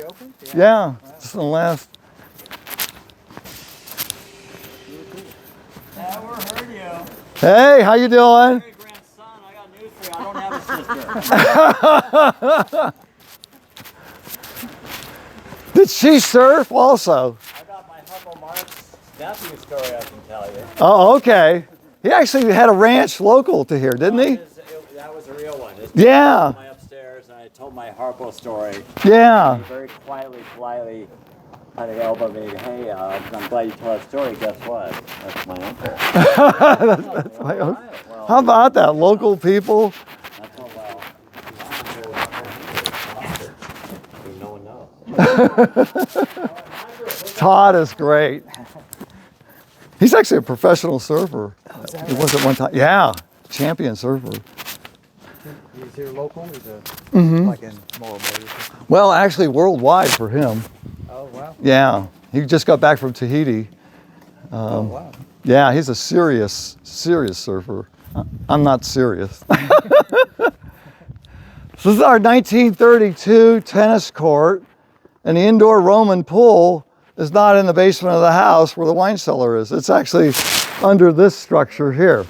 Yeah. Just in the last. Never heard you. Hey, how you doing? Cary Grant's son, I got news for you. I don't have a sister. Did she surf also? I got my Humble Mark's nephew story I can tell you. Oh, okay. He actually had a ranch local to here, didn't he? That was a real one. Yeah. My upstairs, and I told my Harpo story. Yeah. He very quietly, politely kind of elbowed me. Hey, I'm glad you told that story. Guess what? That's my uncle. That's my uncle. Well, how about that? Local people. That's all well. No one knows. Todd is great. He's actually a professional surfer. He was at one time. Yeah, champion surfer. He's here local? He's like in Morro Bay. Well, actually worldwide for him. Oh, wow. Yeah, he just got back from Tahiti. Oh, wow. Yeah, he's a serious surfer. I'm not serious. So this is our 1932 tennis court, and the indoor Roman pool is not in the basement of the house where the wine cellar is. It's actually under this structure here.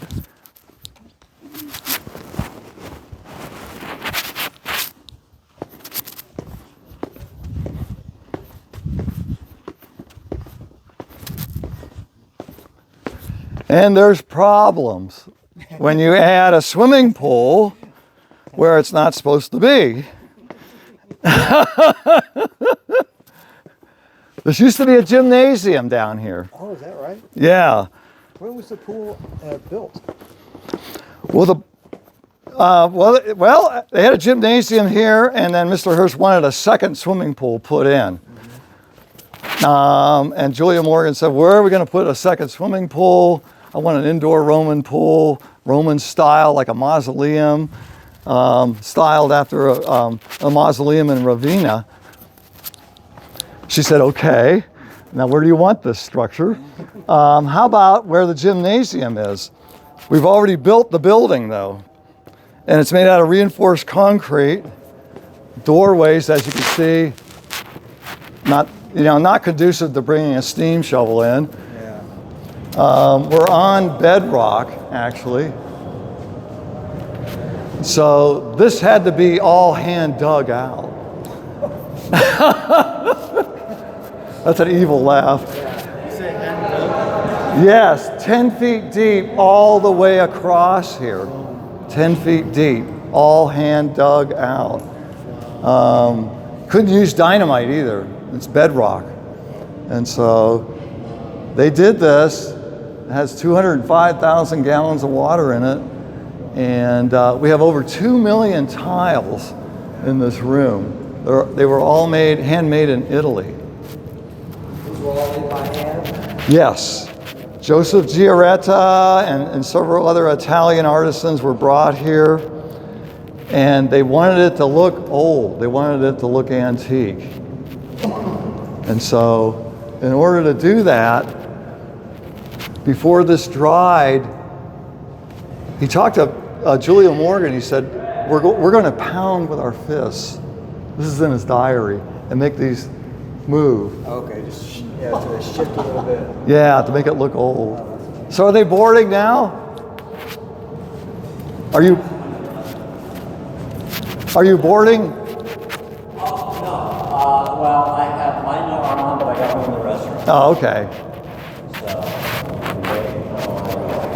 And there's problems when you add a swimming pool where it's not supposed to be. There used to be a gymnasium down here. Oh, is that right? Yeah. When was the pool built? Well, they had a gymnasium here, and then Mr. Hearst wanted a second swimming pool put in. And Julia Morgan said, where are we going to put a second swimming pool? I want an indoor Roman pool, Roman style, like a mausoleum, styled after a mausoleum in Ravenna. She said, okay. Now, where do you want this structure? How about where the gymnasium is? We've already built the building, though, and it's made out of reinforced concrete. Doorways, as you can see, not conducive to bringing a steam shovel in. Yeah. We're on bedrock, actually. So this had to be all hand dug out. That's an evil laugh. Yes, 10 feet deep all the way across here. 10 feet deep, all hand dug out. Couldn't use dynamite either. It's bedrock. And so they did this. It has 205,000 gallons of water in it. And we have over 2 million tiles in this room. They were all handmade in Italy. These were all made by hand? Yes. Joseph Giaretta and several other Italian artisans were brought here. And they wanted it to look old. They wanted it to look antique. And so, in order to do that, before this dried, he talked to Julia Morgan. He said, we're going to pound with our fists. This is in his diary, and make these move. Okay, just to shift a little bit. Yeah, to make it look old. So are they boarding now? Are you boarding? Well, I have mine are on, but I got one in the restaurant. Oh, okay.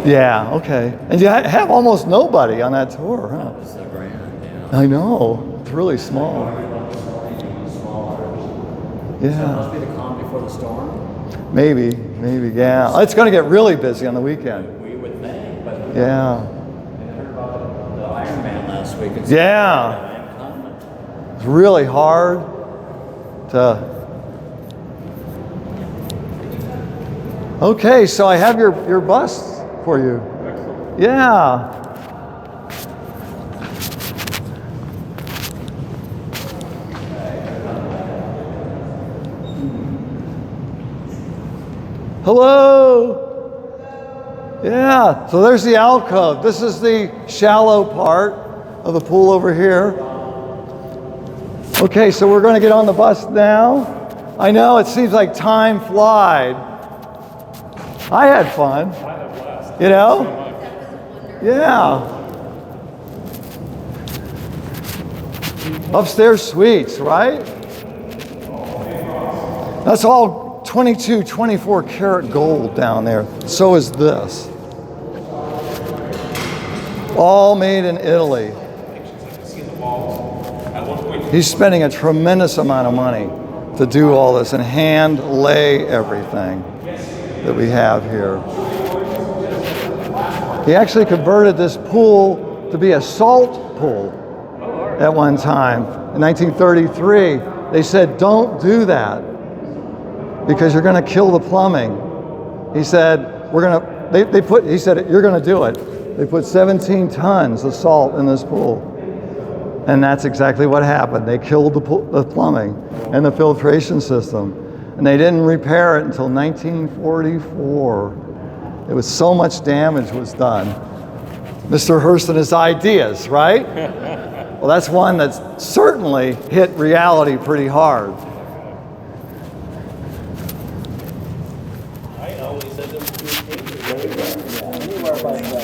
Yeah, okay. And you have almost nobody on that tour, huh? It's the grand, yeah. I know. It's really small. So it Yeah. must be the calm before the storm? Maybe, yeah. It's going to get really busy on the weekend. We would think, but Yeah. I heard about the Iron Man last week. It's Yeah. It's really hard to... Okay, so I have your bus for you. Excellent. Yeah. Hello. Yeah, so there's the alcove. This is the shallow part of the pool over here. Okay, so we're going to get on the bus now. I know it seems like time flied. I had fun. You know? Yeah. Upstairs suites, right? That's all 22, 24 karat gold down there. So is this. All made in Italy. He's spending a tremendous amount of money to do all this and hand lay everything that we have here. He actually converted this pool to be a salt pool at one time. In 1933, they said, don't do that because you're going to kill the plumbing. He said, he said, you're going to do it. They put 17 tons of salt in this pool. And that's exactly what happened. They killed the plumbing and the filtration system. And they didn't repair it until 1944. It was so much damage was done. Mr. Hearst and his ideas, right? Well, that's one that's certainly hit reality pretty hard. I always said them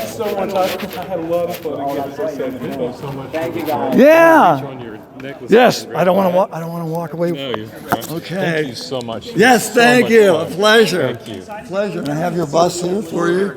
so much. I had a lot of fun. Thank you so much. Thank you, guys. Yeah. Yes, Necklace. I don't want to walk away. No, you're Okay. Thank you so much. Yes, So thank much you. fun. A pleasure. Thank you. Pleasure. And I have your bus here for you.